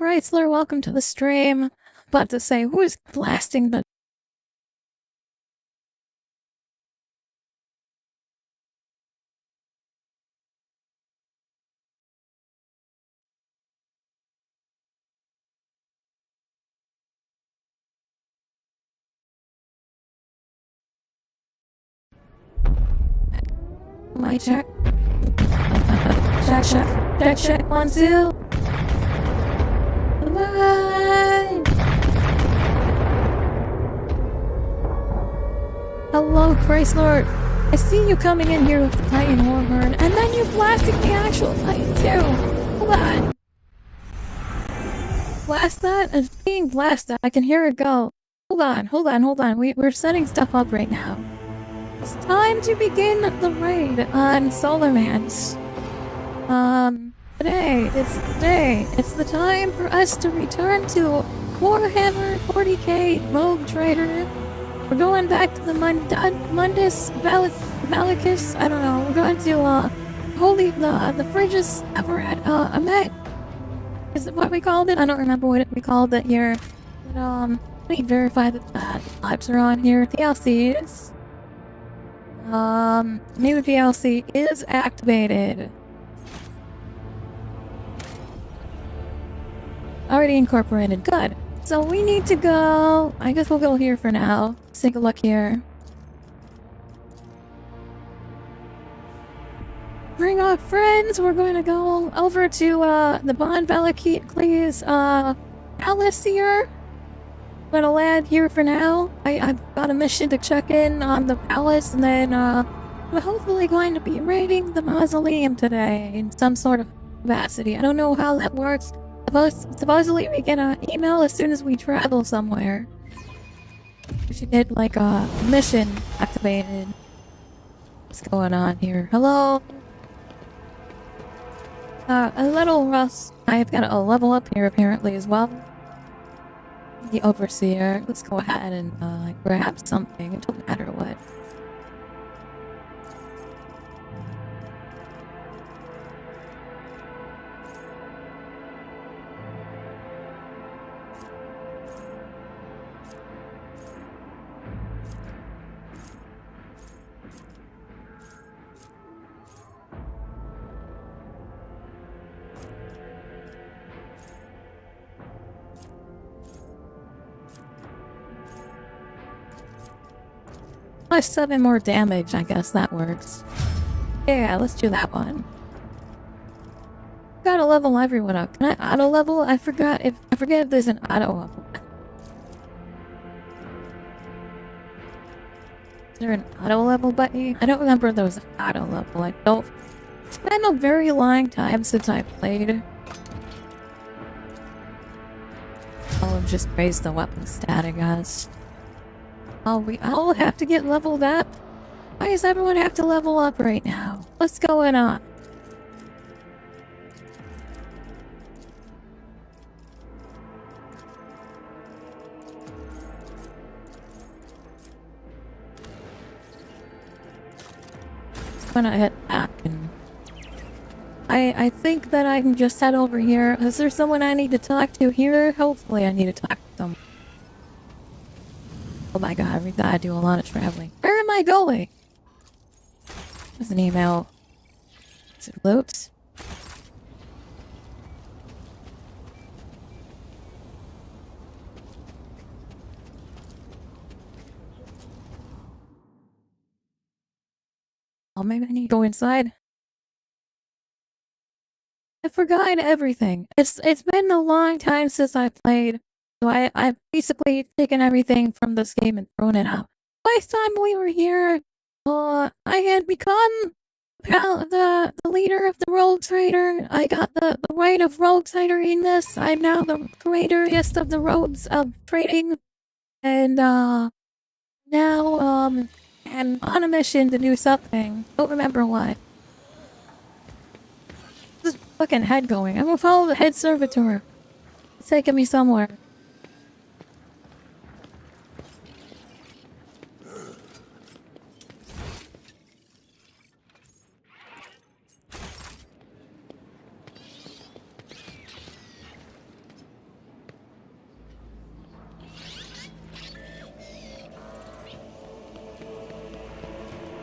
Chrysler, welcome to the stream. About to say, who is blasting the... My check. Check, 1, 2. Bye. Hello, Chrysler. I see you coming in here with the Titan Warhorn, and then you blasting the actual Titan too. Hold on. Blast that? It's being blasted. I can hear it go. Hold on. We're setting stuff up right now. It's time to begin the raid on Solemnace. Today. It's the time for us to return to Warhammer 40k Rogue Trader. We're going back to the Mundus Valicus. I don't know. We're going to the fridges ever at Amet. Is it what we called it? I don't remember what we called it here. But let me verify that the lives are on here. DLCs. New DLC is activated. Already incorporated. Good. So we need to go... I guess we'll go here for now. Let's take a look here. Bring our friends. We're going to go over to the Bon Valicles palace here. I'm gonna land here for now. I've got a mission to check in on the palace, and then we're hopefully going to be raiding the mausoleum today in some sort of capacity. I don't know how that works. Supposedly we get an email as soon as we travel somewhere. We should get like a mission activated. What's going on here? Hello? A little Russ. I've got a level up here apparently as well. The overseer. Let's go ahead and grab something. It don't matter what. Plus 7 more damage, I guess that works. Yeah, let's do that one. Gotta level everyone up. Can I auto level? I forget if there's an auto level. Is there an auto level button? I don't remember if there was an auto level. I don't. It's been a very long time since I played. I'll just raise the weapon stat, I guess. Oh, we all have to get leveled up? Why does everyone have to level up right now? What's going on? Just gonna head back and... I think that I can just head over here. Is there someone I need to talk to here? Hopefully I need to talk to them. Oh my god, we gotta do a lot of traveling. Where am I going? There's an email. Is it loot? Oh, maybe I need to go inside. I forgot everything. It's been a long time since I played. So I've basically taken everything from this game and thrown it out. Last time we were here, I had become the leader of the Rogue Trader. I got the right of Rogue Trader in this. I'm now the greatest of the roads of trading. And, now, I'm on a mission to do something. Don't remember what. This fucking head going. I'm gonna follow the head servitor. It's taking me somewhere.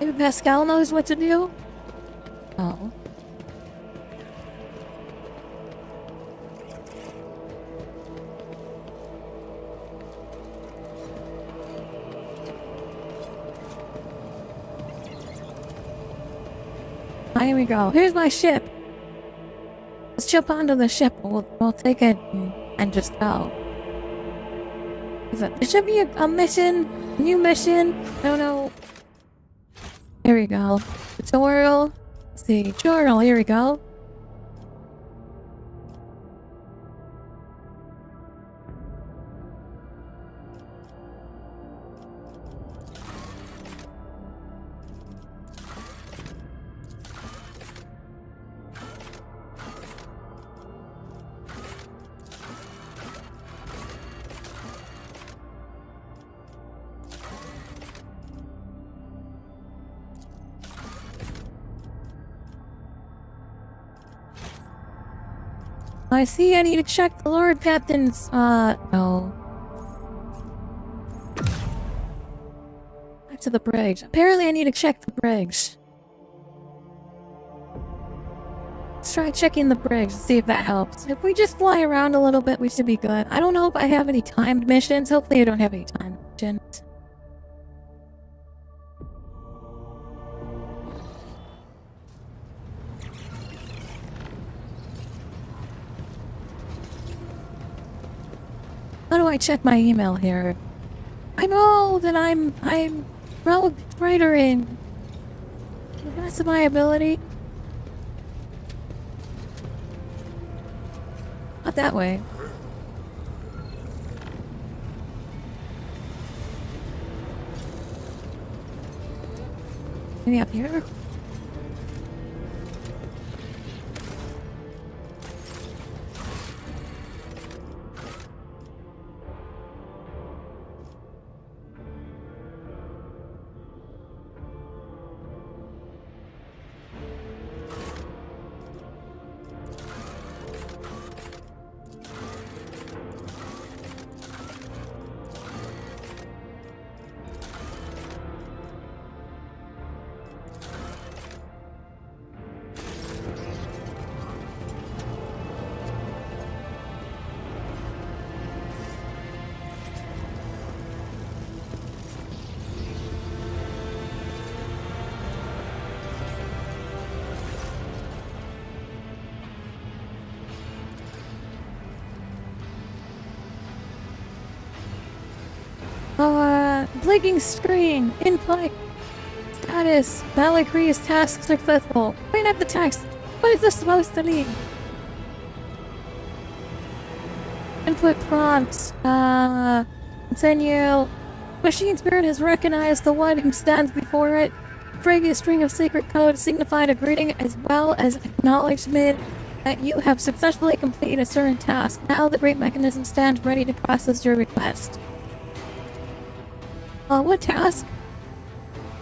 Maybe Pascal knows what to do? Oh. Here we go. Here's my ship. Let's jump onto the ship. We'll take it and just go. It should be a mission. A new mission. I don't know. Here we go. Tutorial. Let's see. Tutorial. Here we go. I see I need to check the Lord Captain's, no. Back to the bridge. Apparently I need to check the bridge. Let's try checking the bridge, see if that helps. If we just fly around a little bit, we should be good. I don't know if I have any timed missions. Hopefully I don't have any timed missions. How do I check my email here? I know that I'm rogue writering. To the best of my ability. Not that way. Maybe up here? Blinking screen. Input. Status. Valkyrie's task successful. Wait at the text. What is this supposed to mean? Input prompt. Continue. Machine spirit has recognized the one who stands before it. Breaking a string of secret code signified a greeting as well as acknowledgement that you have successfully completed a certain task. Now the great mechanism stands ready to process your request. What task?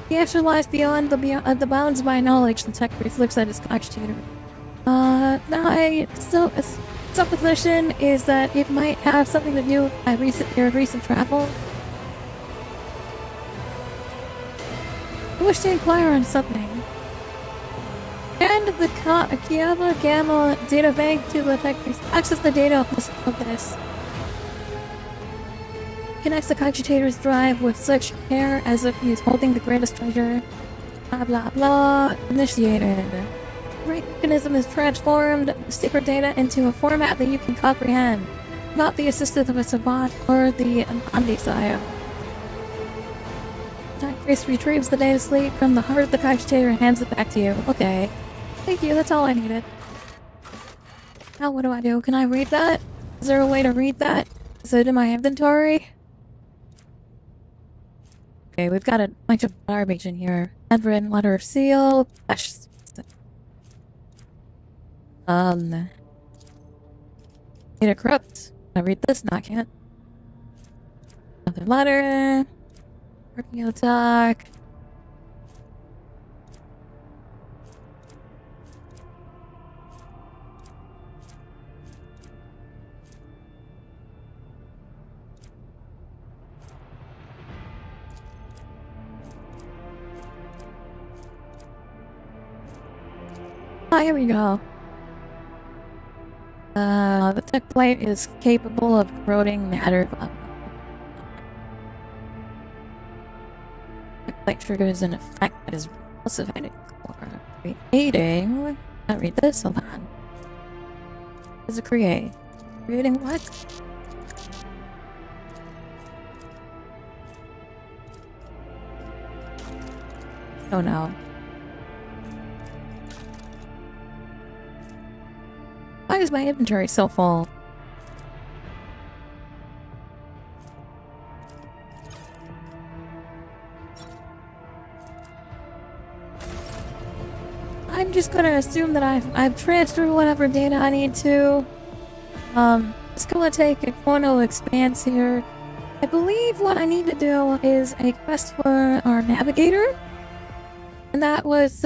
He actually lies beyond the bounds of my knowledge, the tech priest looks at his cogitator. My supposition is that it might have something to do with your recent travel. I wish to inquire on something. And the Kiava Gamma data bank to the tech priest. Access the data of this. Connects the cogitator's drive with such care as if he is holding the greatest treasure. Blah blah blah. Initiated. The mechanism has transformed the secret data into a format that you can comprehend. Not the assistance of a savant or the undesire. Time Priest retrieves the data slate from the heart of the cogitator and hands it back to you. Okay. Thank you, that's all I needed. Now what do I do? Can I read that? Is there a way to read that? Is it in my inventory? Okay, we've got a bunch of garbage in here. Handwritten letter of seal. Data corrupt. Can I read this? No, I can't. Another letter. Working talk. Ah, here we go. The tech plate is capable of corroding matter. Tech plate triggers an effect that is repulsive and creating. I'll read this. Hold on. What does it create? Creating what? Oh no. Why is my inventory so full? I'm just gonna assume that I've transferred whatever data I need to. It's gonna take a photo expanse here. I believe what I need to do is a quest for our navigator. And that was,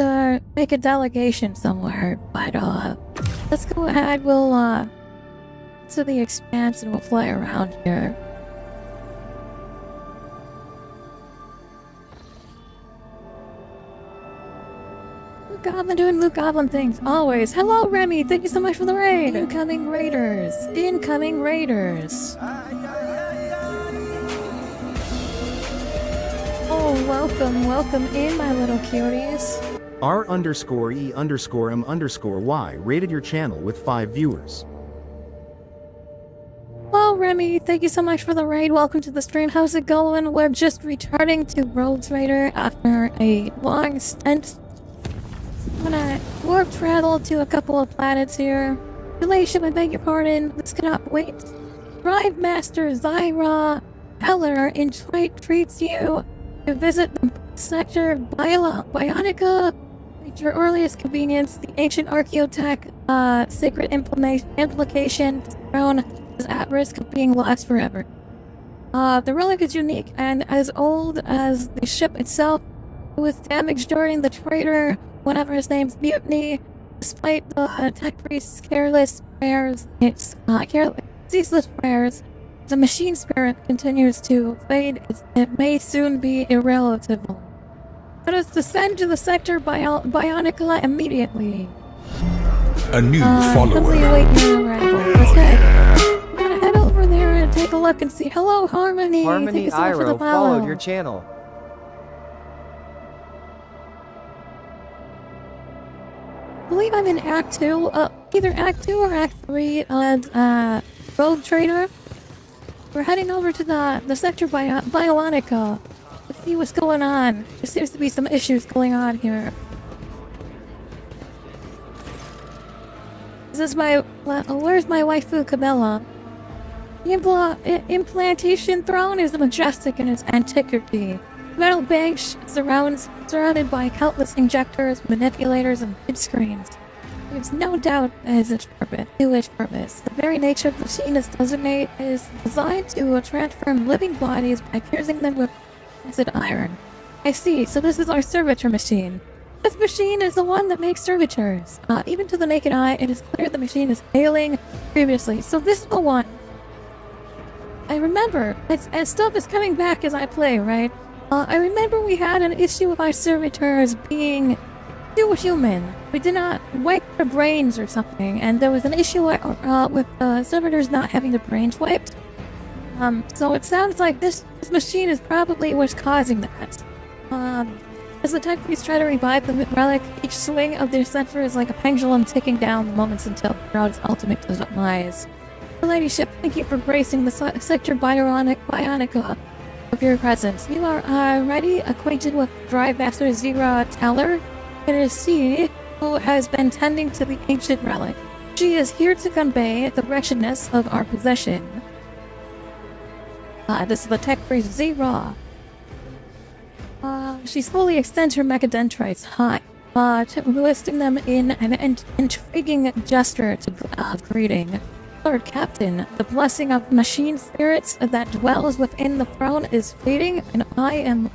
make a delegation somewhere. But, let's go ahead, we'll, to the expanse and we'll fly around here. Luke Goblin doing Luke Goblin things, always. Hello, Remy, thank you so much for the raid! Incoming raiders! Incoming raiders! Oh, welcome in, my little cuties. R_E_M_Y rated your channel with 5 viewers. Hello, Remy. Thank you so much for the raid. Welcome to the stream. How's it going? We're just returning to Rogues Raider after a long stint. I'm gonna warp travel to a couple of planets here. Relation, I beg your pardon. This cannot wait. Drive Master Zyra Heller treats you to visit the sector Bionica at your earliest convenience. The ancient archaeotech sacred implication throne is at risk of being lost forever. The relic is unique and as old as the ship itself. It was damaged during the traitor, whatever his name's mutiny. Despite the tech priest's ceaseless prayers, the machine spirit continues to fade. It may soon be irrelevable. Let us descend to the sector Bionica immediately. A new follower. Simply await your arrival. Let's head. I'm gonna head over there and take a look and see. Hello, Harmony. Thank you so much for the follow. Followed your channel. I believe I'm in Act 2. Either Act 2 or Act 3 of Rogue Trader. We're heading over to the sector Bionica to see what's going on. There seems to be some issues going on here. This is where's my waifu Camilla? The implantation throne is majestic in its antiquity. Metal bench surrounded by countless injectors, manipulators, and hid screens. There's no doubt as its purpose. The very nature of the machine is designed to transform living bodies by piercing them with acid iron. I see, so this is our servitor machine. This machine is the one that makes servitors. Even to the naked eye, it is clear the machine is ailing previously, so this is the one. I remember, as stuff is coming back as I play, right? I remember we had an issue with our servitors being too human. We did not wipe their brains or something, and there was an issue with servitors not having their brains wiped. So it sounds like this machine is probably what's causing that. As the tech priests try to revive the relic, each swing of their center is like a pendulum ticking down the moments until the crowd's ultimate demise. Your ladyship, thank you for gracing the sector Bionica with your presence. You are already acquainted with Drive Master Zyra Heller. It is she who has been tending to the ancient relic. She is here to convey the wretchedness of our possession. This is the tech priest Zyra. She slowly extends her mechadendrites high, twisting them in an intriguing gesture of greeting. Lord Captain, the blessing of machine spirits that dwells within the throne is fading, and I and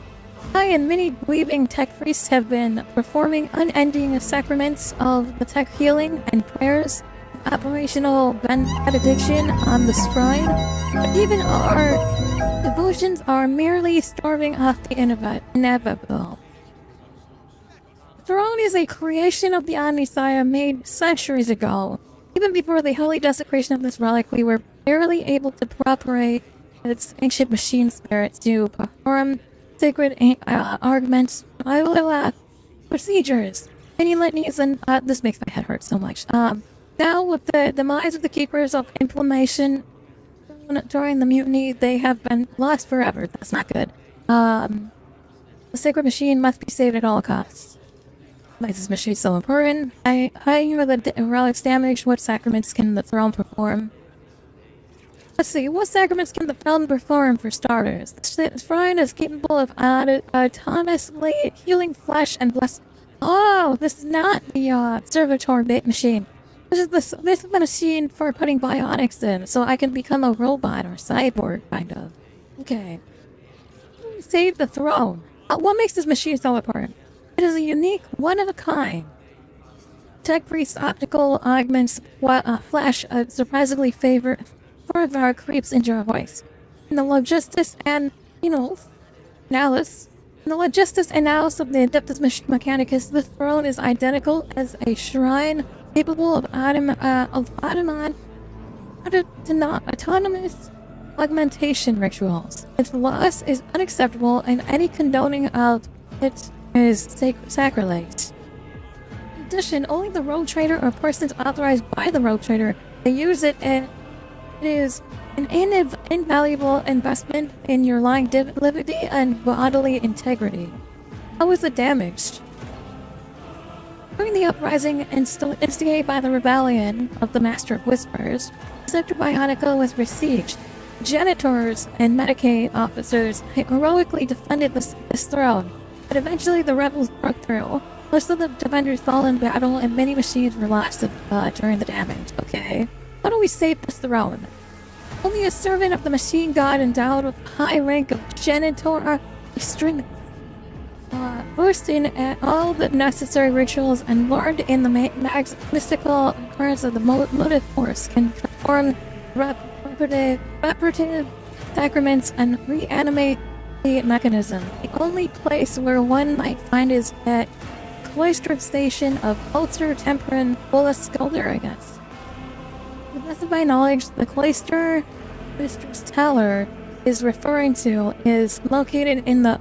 many believing tech priests have been performing unending sacraments of the tech healing and prayers, operational benediction on the shrine. But even our devotions are merely starving off the inevitable. throne is a creation of the Omnisire made centuries ago. Even before the holy desecration of this relic, we were barely able to operate its ancient machine spirit to perform sacred arguments, procedures, many litanies, and this makes my head hurt so much. Now, with the demise of the Keepers of Inflammation during the mutiny, they have been lost forever. That's not good. The sacred machine must be saved at all costs. Why is this machine so important? I hear the relic's damage. What sacraments can the throne perform? Let's see, what sacraments can the throne perform for starters? The shrine is capable of autonomously healing flesh and blood. Oh, this is not the servitor bait machine. This is the machine for putting bionics in, so I can become a robot or cyborg, kind of. Okay. Save the throne. What makes this machine so important? It is a unique, one-of-a-kind. Tech Priest's optical augments flash a surprisingly favor of our creeps into our voice. In the logistics and, analysis. In the logistics analysis of the Adeptus Mechanicus, the throne is identical as a shrine capable of autonomous augmentation rituals. Its loss is unacceptable, and any condoning of it is sacrilege. In addition, only the rogue trader or persons authorized by the rogue trader to use it, and it is an invaluable investment in your liberty and bodily integrity. How was it damaged? During the uprising instigated by the rebellion of the Master of Whispers, Sector Bionica was besieged. Janitors and Medicaid officers heroically defended this throne, but eventually the rebels broke through. Most of the defenders fell in battle, and many machines were lost during the damage. Okay. How do we save this throne? Only a servant of the machine god endowed with high rank of janitor strength, versed in all the necessary rituals and learned in the mystical currents of the motive force can perform reparative sacraments and reanimate the mechanism. The only place where one might find is at cloistered station of Ulster Temperin Bulla Sculder, I guess. To the best of my knowledge, the cloister Mistress Teller is referring to is located in the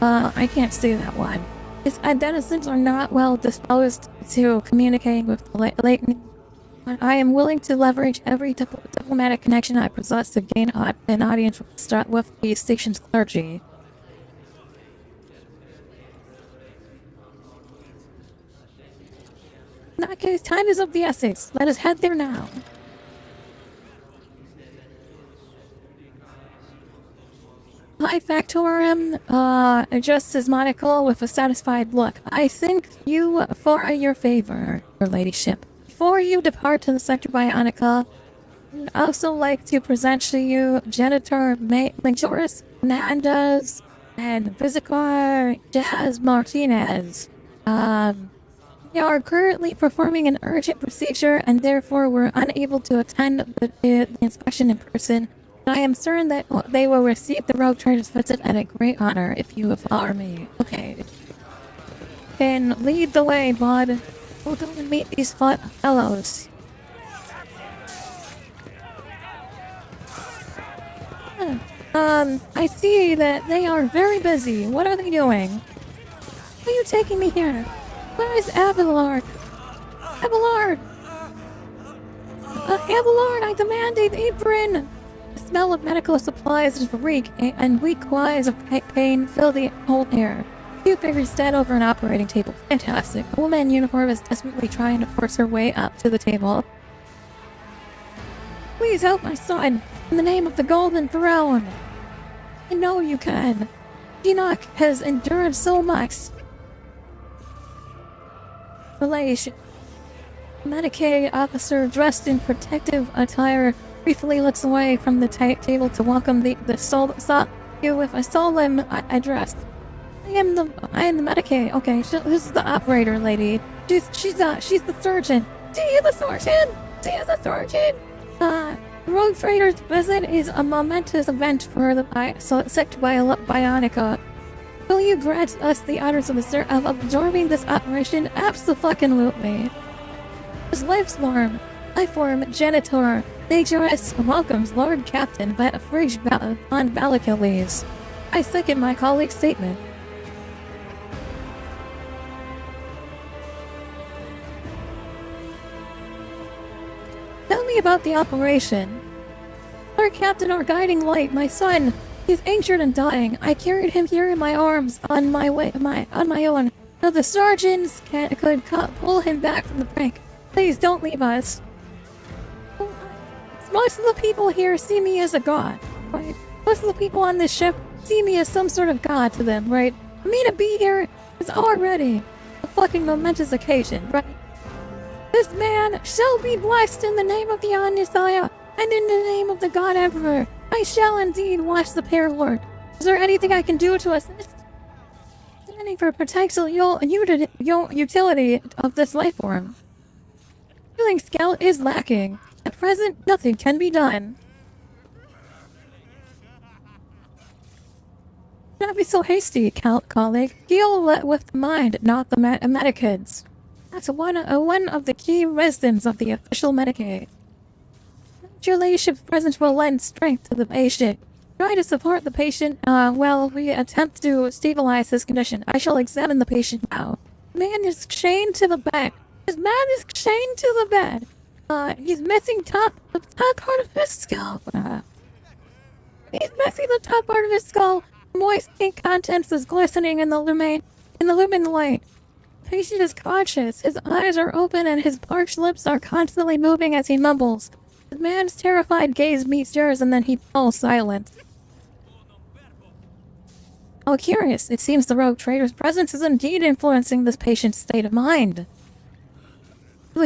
I can't say that one. Its denizens are not well disposed to communicating with the latent. I am willing to leverage every diplomatic connection I possess to gain an audience with the station's clergy. In that case, time is of the essence. Let us head there now. Hi, Factorum adjusts his monocle with a satisfied look. I thank you for your favor, your ladyship. Before you depart to the Sector Bionica, I'd also like to present to you Janitor Majoris Hernandez and Visicar Jazz Martinez. We are currently performing an urgent procedure, and therefore we're unable to attend the inspection in person. I am certain that they will receive the rogue trader's visit at a great honor if you allow me. Okay. Then lead the way, bud. We'll go and meet these fellows. I see that they are very busy. What are they doing? Why are you taking me here? Where is Abelard? Abelard! Abelard, I demand an apron! The smell of medical supplies is reek, and weak cries of pain fill the whole air. Two figures stand over an operating table. Fantastic. A woman in uniform is desperately trying to force her way up to the table. Please help my son, in the name of the Golden Throne. I know you can. Enoch has endured so much. Relation. Medicaid officer dressed in protective attire briefly looks away from the table to welcome you with a solemn address. I am the Medicaid. Okay, this is the operator lady. She's the surgeon. She is the surgeon. She is the surgeon. Rogue Trader's visit is a momentous event for the Sector Bionica. Will you grant us the honors of absorbing this operation? Abso-fucking-lutely. This life form, janitor, Natureist welcomes Lord Captain on Valakiles. I second my colleague's statement. Tell me about the operation. Lord Captain, our guiding light, my son. He's injured and dying. I carried him here in my arms on my own. Now the sergeants could pull him back from the brink. Please don't leave us. Most of the people here see me as a god, right? Most of the people on this ship see me as some sort of god to them, right? For me to be here is already a fucking momentous occasion, right? This man shall be blessed in the name of the Omnissiah and in the name of the God Emperor. I shall indeed watch the Pair Lord. Is there anything I can do to assist? Standing for potential utility of this life form. Healing skill is lacking. At present, nothing can be done. Do not be so hasty, colleague. Deal with the mind, not the medicads. That's one of the key residents of the official Medicaid. Your ladyship's presence will lend strength to the patient. Try to support the patient while we attempt to stabilize his condition. I shall examine the patient now. The man is chained to the bed. This man is chained to the bed. He's missing the top part of his skull. He's missing the top part of his skull. Moist ink contents is glistening in the lumen light. The patient is conscious. His eyes are open and his parched lips are constantly moving as he mumbles. The man's terrified gaze meets yours and then he falls silent. Oh, curious. It seems the rogue trader's presence is indeed influencing this patient's state of mind. She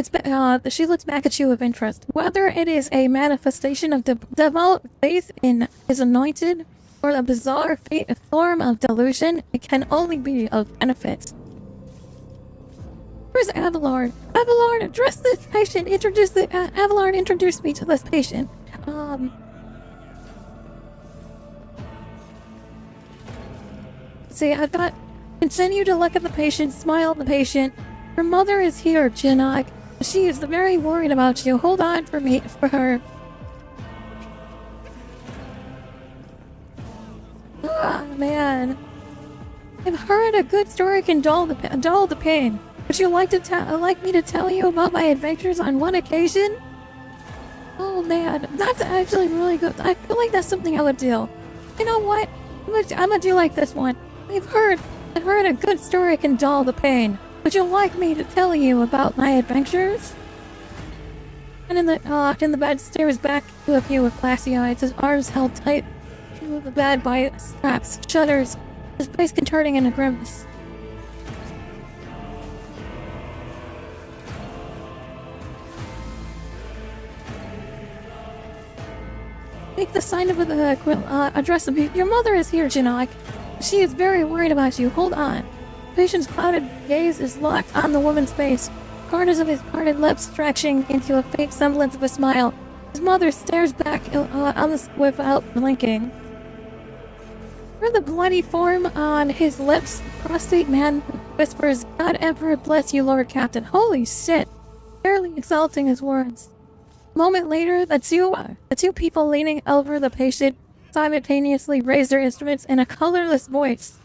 looks back at you with interest. Whether it is a manifestation of devout faith in his anointed or a bizarre form of delusion, it can only be of benefit. Where's Abelard? Abelard, address this patient. Abelard, introduce me to this patient. See, I've got... Continue to look at the patient, smile at the patient. Her mother is here, Jinak. She is very worried about you. Hold on for her. Ah, man. I've heard a good story can dull the pain. Would you like me to tell you about my adventures on one occasion? Oh man, that's actually really good. I feel like that's something I would do. You know what? I'm gonna do like this one. I've heard a good story can dull the pain. Would you like me to tell you about my adventures? And in the bed stares back to you with glassy eyes, his arms held tight to the bed by straps, shudders, his face contorting in a grimace. Make the sign of the address of your mother is here, Jinak. She is very worried about you. Hold on. The patient's clouded gaze is locked on the woman's face, corners of his parted lips stretching into a faint semblance of a smile. His mother stares back without blinking. For the bloody form on his lips, prostate man whispers, God Emperor bless you, Lord Captain. Holy shit! Barely exalting his words. A moment later, the two people leaning over the patient simultaneously raise their instruments in a colorless voice,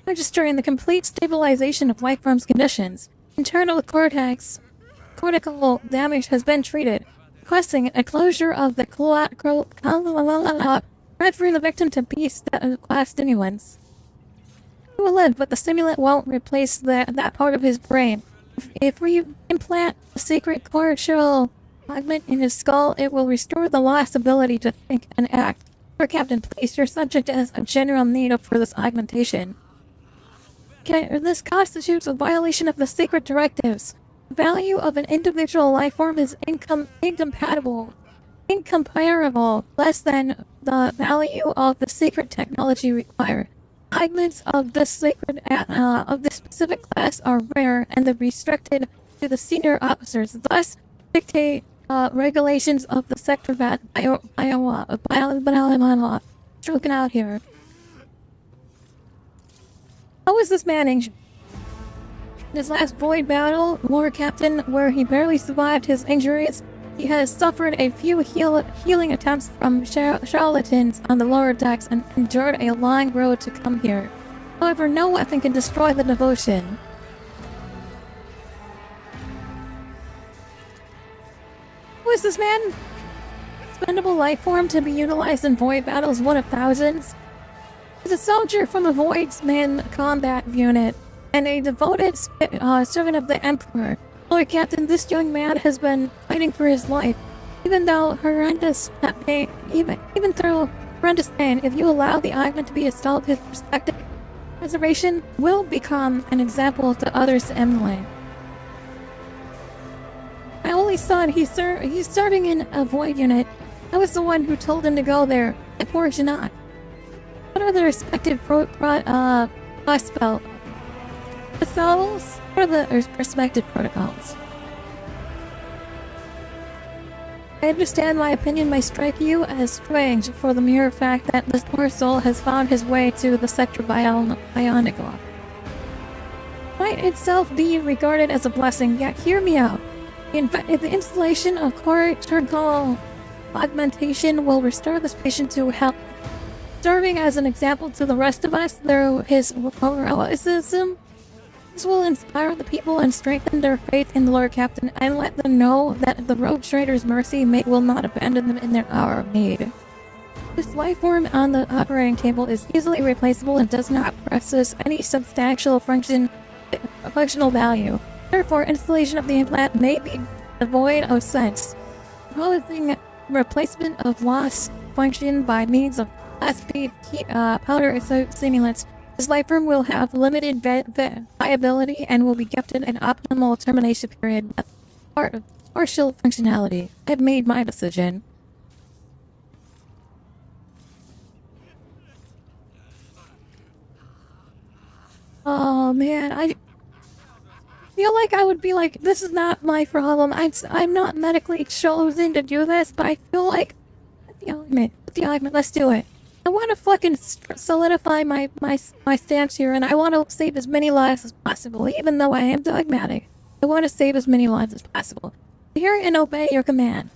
registering the complete stabilization of Lifeform's conditions. Internal cortical damage has been treated, requesting a closure of the transferring the victim to B-class stimulants. He will live, but the stimulant won't replace that part of his brain. If we implant a secret cortical augment in his skull, it will restore the lost ability to think and act. Sir Captain, please, your subject has a general need for this augmentation. Okay, this constitutes a violation of the secret directives. The value of an individual life form is incomparable, less than the value of the secret technology required. Augments of this specific class are rare and they're restricted to the senior officers, thus dictate regulations of the sector Stroking out here. How is this man injured? In his last void battle, War Captain, where he barely survived his injuries, he has suffered a few healing attempts from charlatans on the lower decks and endured a long road to come here. However, no weapon can destroy the devotion. Who is this man? Expendable life form to be utilized in void battles, one of thousands. He's a soldier from a Voidsman combat unit and a devoted servant of the Emperor. Lord Captain, this young man has been fighting for his life, even through horrendous pain. If you allow the argument to be installed, his perspective preservation will become an example to others to emulate. My only son, he's serving in a void unit. I was the one who told him to go there. Unfortunately. What are the respective protocols? What are the respective protocols? I understand my opinion may strike you as strange for the mere fact that this poor soul has found his way to the sector Bionicla. Might itself be regarded as a blessing, yet hear me out. The installation of cortical augmentation will restore this patient to health, serving as an example to the rest of us through his heroism. This will inspire the people and strengthen their faith in the Lord Captain, and let them know that the Road Trader's mercy will not abandon them in their hour of need. This life form on the operating table is easily replaceable and does not possess any substantial functional value. Therefore, installation of the implant may be devoid of sense. Proposing replacement of lost function by means of high-speed powder simulants. This life form will have limited viability and will be gifted an optimal termination period with partial functionality. I've made my decision. Oh man, I feel like I would be like, this is not my problem. I'm not medically chosen to do this, but I feel like the argument, let's do it. I want to fucking solidify my stance here, and I want to save as many lives as possible, even though I am dogmatic. I want to save as many lives as possible. Hear and obey your command.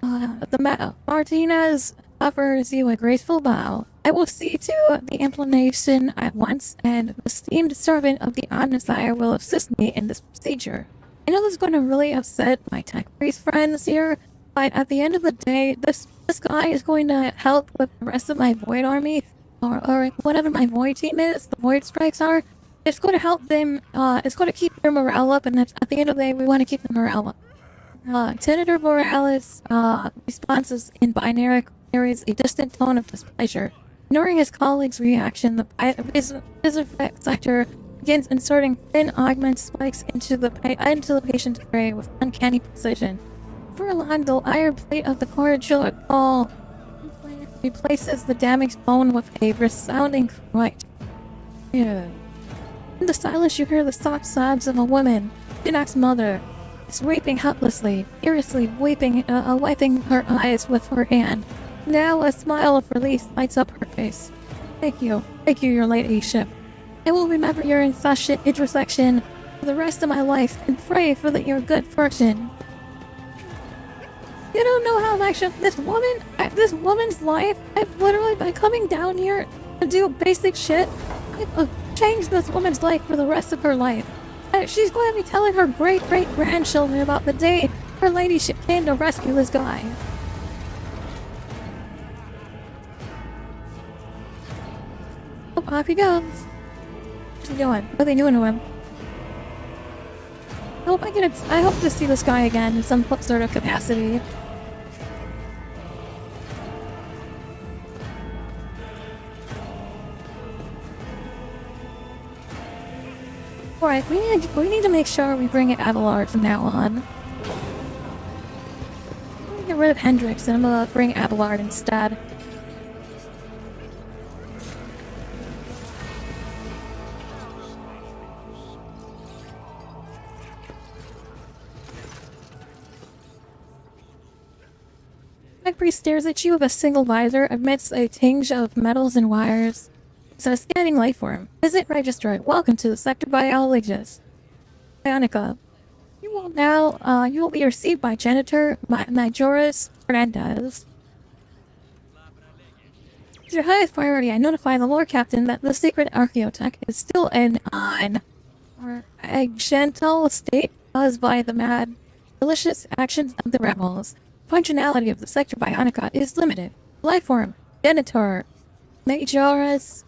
Martinez offers you a graceful bow. I will see to the implementation at once, and the esteemed servant of the Omnisire will assist me in this procedure. I know this is going to really upset my tech priest friends here, but at the end of the day, this guy is going to help with the rest of my Void army, or whatever my Void team is, the Void Strikes are. It's going to help them, it's going to keep their morale up, and at the end of the day, we want to keep the morale up. Senator Morales' responses in binary carries a distant tone of displeasure. Ignoring his colleague's reaction, the Bizarre sector begins inserting thin augment spikes into the patient's prey with uncanny precision. For a long, the iron plate of the cordial ball replaces the damaged bone with a resounding crack. Yeah. In the silence, you hear the soft sobs of a woman. Dinak's mother is weeping helplessly, furiously wiping her eyes with her hand. Now a smile of release lights up her face. Thank you, your ladyship. I will remember your incessant intercession for the rest of my life and pray for your good fortune. You don't know how much this woman's life, I've literally, by coming down here to do basic shit, I've changed this woman's life for the rest of her life. She's going to be telling her great-great-grandchildren about the day her ladyship came to rescue this guy. Oh, off he goes. What's he doing? What are they doing to him? I hope to see this guy again in some sort of capacity. Alright, we need to make sure we bring Abelard from now on. I'm gonna get rid of Hendrix and I'm gonna bring Abelard instead. Priest stares at you with a single visor amidst a tinge of metals and wires. So scanning life form. Visit register. Welcome to the sector biologist. Bionica. You will be received by janitor Majoris Fernandez. As your highest priority, I notify the lore captain that the secret archaeotech is still in a gentle state caused by the mad, malicious actions of the rebels. Functionality of the sector Bionica is limited. Lifeform, janitor Majoris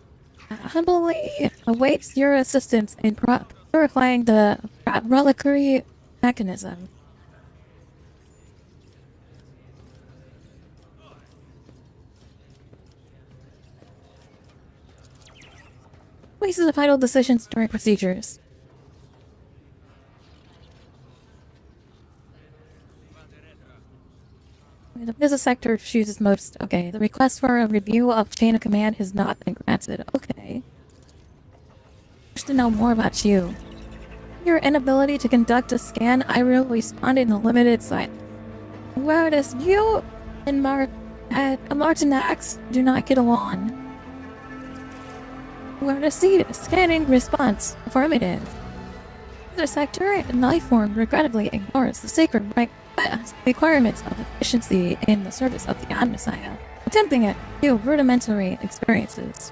humbly awaits your assistance in purifying the reliquary mechanism. Places of final decisions during procedures. The business sector chooses most. Okay, the request for a review of chain of command has not been granted. Okay. Wish to know more about you. Your inability to conduct a scan, I will respond in a limited sight. Whereas you and Martinax do not get along. Whereas scanning response affirmative. The sector and life form regrettably ignores the sacred requirements of efficiency in the service of the Omnissiah, attempting at few rudimentary experiences.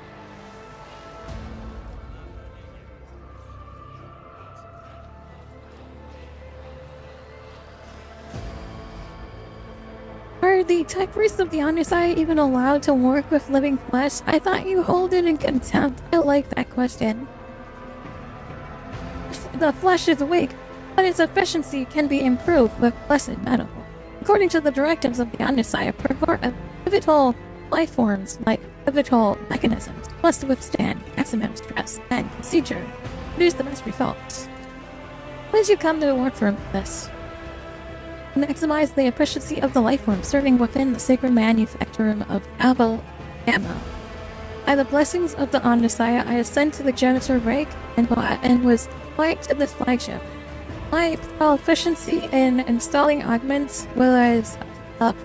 Are the tech priests of the Omnissiah even allowed to work with living flesh? I thought you hold it in contempt. I like that question. The flesh is weak, but its efficiency can be improved with blessed metal. According to the directives of the Omnissiah, pivotal life forms like pivotal mechanisms must withstand maximum stress and procedure to produce the best results. Why did you come to work for this? Maximize the efficiency of the life form serving within the sacred manufacturing of Alabama. By the blessings of the Omnissiah, I ascend to the janitor rank and was applied to this flagship. My proficiency in installing augments was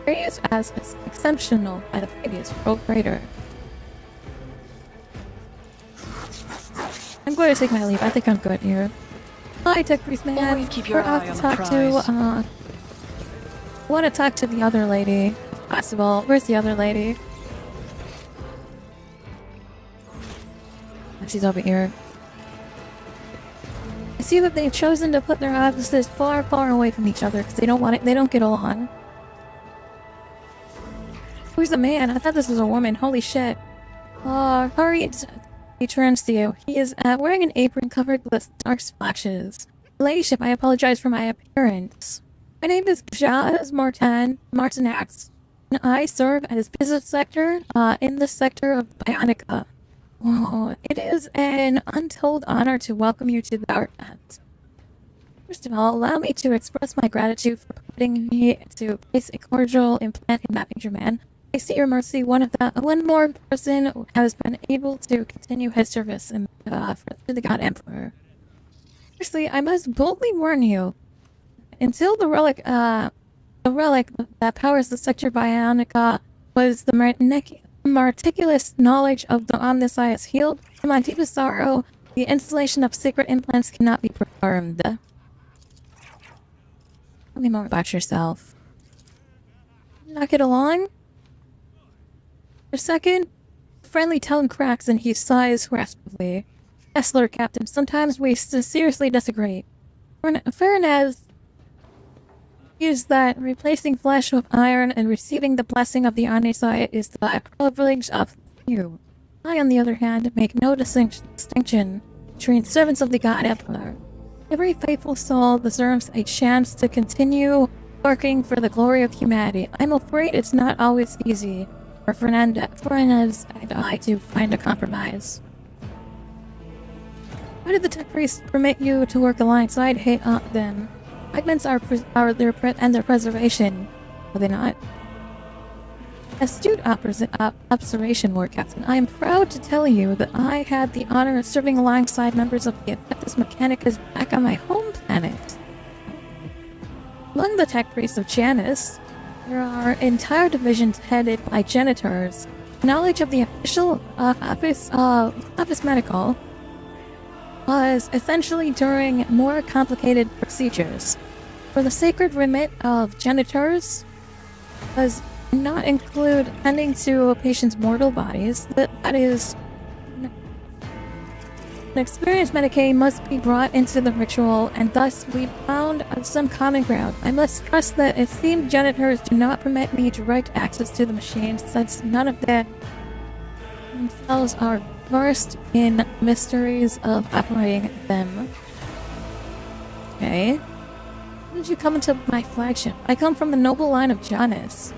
praised as exceptional by the previous operator. I'm going to take my leave. I think I'm good here. Hi, Tech Priest Man. Always keep your eye on the prize. I want to talk to the other lady, if possible. Where's the other lady? She's over here. I see that they've chosen to put their offices far, far away from each other because they don't want it. They don't get along. Who's the man? I thought this was a woman. Holy shit. Hurry. He turns to you. He is wearing an apron covered with dark splashes. Ladyship, I apologize for my appearance. My name is Jaz Martinax, and I serve as business sector in the sector of Bionica. Oh, it is an untold honor to welcome you to the Darknet. First of all, allow me to express my gratitude for permitting me to place a cordial implant in that major man. I see your mercy. One more person has been able to continue his service to the God Emperor. Firstly, I must boldly warn you. Until the relic that powers the sector Bionica was the meticulous knowledge of the Omnissiah's healed, to my deepest sorrow, the installation of secret implants cannot be performed. Tell me more about yourself. Not get along? For a second, the friendly tone cracks and he sighs raspingly. Yes, Lord Captain, sometimes we seriously disagree. Fairness is that replacing flesh with iron and receiving the blessing of the Omnissiah is the privilege of few. I, on the other hand, make no distinction between servants of the God Emperor. Every faithful soul deserves a chance to continue working for the glory of humanity. I'm afraid it's not always easy for Fernandez and I to find a compromise. Why did the tech priest permit you to work alongside them? Augments are their preservation, are they not? Astute observation, Lord Captain. I am proud to tell you that I had the honor of serving alongside members of the Adeptus Mechanicus back on my home planet. Among the tech priests of Janus, there are entire divisions headed by janitors knowledge of the official office medical was essentially during more complicated procedures. For the sacred remit of janitors does not include tending to a patient's mortal bodies. That is, an experienced Medicaid must be brought into the ritual, and thus we found some common ground. I must stress that esteemed janitors do not permit me direct access to the machines, since none of them themselves are versed in mysteries of operating them. Okay. How did you come into my flagship? I come from the noble line of Janus.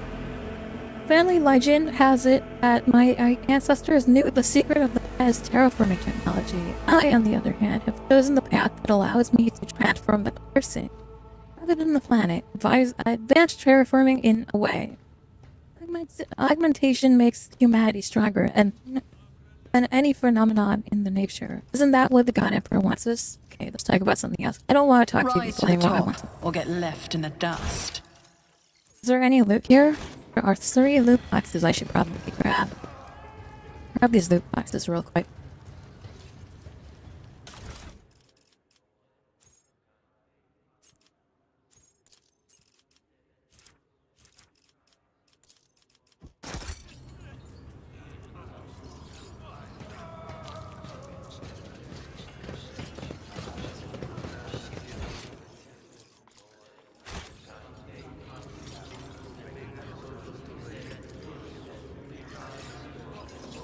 Family legend has it that my ancestors knew the secret of the past terraforming technology. I, on the other hand, have chosen the path that allows me to transform the person rather than the planet. Advanced terraforming in a way. Augmentation makes humanity stronger than any phenomenon in the nature. Isn't that what the God Emperor wants us? Okay, let's talk about something else. I don't want to talk to you Rise people to the anymore. top, or get left in the dust. Is there any loot here? There are 3 loot boxes I should probably grab. Grab these loot boxes real quick.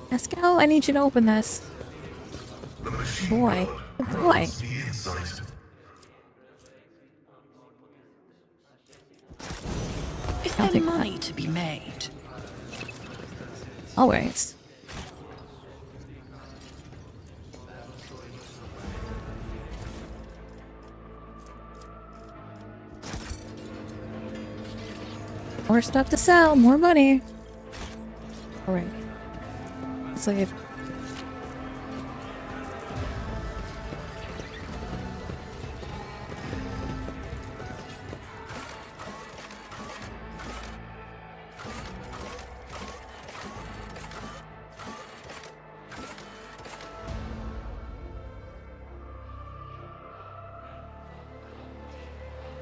Pascal, I need you to open this. Boy. Boy. Is I'll there take money to be made? Always. More stuff to sell, more money. Alright. Save.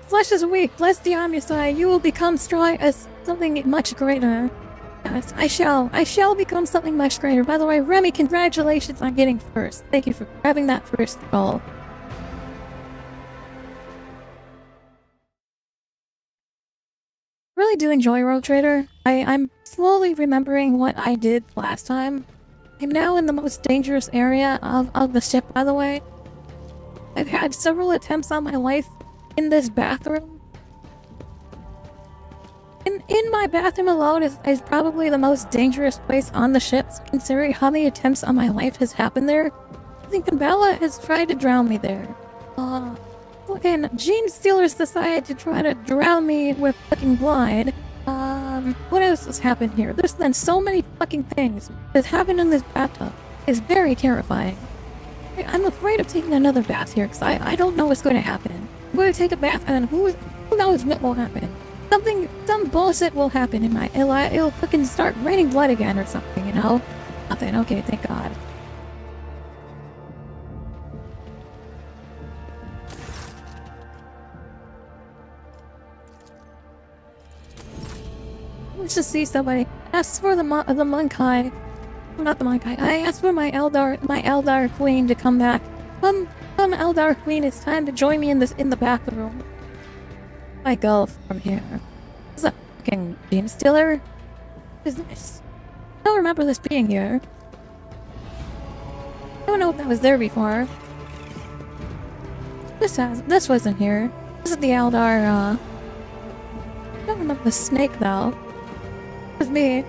Flesh is weak. Bless the Omnicide. You will become strong as something much greater. Yes, I shall become something much greater. By the way, Remy, congratulations on getting first. Thank you for grabbing that first roll. Really do enjoy Rogue Trader. I'm slowly remembering what I did last time. I'm now in the most dangerous area of the ship, by the way. I've had several attempts on my life in this bathroom. In my bathroom alone is probably the most dangerous place on the ship, considering how many attempts on my life has happened there. I think Bella has tried to drown me there. Fucking Gene Stealers decided to try to drown me with fucking blood. What else has happened here? There's been so many fucking things that's happened in this bathtub. It's very terrifying. I'm afraid of taking another bath here, because I don't know what's going to happen. I'm going to take a bath, and who knows what will happen. Some bullshit will happen in my... It'll fucking start raining blood again or something, you know? Nothing. Okay, thank God. Let's just see somebody. Ask for the monk eye. Not the monk eye. I asked for my Eldar queen to come back. Come Eldar queen, it's time to join me in the bathroom. I go from here. Is that fucking Gene Stealer? What is this? I don't remember this being here. I don't know if that was there before. This wasn't here. This is the Eldar, I don't remember the snake though. It was me.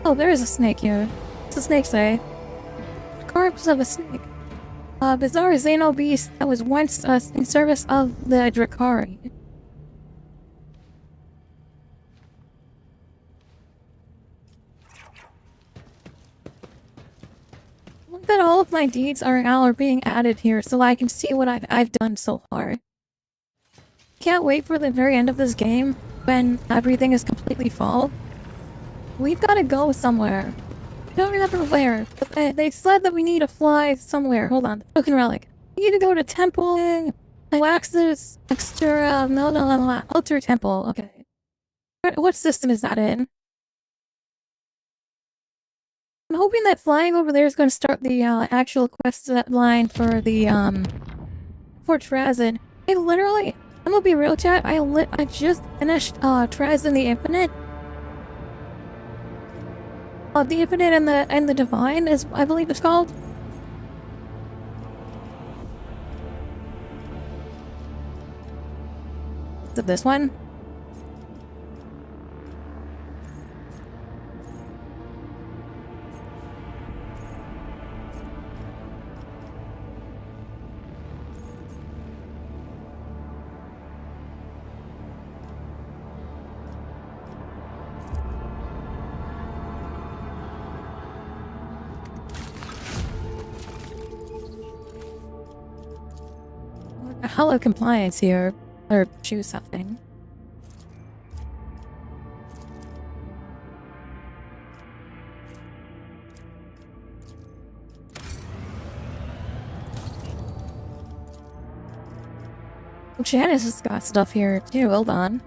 Oh, there is a snake here. What's the snake say? The corpse of a snake. A bizarre Xeno beast that was once in service of the Drakari. Look that all of my deeds are being added here so I can see what I've done so far. Can't wait for the very end of this game when everything is completely full. We've got to go somewhere. I don't remember where, but they said that we need to fly somewhere. Hold on. Broken relic. We need to go to temple. Wax's extra. No. Altar temple. Okay. What system is that in? I'm hoping that flying over there is going to start the actual quest line for the for Trazin. I'm gonna be real, chat. I just finished Trazin the Infinite. The Infinite and the Divine is, I believe it's called. Is it this one? Hello compliance here, or choose something. Oh, Janice has got stuff here too, hold on.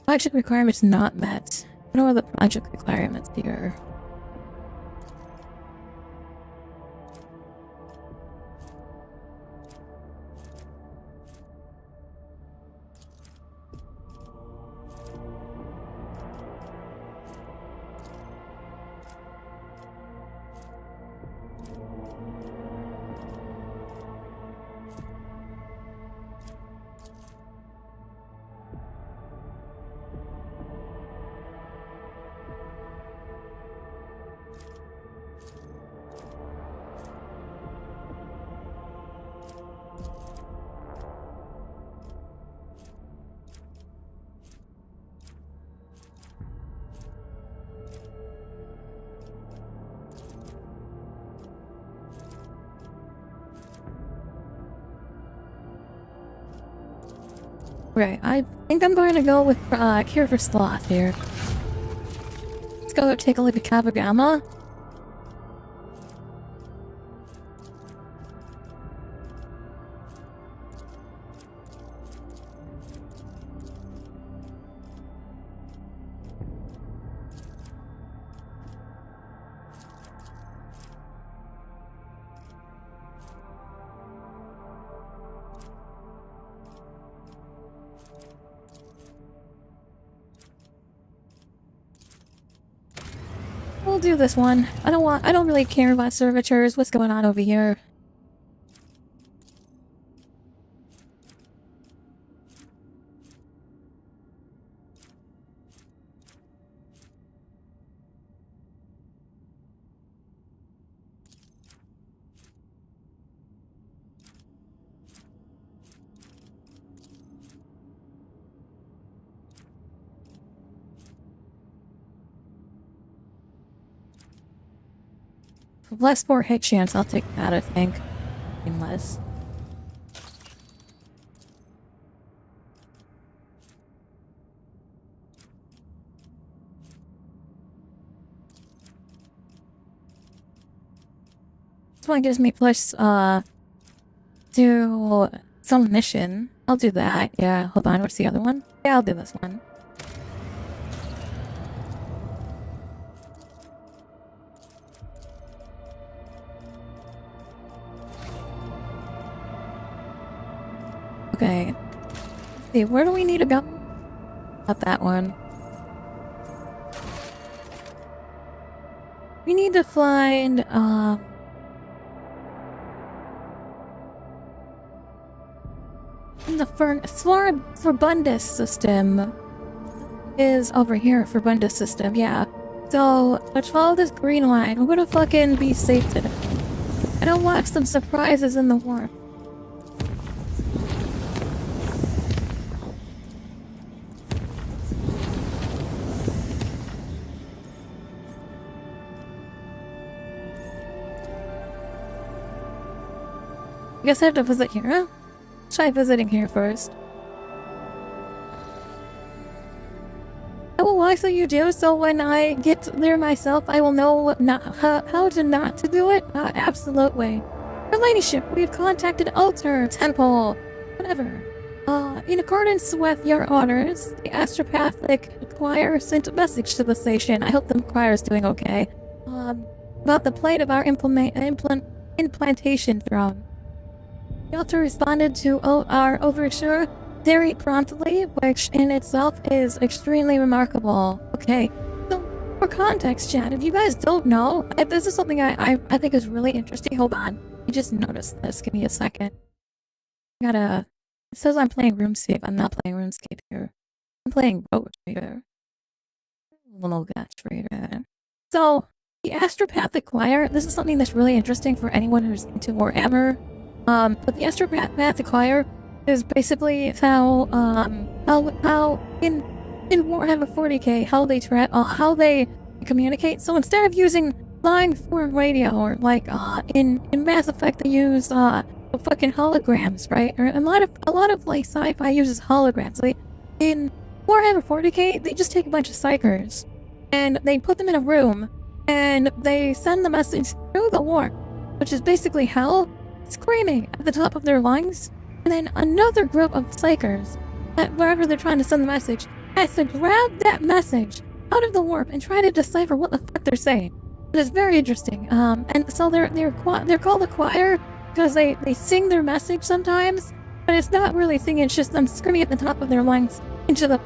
Project requirements not met. What are the project requirements here? Right, I think I'm going to go with Cure for Sloth here. Let's go take a look at Kabagama. We'll do this one. I don't really care about servitors. What's going on over here? Less 4 hit chance, I'll take that, I think. Unless. This one gives me plus, to some mission. I'll do that. Yeah, hold on, what's the other one? Yeah, I'll do this one. Okay. Let's see, where do we need to go? Not that one. We need to find, the Forbundus system is over here. Forbundus system, yeah. So, let's follow this green line. We're gonna fucking be safe today. I don't want some surprises in the warp. I guess I have to visit here, huh? Try visiting here first. I will also you do, so when I get there myself, I will know how to not to do it. Absolutely. Your ladyship, we've contacted Altar, Temple, whatever. In accordance with your orders, the astropathic choir sent a message to the station. I hope the choir is doing okay. About the plate of our implantation throne. The altar responded to our overture very promptly, which in itself is extremely remarkable. Okay, so for context, chat, if you guys don't know, this is something I think is really interesting. Hold on, I just noticed this. Give me a second. It says I'm playing RuneScape. I'm not playing RuneScape here. I'm playing Road Trader. Little Gatch Trader. So, the astropathic choir, this is something that's really interesting for anyone who's into Warhammer. But the astropathic choir is basically how in Warhammer 40k how they communicate. So instead of using line form radio or like in Mass Effect they use fucking holograms, right? Or a lot of like sci-fi uses holograms. Like in Warhammer 40k they just take a bunch of psychers and they put them in a room and they send the message through the warp, which is basically hell, screaming at the top of their lungs. And then another group of psychers, wherever they're trying to send the message, has to grab that message out of the warp and try to decipher what the fuck they're saying. It is very interesting. And so they're called a choir because they sing their message sometimes, but it's not really singing, it's just them screaming at the top of their lungs into the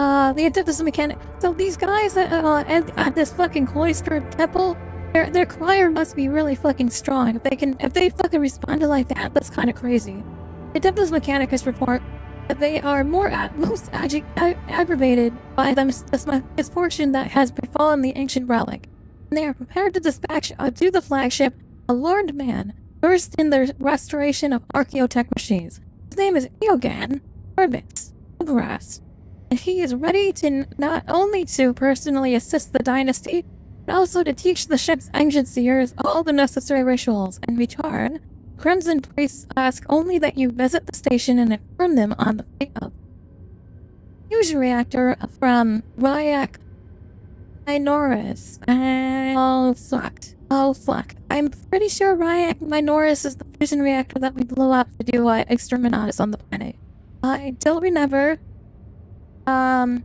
antithesis mechanic. So these guys at this fucking cloistered temple, their choir must be really fucking strong. If they fucking respond to like that, that's kind of crazy. The Tempus Mechanicus report that they are most aggravated by the misfortune that has befallen the ancient relic, and they are prepared to dispatch to the flagship a learned man versed in the restoration of archaeotech machines. His name is Iogan Orbitz Brass, and he is ready to not only to personally assist the dynasty, but also to teach the ship's ancient seers all the necessary rituals. In return, Crimson Priests ask only that you visit the station and inform them on the fate of fusion reactor from Ryak Minoris. Oh fuck. I'm pretty sure Ryak Minoris is the fusion reactor that we blew up to do Exterminatus on the planet. I don't remember. But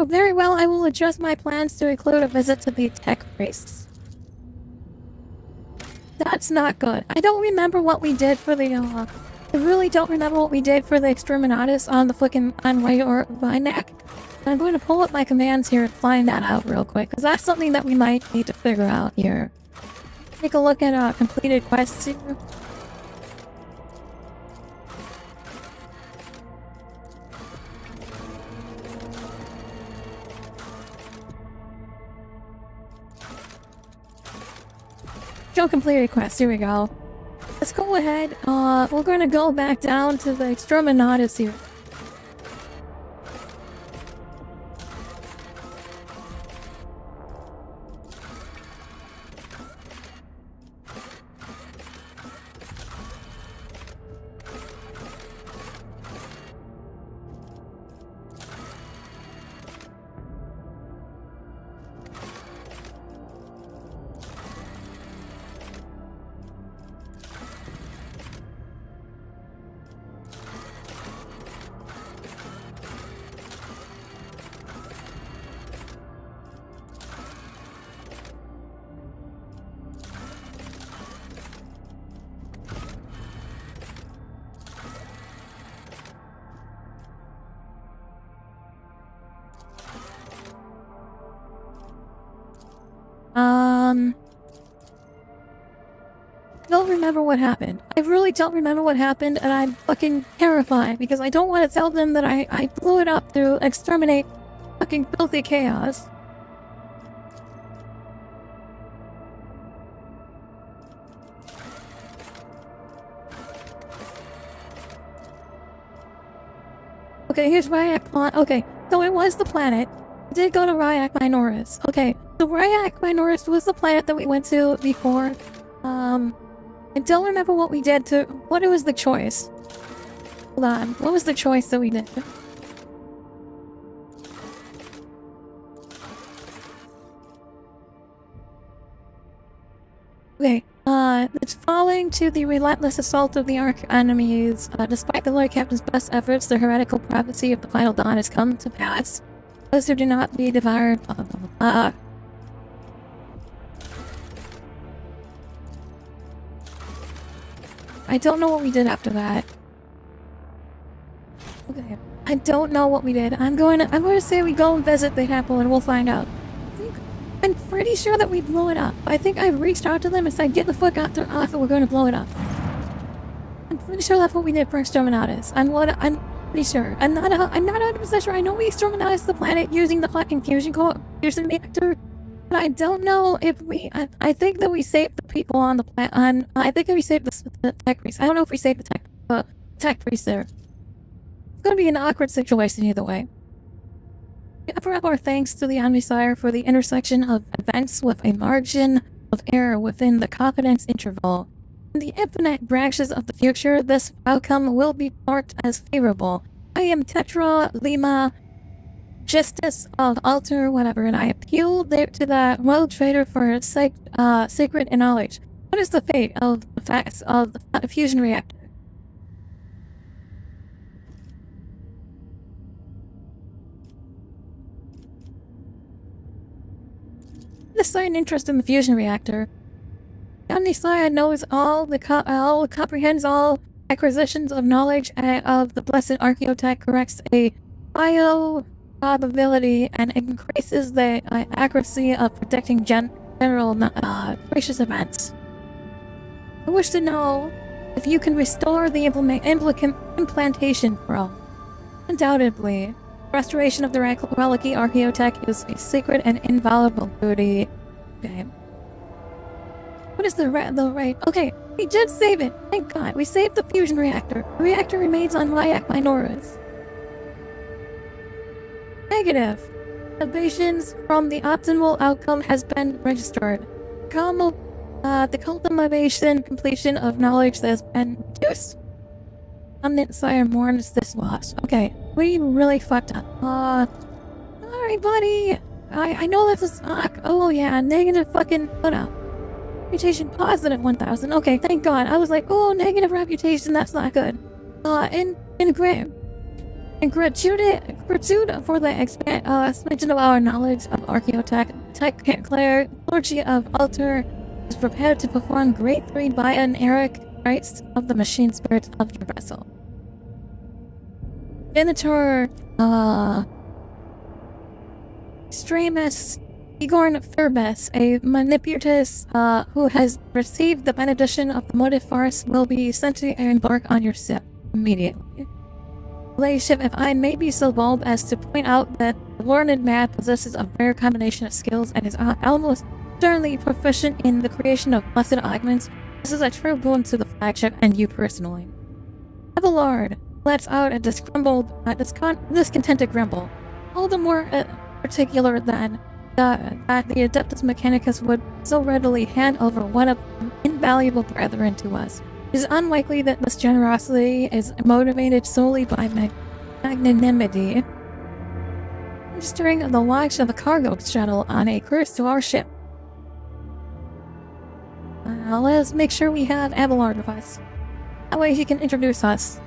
very well, I will adjust my plans to include a visit to the tech priests. That's not good. I don't remember what we did for the, I really don't remember what we did for the Exterminatus on the regular Vinak. I'm going to pull up my commands here and find that out real quick, because that's something that we might need to figure out here. Take a look at completed quests here. Show completed quest. Here we go. Let's go ahead. We're going to go back down to the Exterminatus here. Don't remember what happened. I really don't remember what happened, and I'm fucking terrified because I don't want to tell them that I blew it up to exterminate fucking filthy chaos. Okay, here's Ryak. Okay, so it was the planet. We did go to Ryak Minoris. Okay, so Ryak Minoris was the planet that we went to before. I don't remember what we did to... What was the choice? Hold on. What was the choice that we did? Okay, it's falling to the relentless assault of the Arch enemies. Despite the Lord Captain's best efforts, the heretical prophecy of the final dawn has come to pass. Those who do not be devoured, blah, blah, blah, blah. I don't know what we did after that. Okay, I don't know what we did. I'm going to say we go and visit the temple and we'll find out. I'm pretty sure that we blew it up. I think I reached out to them and said, get the fuck out there off and we're going to blow it up. I'm pretty sure that's what we did for Solemnace. I'm pretty sure. I'm not 100% sure. I know we exterminated the planet using the fucking fusion reactor. But I don't know if we... I think that we saved the people on the planet. I think that we saved the tech priest. I don't know if we saved the tech priest there. It's going to be an awkward situation either way. We offer up our thanks to the Omnisire for the intersection of events with a margin of error within the confidence interval. In the infinite branches of the future, this outcome will be marked as favorable. I am Tetra Lima Justice of Alter, whatever, and I appeal to the World Trader for secret knowledge. What is the fate of the facts of the fusion reactor? The sudden interest in the fusion reactor. Omnisire knows comprehends all acquisitions of knowledge of the blessed archaeotech, corrects a bio probability and increases the accuracy of predicting general gracious events. I wish to know if you can restore the implantation for all. Undoubtedly, restoration of the relic archaeotech is a secret and inviolable duty. Okay. What is the right? Okay, we did save it. Thank God, we saved the fusion reactor. The reactor remains on Ryak Minoris. Negative. Observations from the optimal outcome has been registered. The cultivation completion of knowledge has been reduced. Omnisire mourns this loss. Okay, we really fucked up. Alright, buddy. I know this is oh yeah, negative fucking reputation positive 1000. Okay, thank God. I was like, oh, negative reputation, that's not good. In gratitude for the expansion of our knowledge of archaeotech, Tech Claire, Clergy of Alter, is prepared to perform Grade 3 by an Eric rites of the machine spirit of your vessel. Venator, Stramus, Igor Furbus, a manipulatus who has received the benediction of the motive farce, will be sent to embark on your ship immediately. Ship, if I may be so bold as to point out that the learned man possesses a rare combination of skills and is almost certainly proficient in the creation of blessed augments, this is a true boon to the flagship and you personally. Abelard lets out a discontented grumble, all the more particular than that the Adeptus Mechanicus would so readily hand over one of the invaluable brethren to us. It is unlikely that this generosity is motivated solely by magnanimity. Registering the launch of a cargo shuttle on a cruise to our ship. Let's make sure we have Abelard with us. That way he can introduce us.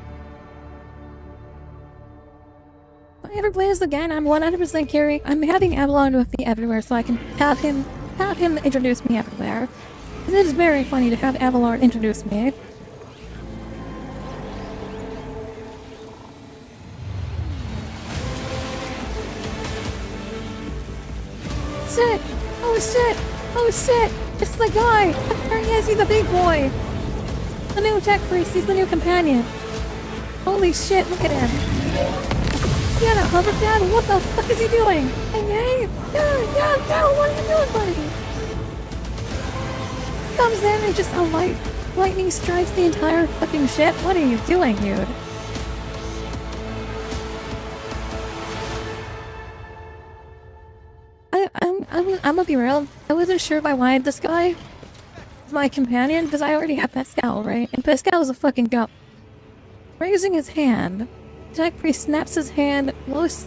If I ever play this again, I'm 100% carrying. I'm having Abelard with me everywhere so I can have him introduce me everywhere. It is very funny to have Abelard introduce me. Shit! Oh shit! Oh shit! It's the guy! There he is, he's the big boy! The new tech priest, he's the new companion. Holy shit, look at him. He had a hoverpad? What the fuck is he doing? Hey, no, what are you doing, buddy? He comes in and just lightning strikes the entire fucking ship? What are you doing, dude? thing, I'm gonna be real. I wasn't sure if I wanted this guy as my companion because I already have Pascal, right? And Pascal is a fucking goat. Raising his hand, Tech Priest snaps his hand close.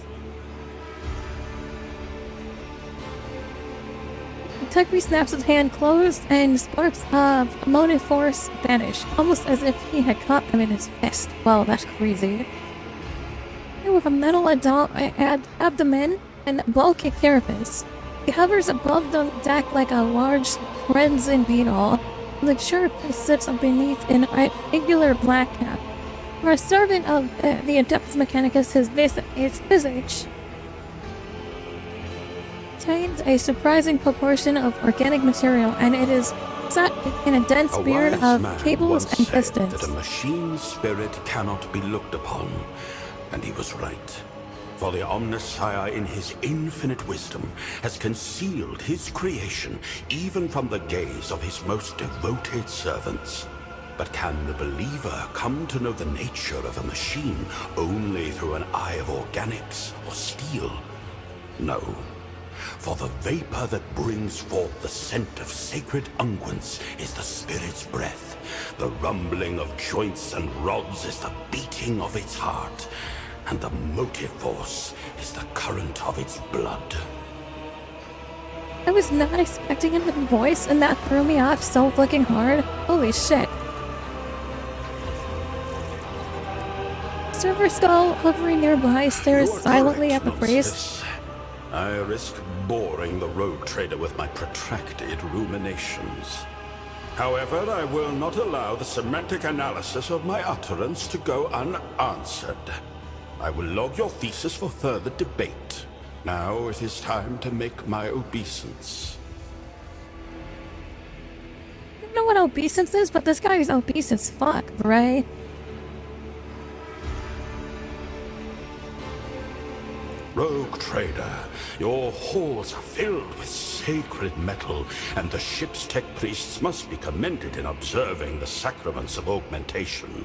Tech Priest snaps his hand closed, and sparks of emotive force vanish, almost as if he had caught them in his fist. Well, that's crazy. With a metal abdomen and bulky carapace, he hovers above the deck like a large crimson beetle. The sharp face sits beneath an irregular black cap. For a servant of the Adeptus Mechanicus, his visage contains a surprising proportion of organic material, and it is set in a dense beard of cables and pistons. That a machine spirit cannot be looked upon, and he was right. For the Omnissiah, in his infinite wisdom, has concealed his creation even from the gaze of his most devoted servants. But can the believer come to know the nature of a machine only through an eye of organics or steel? No. For the vapor that brings forth the scent of sacred unguents is the spirit's breath. The rumbling of joints and rods is the beating of its heart. And the motive force is the current of its blood. I was not expecting a voice, and that threw me off so fucking hard. Holy shit. Server Skull, hovering nearby, stares silently at the priest. I risk boring the rogue trader with my protracted ruminations. However, I will not allow the semantic analysis of my utterance to go unanswered. I will log your thesis for further debate. Now it is time to make my obeisance. I don't know what obeisance is, but this guy is obese as fuck, right? Rogue trader, your halls are filled with sacred metal, and the ship's tech priests must be commended in observing the sacraments of augmentation.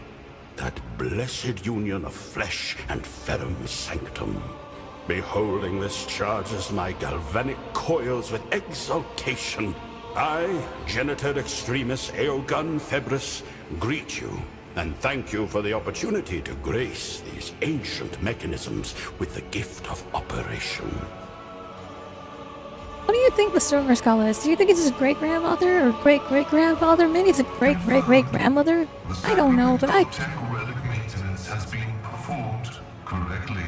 That blessed union of flesh and ferrum sanctum. Beholding this charges my galvanic coils with exultation. I, Genitor Extremis Eogun Febris, greet you and thank you for the opportunity to grace these ancient mechanisms with the gift of operation. What do you think the Server Skull is? Do you think it's his great-grandmother or great-great-grandfather? Maybe it's a great-great-great-grandmother? I don't know, but Tech relic maintenance has been performed correctly.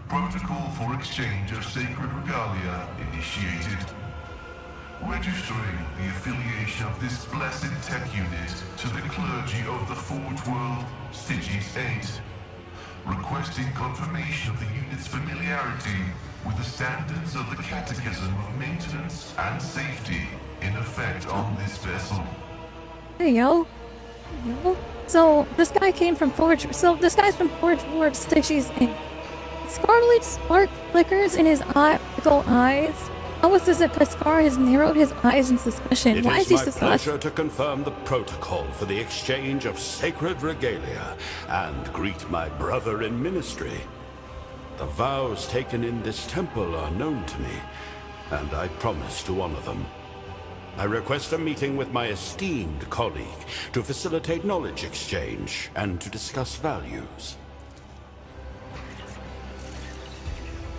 Protocol for exchange of sacred regalia initiated. Registering the affiliation of this blessed tech unit to the clergy of the Forge World, Stygies 8. Requesting confirmation of the unit's familiarity with the standards of the Catechism of Maintenance and Safety in effect on this vessel. Hey, yo. So, this guy came from Forge... So, this guy's from Forge World, Stygies 8. Scarlet spark flickers in his optical eyes. How is this that Pascal has narrowed his eyes in suspicion? Why is he suspicious? It is my pleasure to confirm the protocol for the exchange of sacred regalia and greet my brother in ministry. The vows taken in this temple are known to me, and I promise to honor them. I request a meeting with my esteemed colleague to facilitate knowledge exchange and to discuss values.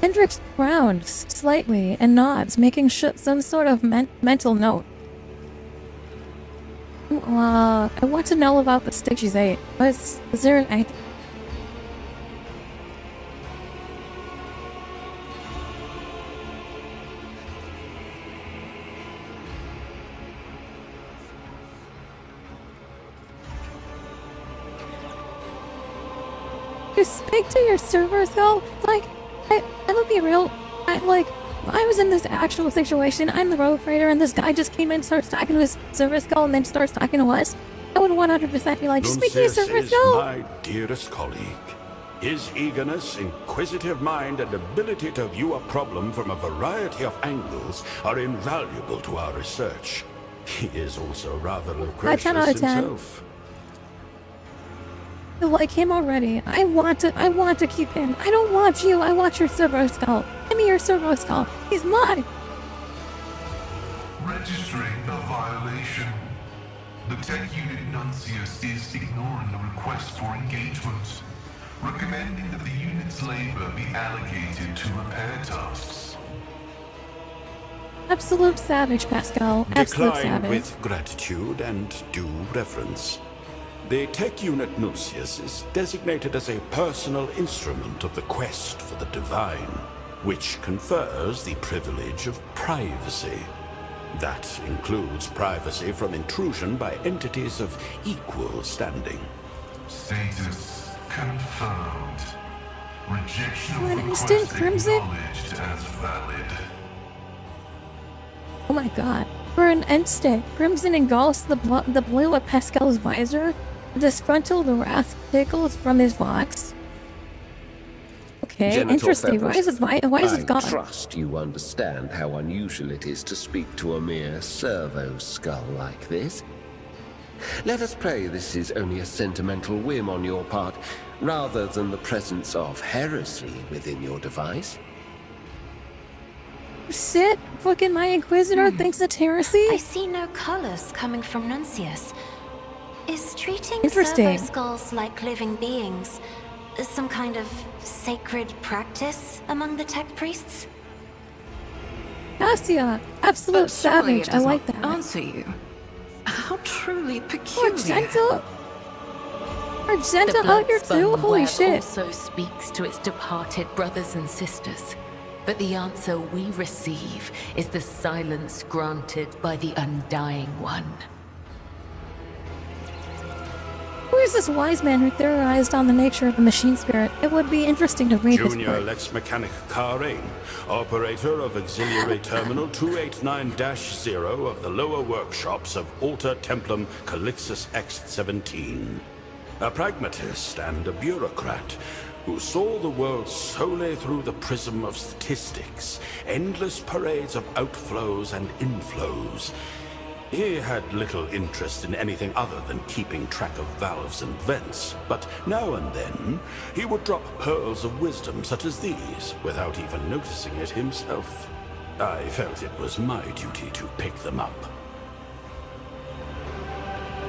Hendrix frowns slightly and nods, making some sort of mental note. I want to know about the Stygies 8. Is there an... You speak to your servers, though? Like... I would be real. I was in this actual situation. I'm the rogue trader, and this guy just came in, starts talking to his Server Skull, and then starts talking to us. I would 100% be like, just speak to your Server Skull. My dearest colleague. His eagerness, inquisitive mind, and ability to view a problem from a variety of angles are invaluable to our research. He is also rather loquacious himself. I like him already. I want to keep him. I don't want you. I want your Servo Skull. Give me your Servo Skull. He's mine. registering a violation. The Tech Unit Nuncius is ignoring a request for engagement, recommending that the unit's labor be allocated to repair tasks. Absolute savage, Pascal. Absolute Decline savage. with gratitude and due reverence. The Tech Unit Nuncius is designated as a personal instrument of the quest for the divine, which confers the privilege of privacy. That includes privacy from intrusion by entities of equal standing. Status confirmed. Rejection For an of instant, request Crimson? acknowledged as valid. Oh my god. For an instant, Crimson engulfs the blue of Pascal's visor. Disgruntled wrath tickles from his box. Okay, Genital interesting. Why is it I gone? trust you understand how unusual it is to speak to a mere servo skull like this. Let us pray this is only a sentimental whim on your part, rather than the presence of heresy within your device. Sit? Fucking my Inquisitor thinks it's heresy? I see no colors coming from Nuncius. Is treating Interesting. servo skulls like living beings some kind of sacred practice among the tech priests? Cassia, absolute But surely savage. it I does like not that. answer you. How truly peculiar. Argenta? Argenta The out here blood-spun too? Holy web shit. also speaks to its departed brothers and sisters. But the answer we receive is the silence granted by the Undying One. Who is this wise man who theorized on the nature of the machine spirit? It would be interesting to read his Junior work. Lex Mechanic Karain, operator of Auxiliary Terminal 289-0 of the lower workshops of Alter Templum Calixus X-17. A pragmatist and a bureaucrat who saw the world solely through the prism of statistics, endless parades of outflows and inflows. He had little interest in anything other than keeping track of valves and vents, but now and then he would drop pearls of wisdom such as these without even noticing it himself. I felt it was my duty to pick them up.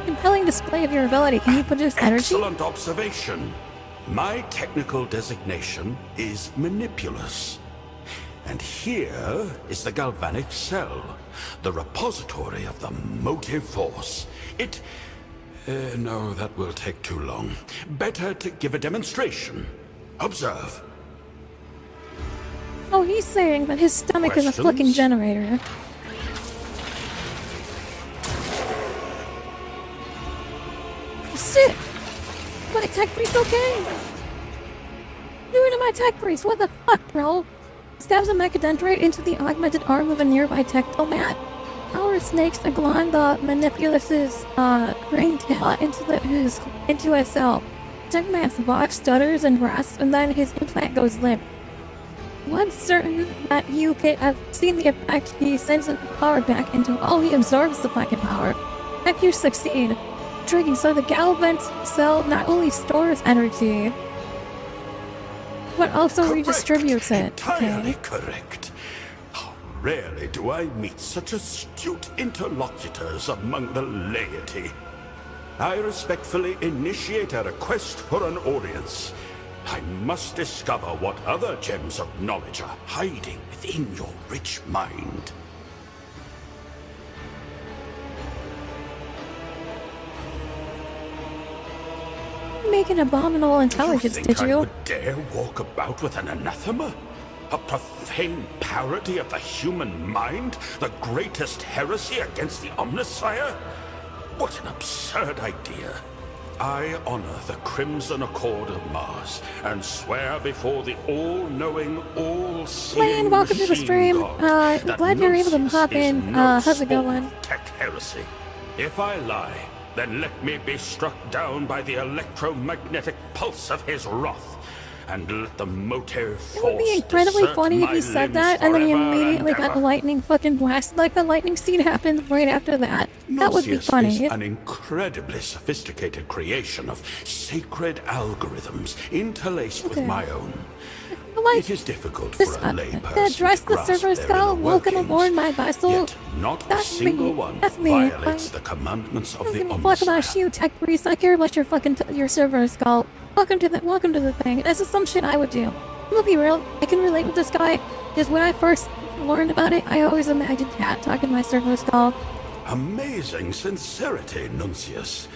Compelling display of your ability. Can you produce energy? Excellent observation. My technical designation is manipulous. And here is the galvanic cell, the repository of the motive force. No, that will take too long. Better to give a demonstration. Observe. Oh, he's saying that his stomach is a Questions? fucking generator. Shit! My tech priest okay? Doing to my tech priest, what the fuck, bro? Stabs a mechadendrite into the augmented arm of a nearby tectomat. Power snakes Aglon the Manipulus's green tail into his cell. Tectomat's box stutters and rusts, and then his implant goes limp. Once certain that you have seen the effect, he sends the power back into. Oh, he absorbs the fucking power. Heck, you succeed. Tricky, so the galvanic cell not only stores energy, but also redistributes it. Entirely Okay. correct. How rarely do I meet such astute interlocutors among the laity. I respectfully initiate a request for an audience. I must discover what other gems of knowledge are hiding within your rich mind. Make an abominable intelligence, you think did I you? would dare walk about with an anathema? A profane parody of the human mind? The greatest heresy against the Omnissiah? What an absurd idea. I honor the Crimson Accord of Mars and swear before the all-knowing, all-seeing Lan, welcome to the machine stream. god that Glad you're able to Gnosis hop is in. no How's it sport going? of tech heresy. If I lie, then let me be struck down by the electromagnetic pulse of his wrath, and let the motive force It would be incredibly desert funny if my you said limbs that and then you forever immediately and got ever. lightning fucking blasted like the lightning scene happened right after that. That would be Gnosis funny. is an incredibly sophisticated creation of sacred algorithms interlaced with Okay. my own. Like, It is difficult this, for a layperson that dress to the grasp server their skull, inner welcome workings, aboard my vessel. Yet not a That's single me. one That's me. violates the commandments I of don't the give a fuck about Omnisphere. you, tech priest. I care about your fucking your server skull. Welcome to the thing. This is some shit I would do. I'm gonna be real. I can relate with this guy because when I first learned about it, I always imagined Cat talking to my server skull. Amazing sincerity, Nuncius.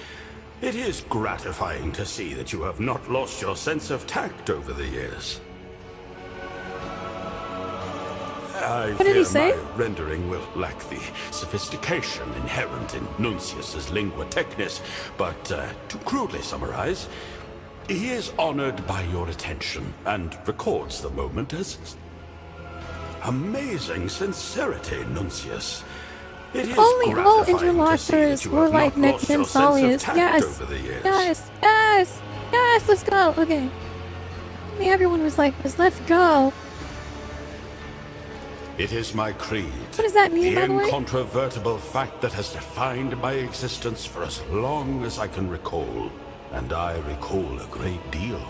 It is gratifying to see that you have not lost your sense of tact over the years. I What did he fear say? my rendering will lack the sophistication inherent in Nuncius's lingua technis, but to crudely summarize, he is honored by your attention and records the moment as amazing sincerity, Nuncius. It is Only all gratifying to see that interlocutors you were have like not Nick lost and your sense of Solius. tact Yes, over the years. yes, let's go. Okay. Everyone was like this. Let's go. It is my creed. What does that mean, the by the way? incontrovertible fact that has defined my existence for as long as I can recall. And I recall a great deal.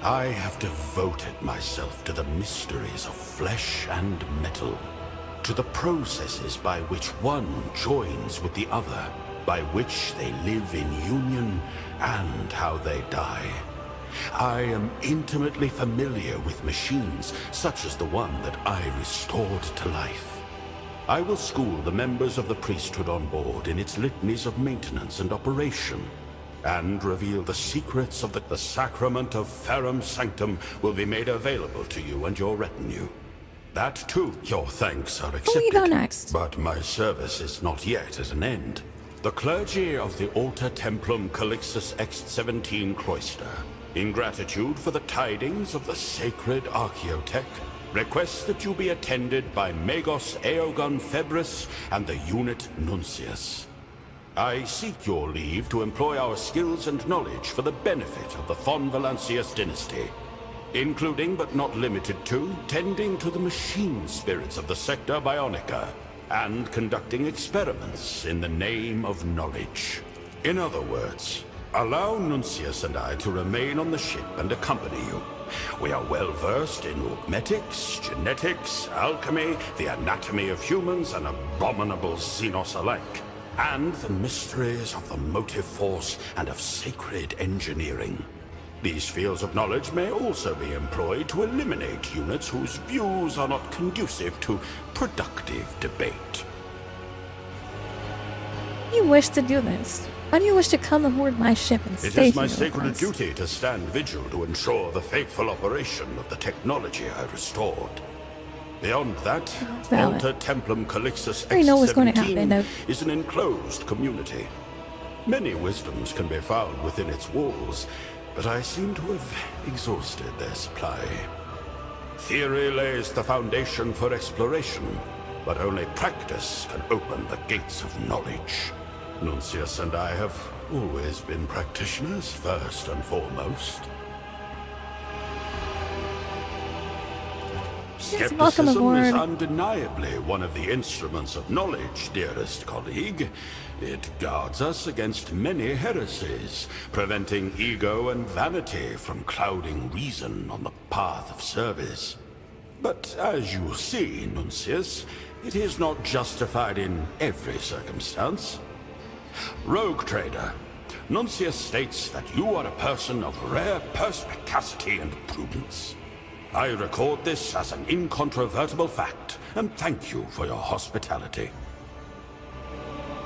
I have devoted myself to the mysteries of flesh and metal, to the processes by which one joins with the other, by which they live in union, and how they die. I am intimately familiar with machines, such as the one that I restored to life. I will school the members of the priesthood on board in its litanies of maintenance and operation, and reveal the secrets of the sacrament of Ferrum Sanctum will be made available to you and your retinue. That too, your thanks are accepted. Where do you go next? But my service is not yet at an end. The clergy of the Alter Templum Calixtus X-17 cloister, in gratitude for the tidings of the sacred Archaeotech, request that you be attended by Magos Aeogon Febris and the unit Nuncius. I seek your leave to employ our skills and knowledge for the benefit of the Von Valancius dynasty, including but not limited to tending to the machine spirits of the Sector Bionica and conducting experiments in the name of knowledge. In other words, allow Nuncius and I to remain on the ship and accompany you. We are well versed in augmetics, genetics, alchemy, the anatomy of humans, and abominable xenos alike, and the mysteries of the motive force and of sacred engineering. These fields of knowledge may also be employed to eliminate units whose views are not conducive to productive debate. You wish to do this. Why do you wish to come aboard my ship and It stay is my here with sacred us? duty to stand vigil to ensure the faithful operation of the technology I restored. Beyond that, Valid. Alter Templum Calixtus I know what's going to happen, X-17 though. is an enclosed community. Many wisdoms can be found within its walls, but I seem to have exhausted their supply. Theory lays the foundation for exploration, but only practice can open the gates of knowledge. Nuncius and I have always been practitioners, first and foremost. Yes, welcome Skepticism is aboard. undeniably one of the instruments of knowledge, dearest colleague. It guards us against many heresies, preventing ego and vanity from clouding reason on the path of service. But as you see, Nuncius, it is not justified in every circumstance. Rogue trader, Nuncius states that you are a person of rare perspicacity and prudence. I record this as an incontrovertible fact, and thank you for your hospitality.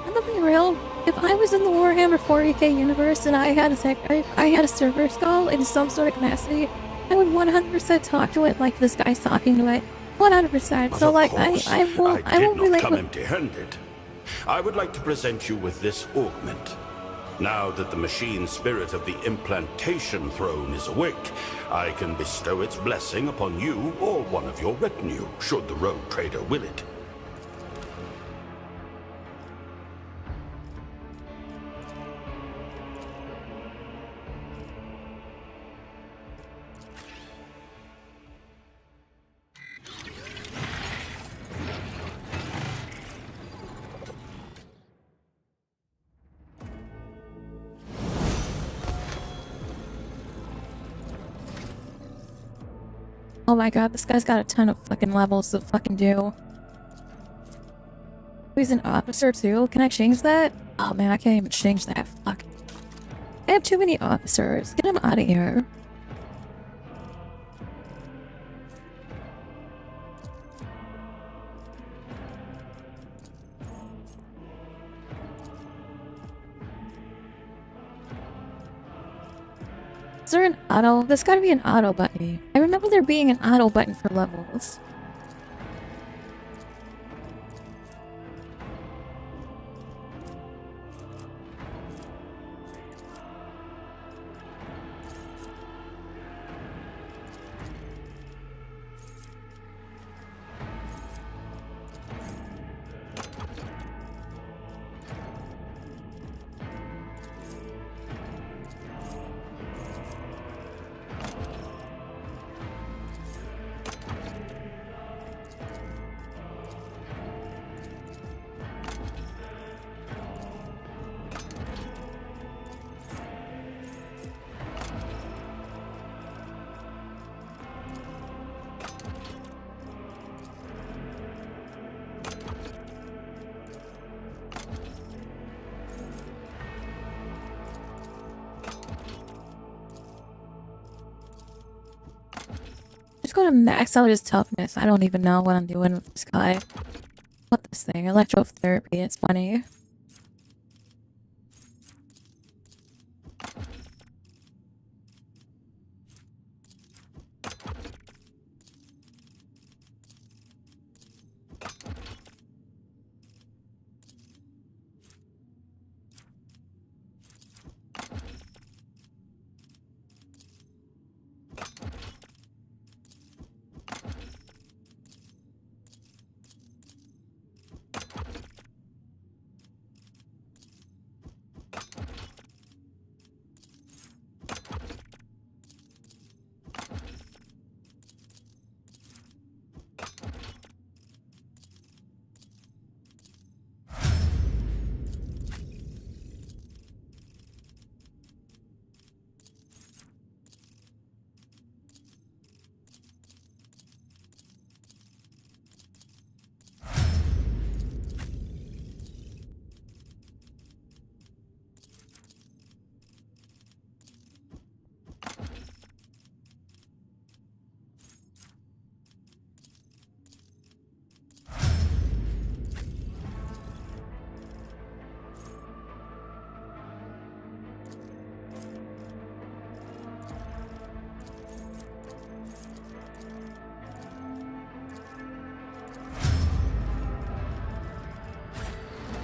And to be real, if I was in the Warhammer 40k universe and I had a server skull in some sort of capacity, I would 100% talk to it like this guy's talking to it. 100%. But So of like course, I won't did relate not come with. empty-handed. I would like to present you with this augment. Now that the machine spirit of the implantation throne is awake, I can bestow its blessing upon you or one of your retinue, should the rogue trader will it. Oh my god, this guy's got a ton of fucking levels to fucking do. He's an officer too? Can I change that? Oh man, I can't even change that. Fuck. I have too many officers. Get him out of here. Is there an auto? There's gotta be an auto button. I remember there being an auto button for levels. Just gonna max out his toughness. I don't even know what I'm doing with this guy. What this thing? Electrotherapy. It's funny.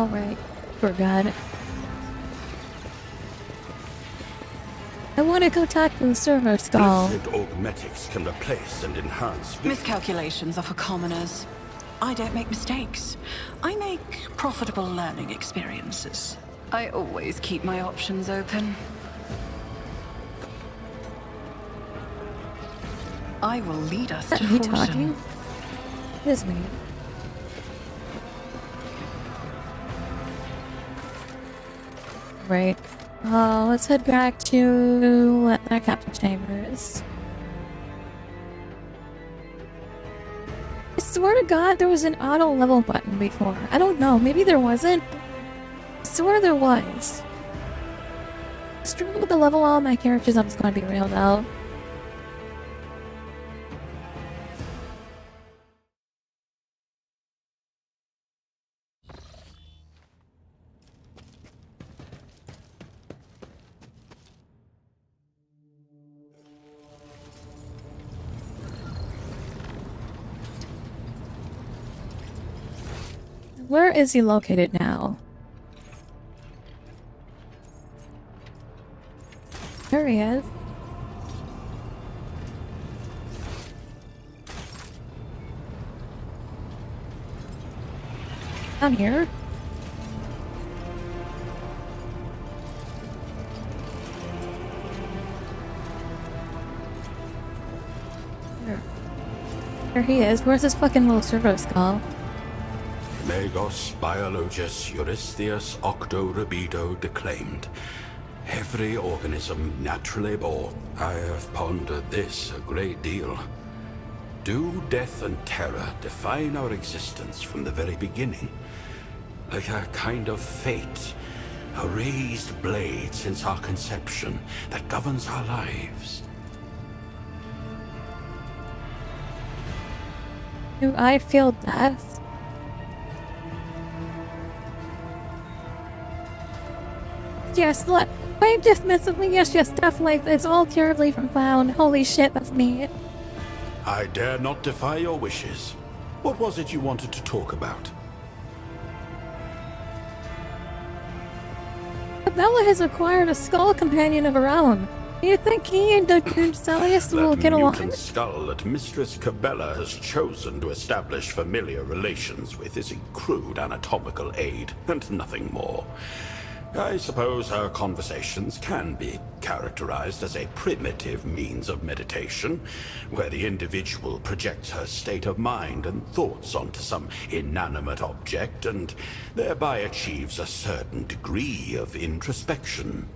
Alright, forgot. I want to go talk to the server skull. Blessed augmetics can replace and enhance. Miscalculations are for commoners. I don't make mistakes. I make profitable learning experiences. I always keep my options open. I will lead us to He fortune. talking? It is me. Right. Let's head back to the captain chambers. I swear to God, there was an auto level button before. I don't know. Maybe there wasn't. I swear there was. Struggle to level all my characters. I'm just gonna be real though. Where is he located now? There he is. Down here. There he is. Where's this fucking little servo skull? Megos biologus Eurystheus octo rebido declaimed. Every organism naturally born. I have pondered this a great deal. Do death and terror define our existence from the very beginning? Like a kind of fate, a raised blade since our conception that governs our lives? Do I feel death? Yes, look. Quite dismissively, yes, definitely. It's all terribly profound. Holy shit, that's me. I dare not defy your wishes. What was it you wanted to talk about? Bella has acquired a skull companion of her own. Do you think he and Solemnace will get along? That mutant skull that Mistress Cabela has chosen to establish familiar relations with is a crude anatomical aid, and nothing more. I suppose our conversations can be characterized as a primitive means of meditation, where the individual projects her state of mind and thoughts onto some inanimate object and thereby achieves a certain degree of introspection.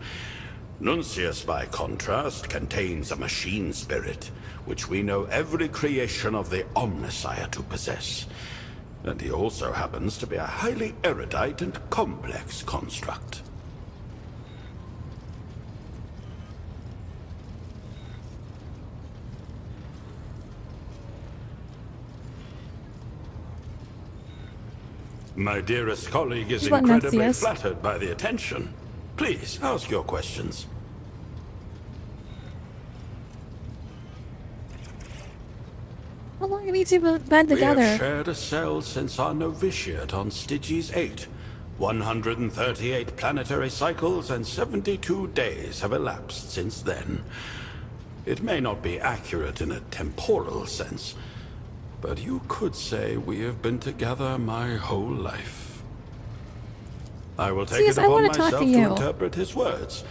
Nuncius, by contrast, contains a machine spirit, which we know every creation of the Omnissiah to possess. And he also happens to be a highly erudite and complex construct. My dearest colleague is incredibly flattered by the attention. Please, ask your questions. How long have you two been together? We have shared a cell since our novitiate on Styges 8. 138 planetary cycles and 72 days have elapsed since then. It may not be accurate in a temporal sense, but you could say we have been together my whole life. I will take it upon myself to interpret his words,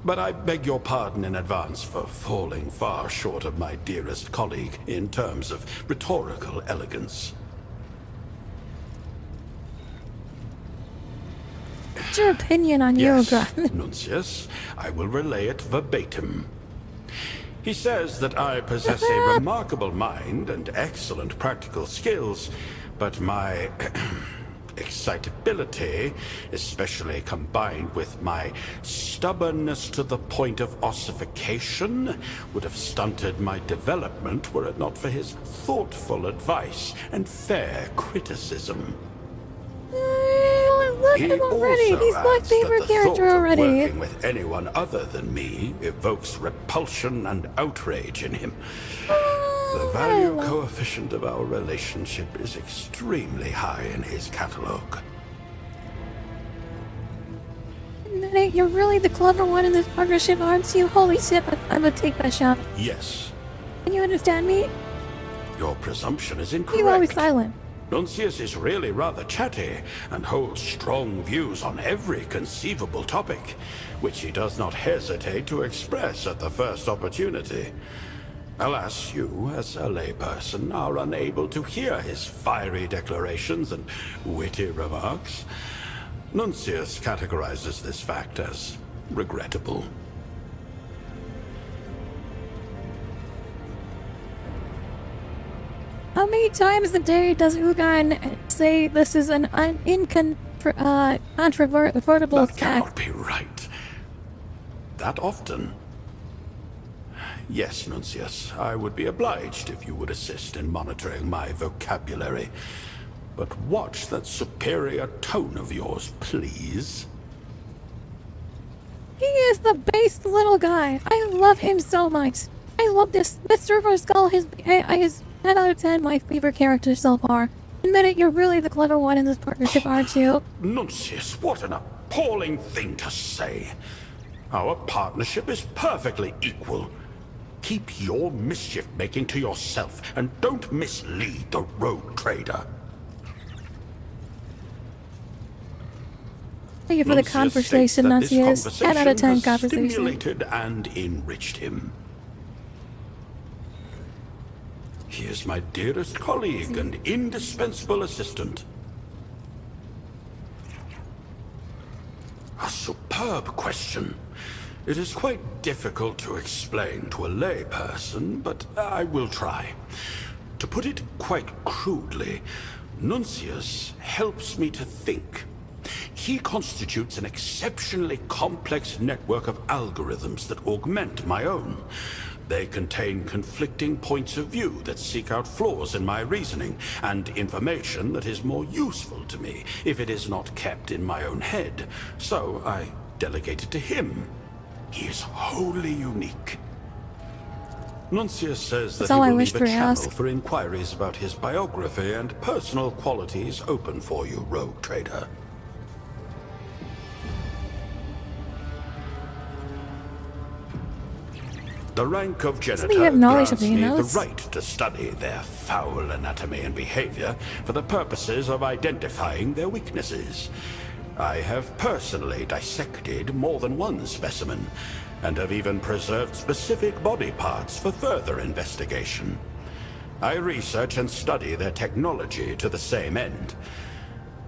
but I beg your pardon in advance for falling far short of my dearest colleague in terms of rhetorical elegance. What's your opinion on Eurograph? Nuncius, I will relay it verbatim. He says that I possess a remarkable mind and excellent practical skills, but my excitability, especially combined with my stubbornness to the point of ossification, would have stunted my development were it not for his thoughtful advice and fair criticism. Look at him already. He's my favorite character already. Working with anyone other than me evokes repulsion and outrage in him. The value coefficient of our relationship is extremely high in his catalog. Nate, you're really the clever one in this partnership, aren't you? Holy shit, I'm gonna take that shot. Yes. Can you understand me? Your presumption is incorrect. You're always silent. Nuncius is really rather chatty and holds strong views on every conceivable topic, which he does not hesitate to express at the first opportunity. Alas, you, as a layperson, are unable to hear his fiery declarations and witty remarks. Nuncius categorizes this fact as regrettable. How many times a day does Ugan say this is an incontrovertible fact? That cannot be right. That often? Yes, Nuncius, I would be obliged if you would assist in monitoring my vocabulary. But watch that superior tone of yours, please. He is the base little guy. I love him so much. I love this. Mr. Skull is 10 out of 10 my favorite character so far. Admit it, you're really the clever one in this partnership, aren't you? Nuncius, what an appalling thing to say. Our partnership is perfectly equal. Keep your mischief-making to yourself, and don't mislead the rogue trader. Thank you for the conversation, Nuncius. 10 out of 10 conversation. Stimulated and enriched him. He is my dearest colleague and indispensable assistant. A superb question. It is quite difficult to explain to a layperson, but I will try. To put it quite crudely, Nuncius helps me to think. He constitutes an exceptionally complex network of algorithms that augment my own. They contain conflicting points of view that seek out flaws in my reasoning, and information that is more useful to me if it is not kept in my own head. So I delegate it to him. He is wholly unique. Nuncius says that That's he all I will wished leave a for channel ask. for inquiries about his biography and personal qualities open for you, rogue trader. The rank of Doesn't he janitor have knowledge grants of me the Xenos? right to study their foul anatomy and behavior for the purposes of identifying their weaknesses. I have personally dissected more than one specimen, and have even preserved specific body parts for further investigation. I research and study their technology to the same end.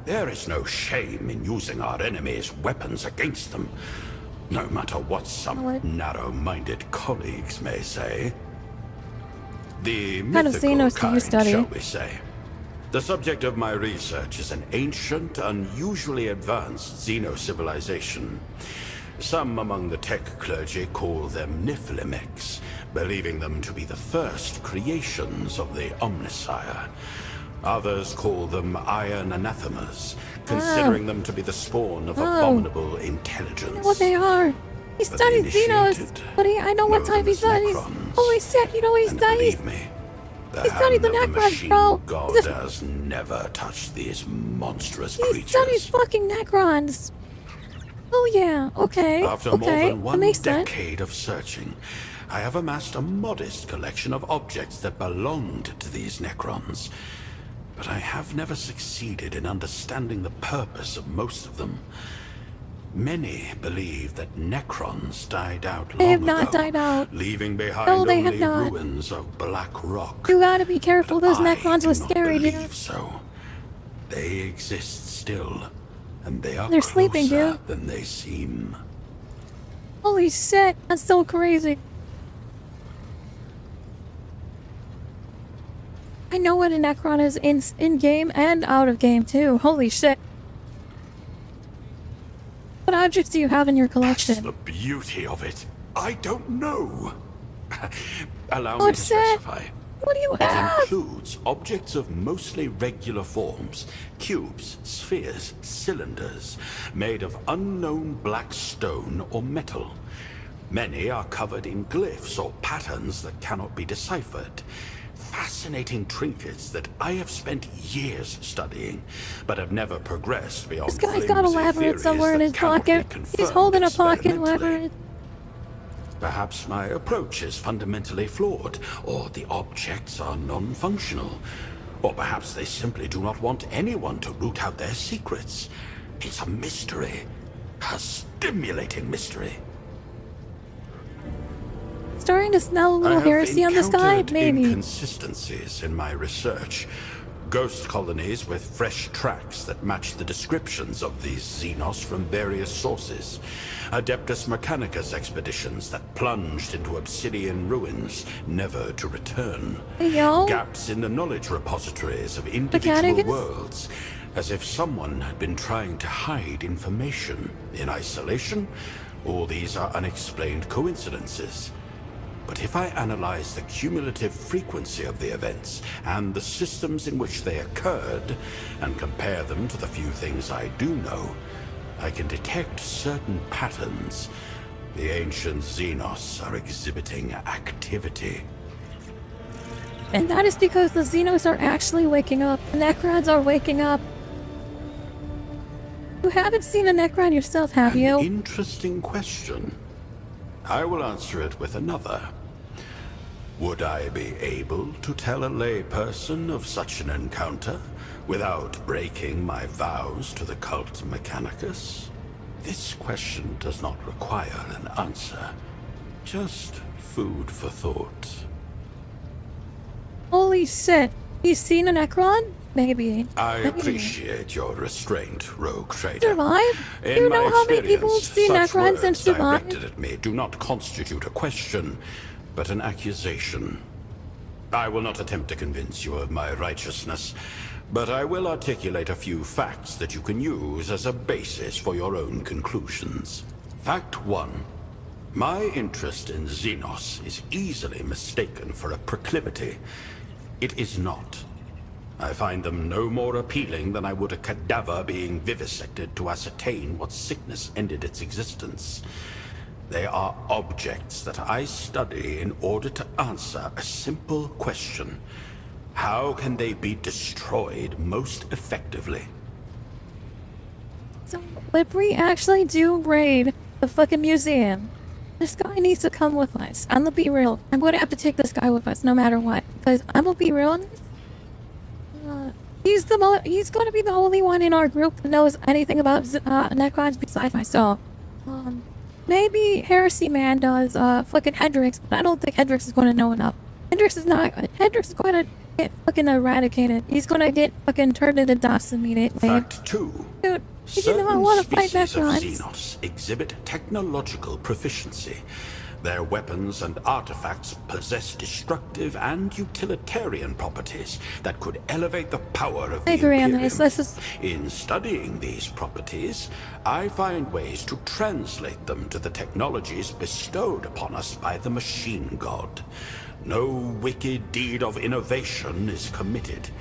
There is no shame in using our enemies' weapons against them, no matter what some narrow-minded colleagues may say. The What kind of mythical Xenos do you kind, study? shall we say. The subject of my research is an ancient, unusually advanced xeno-civilization. Some among the tech clergy call them Niflimics, believing them to be the first creations of the Omnissiah. Others call them iron anathemas, considering them to be the spawn of abominable intelligence. I know what they are. He studied Xenos. initiated But I know what know type them he as studies. Necrons. Holy shit, you know what he And studies? believe me, the He studied the hand of Necrons, machine bro. God He's a- has never touched these monstrous He creatures. studies fucking Necrons. Oh yeah, okay, After more okay, than that one makes sense. decade of searching, I have amassed a modest collection of objects that belonged to these Necrons. But I have never succeeded in understanding the purpose of most of them. Many believe that Necrons died out long They have not ago, died out. leaving behind No, they have only not. ruins of black rock. You gotta be careful, But those I Necrons do were not scary, dude. believe so. They exist still, and they are They're sleeping, closer dude. than they seem. Holy shit, that's so crazy. I know what a Necron is in-game and out of game, too. Holy shit. What objects do you have in your That's collection? the beauty of it. I don't know. Allow Oh, me I'm to sad. specify. What do you It have? includes objects of mostly regular forms, cubes, spheres, cylinders, made of unknown black stone or metal. Many are covered in glyphs or patterns that cannot be deciphered. Fascinating trinkets that I have spent years studying, but have never progressed beyond This guy's got a flimsy labyrinth theories somewhere in that his cannot be pocket. He's confirmed holding a pocket experimentally. labyrinth. Perhaps my approach is fundamentally flawed, or the objects are non-functional. Or perhaps they simply do not want anyone to root out their secrets. It's a mystery. A stimulating mystery. Starting to smell a little heresy on this guy? encountered Maybe. inconsistencies in my research. Ghost colonies with fresh tracks that match the descriptions of these Xenos from various sources. Adeptus Mechanicus expeditions that plunged into obsidian ruins, never to return. Hey, yo. Gaps in the knowledge repositories of individual Mechanicus? worlds, as if someone had been trying to hide information in isolation. All these are unexplained coincidences. But if I analyze the cumulative frequency of the events and the systems in which they occurred, and compare them to the few things I do know, I can detect certain patterns. The ancient Xenos are exhibiting activity. And that is because the Xenos are actually waking up. The Necrons are waking up. You haven't seen a Necron yourself, have An you? interesting question. I will answer it with another. Would I be able to tell a layperson of such an encounter without breaking my vows to the cult Mechanicus? This question does not require an answer, just food for thought. Holy shit. He's seen a Necron? Maybe. I Maybe. appreciate your restraint, rogue trader. Survive? In Do you know my how many people have experience, seen such Necrons and words survived? directed at me do not constitute a question, but an accusation. I will not attempt to convince you of my righteousness, but I will articulate a few facts that you can use as a basis for your own conclusions. Fact 1. My interest in Xenos is easily mistaken for a proclivity. It is not. I find them no more appealing than I would a cadaver being vivisected to ascertain what sickness ended its existence. They are objects that I study in order to answer a simple question. How can they be destroyed most effectively? So, if we actually do raid the fucking museum, this guy needs to come with us. I'm gonna be real. I'm gonna have to take this guy with us no matter what. Because I'm gonna be real. He's gonna be the only one in our group that knows anything about Necrons besides myself. Maybe Heresy Man does fucking Hendrix, but I don't think Hendrix is gonna know enough. Hendrix is gonna get fucking eradicated. He's gonna get fucking turned into dust immediately. Fact 2. Dude, you do not Certain want to fight species of Necrons. Xenos exhibit technological proficiency. Their weapons and artifacts possess destructive and utilitarian properties that could elevate the power of the I agree on Imperium. this. This is In studying these properties, I find ways to translate them to the technologies bestowed upon us by the Machine God. No wicked deed of innovation is committed.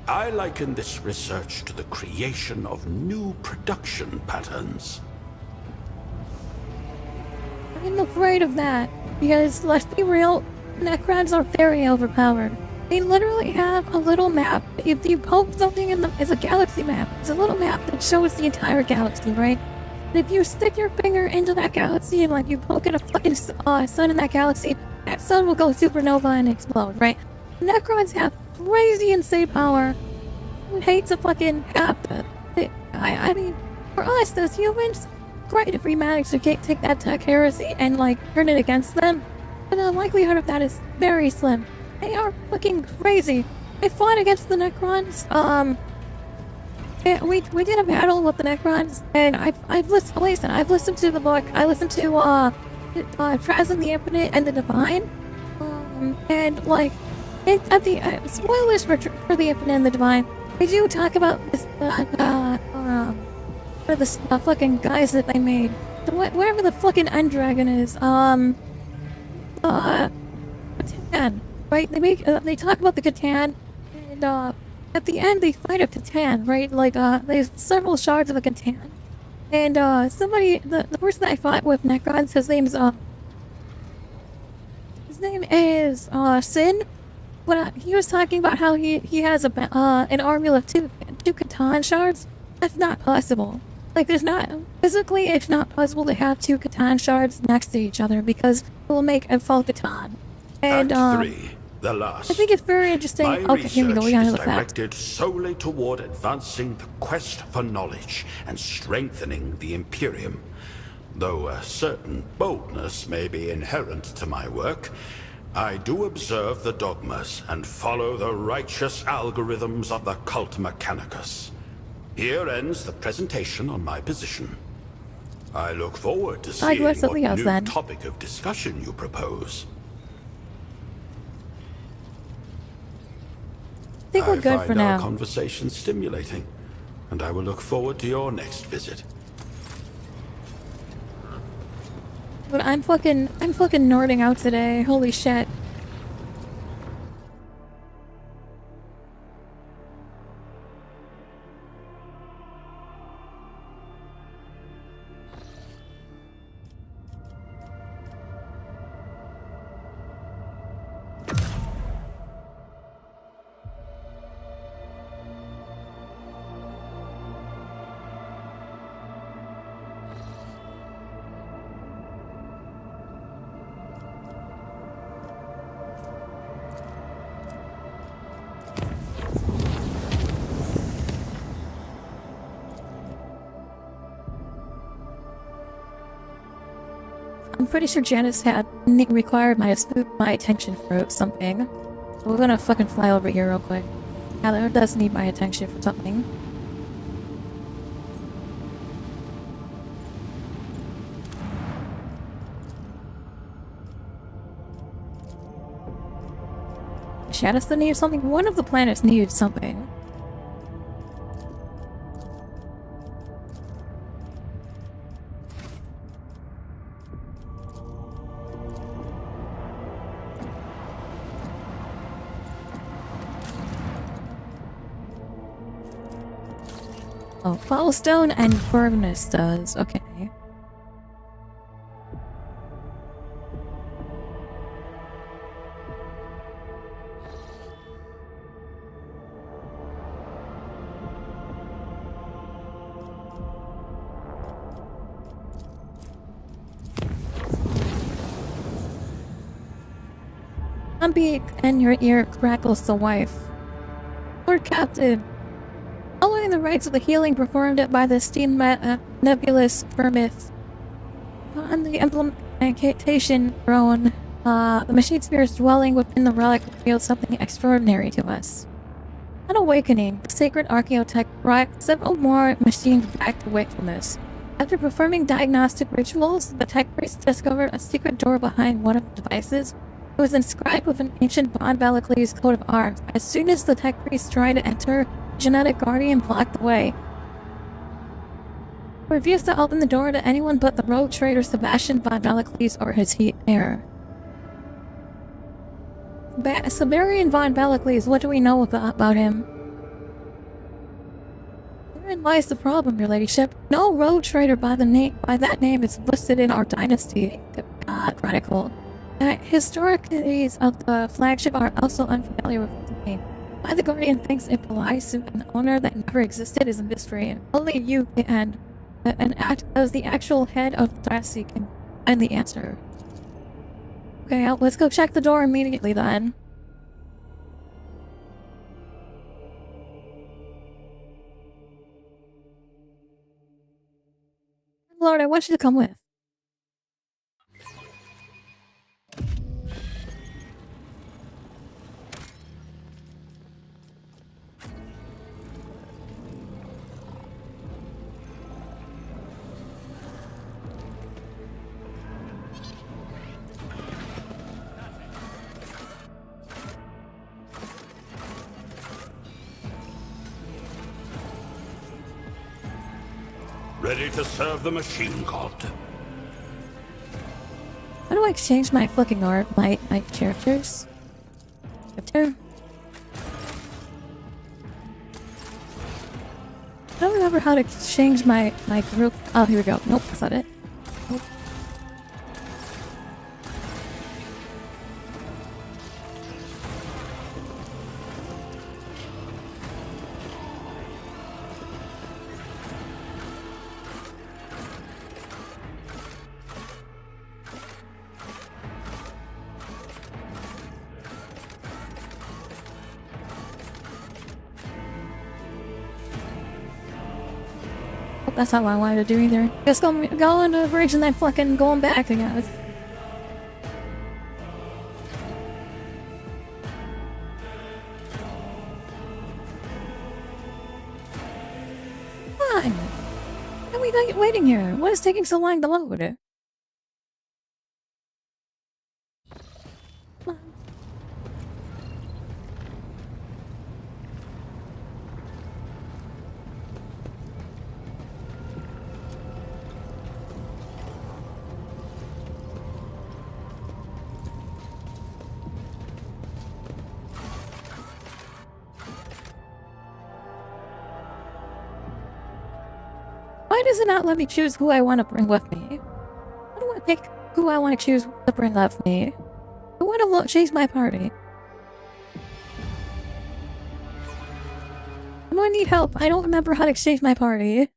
I liken this research to the creation of new production patterns. I'm afraid of that, because let's be real, Necrons are very overpowered. They literally have a little map. If you poke something in it's a galaxy map. It's a little map that shows the entire galaxy, right? And if you stick your finger into that galaxy and like you poke at a fucking sun in that galaxy, that sun will go supernova and explode, right? Necrons have crazy insane power. Who hates a fucking happen? I mean, for us as humans, great if we manage to take that tech heresy and like turn it against them, but the likelihood of that is very slim. They are fucking crazy. I fought against the Necrons. We did a battle with the Necrons, and I've listened to the book. I listened to Traz and the Infinite and the Divine, and like at the spoilers for the Infinite and the Divine. They do talk about this for the fucking guys that they made. Whatever the fucking end dragon is, Catan, right? They talk about the Catan, and at the end they fight a Catan, right? Like there's several shards of a Catan, and the person that I fought with Necrons, his name is Sin. But he was talking about how he has an army of two Catan shards. That's not possible. Like, it's not possible to have two Catan shards next to each other because it will make a full Catan. And, Fact 3, the last. I think it's very interesting. My Okay, here we go. We got research is another fact. directed solely toward advancing the quest for knowledge and strengthening the Imperium. Though a certain boldness may be inherent to my work, I do observe the dogmas and follow the righteous algorithms of the cult Mechanicus. Here ends the presentation on my position. I look forward to seeing what new topic of discussion you propose. I think we're good for now. I find our conversation stimulating, and I will look forward to your next visit. But I'm fucking nerding out today. Holy shit. I'm pretty sure Janice had required my attention for something. So we're gonna fucking fly over here real quick. Tyler does need my attention for something. Janus that needs something? One of the planets needs something. Oh, Foulstone and Firmness does. Okay. Beak and your ear crackles the wife. Lord Captain, following the rites of the healing performed by the steam nebulous Firmith on the implementation throne, the machine spirits dwelling within the relic revealed something extraordinary to us. On awakening, the sacred archaeotech brought several more machines back to wakefulness. After performing diagnostic rituals, the tech priest discovered a secret door behind one of the devices. It was inscribed with an ancient Bond Valaklee's coat of arms. As soon as the tech priest tried to enter, the genetic guardian blocked the way. He refused to open the door to anyone but the rogue traitor Sebastian Bond Valaklees or his heir. Siberian Von Valaklees, what do we know about him? Therein lies the problem, your ladyship. No rogue traitor by that name is listed in our dynasty chronicle. Historians of the flagship are also unfamiliar with the name. Why the Guardian thinks it belongs to an owner that never existed is a mystery, and only you and as the actual head of the dynasty can find the answer. Okay, let's go check the door immediately then. Lord, I want you to come with. Ready to serve the machine god. How do I exchange my fucking art, my characters? Chapter? I don't remember how to exchange my group. Oh, here we go. Nope, that's not it. Nope. That's not what I wanted to do either. Just go on the bridge and then fucking going back again. Come on! Why are we waiting here? What is taking so long to load? Why does it not let me choose who I want to bring with me? How do I pick who I want to choose to bring with me? I want to change my party. I'm gonna need help. I don't remember how to exchange my party.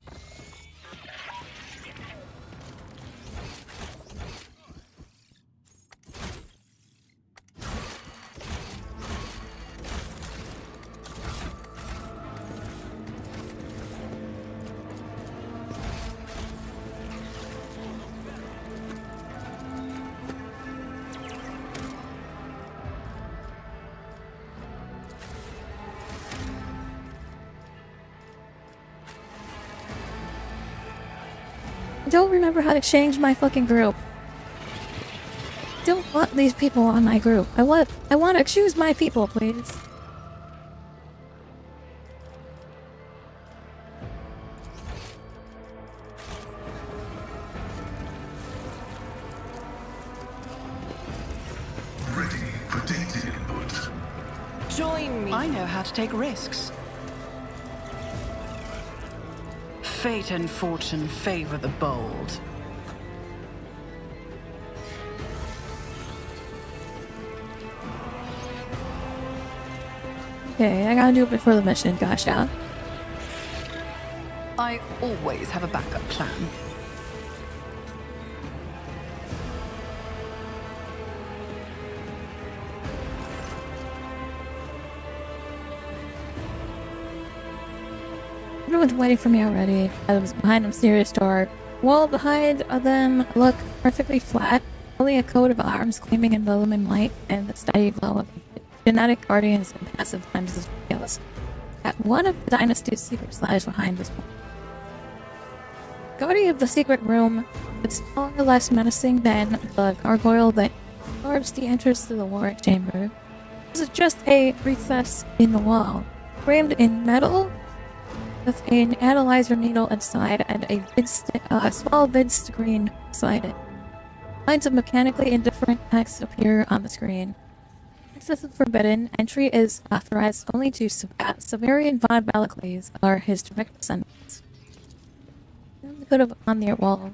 I don't remember how to change my fucking group. don't want these people on my group. I want to choose my people, please. Ready for data input. Join me. I know how to take risks. Fate and fortune favor the bold. Okay, I gotta do it before the mission. Gotcha. I always have a backup plan. Everyone's waiting for me already. I was behind a mysterious door. Wall behind them look perfectly flat. Only a coat of arms gleaming in the lumen light and the steady glow of genetic guardians and passive times as skills. At one of the dynasty's secrets lies behind this wall. Guardian of the secret room, it's far less menacing than the gargoyle that guards the entrance to the war chamber. This is just a recess in the wall, framed in metal, with an analyzer needle inside and a small vid screen beside it. Lines of mechanically indifferent text appear on the screen. Access is forbidden. Entry is authorized only to Severian von Balacles or his direct descendants. The coat on their wall.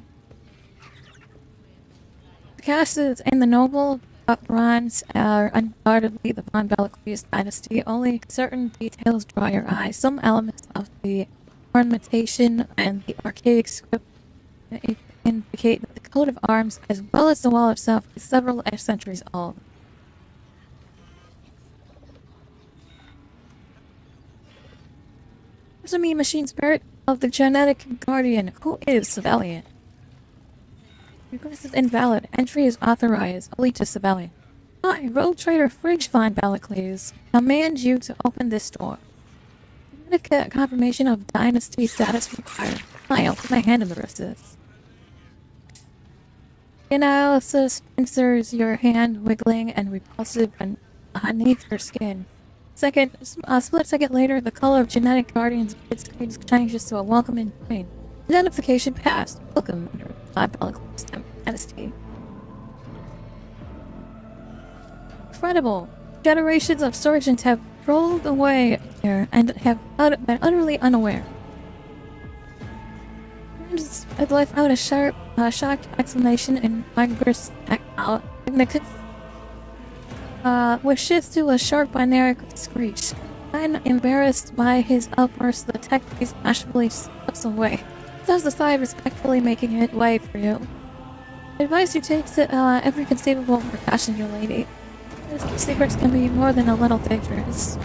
The castles and the noble bronze are undoubtedly the von Balacles dynasty. Only certain details draw your eye. Some elements of the ornamentation and the archaic script indicate that the coat of arms, as well as the wall itself, is several centuries old. There's a me machine spirit of the genetic guardian. Who is Civilian? Request is invalid. Entry is authorized only to Civilian. I, Rogue Trader Fridge von Balacles, command you to open this door. Genetic confirmation of dynasty status required. I'll put my hand in the resist. Analysis insers your hand wiggling and repulsive beneath your skin. A split second later, the color of genetic guardian's screen changes to a welcoming green. Identification passed. Welcome under Balacles dynasty. Incredible! Generations of surgeons have rolled away here and have been utterly unaware. I'd let out a sharp, shocked exclamation in Margaret's which shifts to a sharp binary screech. When embarrassed by his outburst, the tech priest bashfully slips away. Does the side respectfully making it way for you. I advise you take every conceivable precaution, your lady. These secrets can be more than a little dangerous.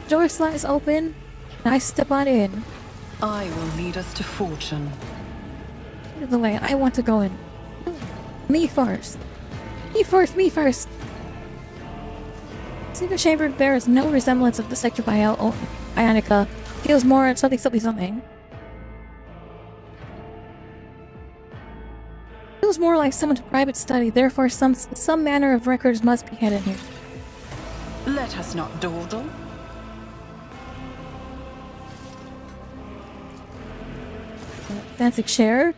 Door slides open, and I step on in. I will lead us to fortune. Out of the way, I want to go in. Me first. Me first, me first. Secret chamber bears no resemblance of the sector Bionica. Feels more something. Feels more like someone's private study, therefore some manner of records must be hidden here. Let us not dawdle. Fancy chair.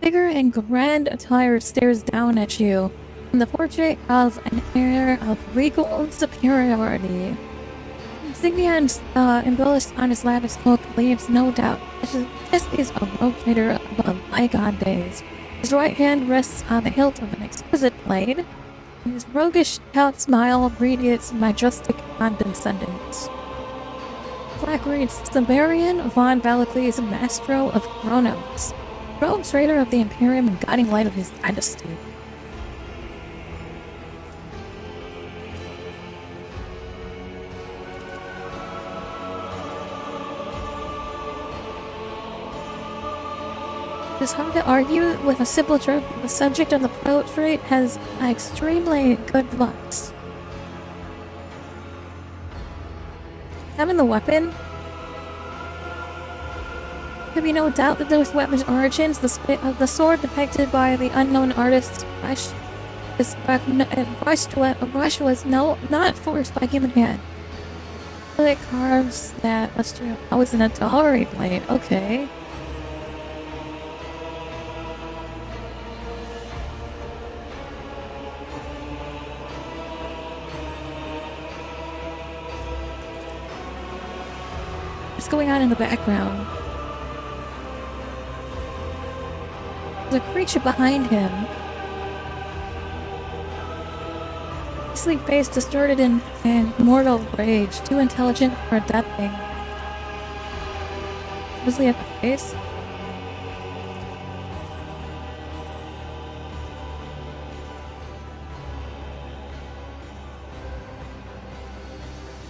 Figure in grand attire stares down at you, in the portrait of an air of regal superiority. Insignia embellished on his lavish cloak leaves no doubt. This is a rogue trader of bygone days. His right hand rests on the hilt of an exquisite blade, and his roguish tout smile radiates majestic condescendence. Plaque reads, Severian von Balacles, Mastro of Chronos, rogue trader of the Imperium and guiding light of his dynasty. It's hard to argue with a simple truth. The subject of the portrait has extremely good looks. Having the weapon, Have you no doubt that those weapons' origins, the sword depicted by the unknown artist's brush was not forged by human hand. It carves that was true. I was in a Dollary blade. Okay. What's going on in the background? There's a creature behind him. Sleep face distorted in mortal rage, too intelligent for a dead thing. Grizzly at the face?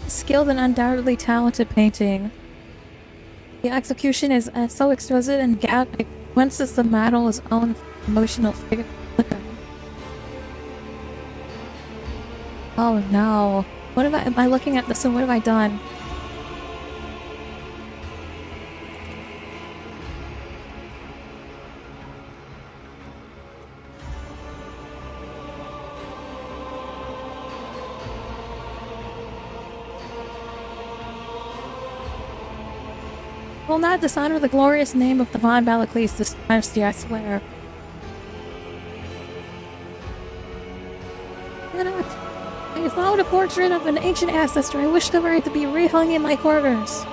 Skilled and undoubtedly talented painting. The execution is so exquisite and it glimpses the model's own emotional figure. Oh no. Am I looking at this and what have I done? Will not dishonor the glorious name of the Von Balakles this dynasty, I swear. I found a portrait of an ancient ancestor. I wish the right to be rehung in my quarters.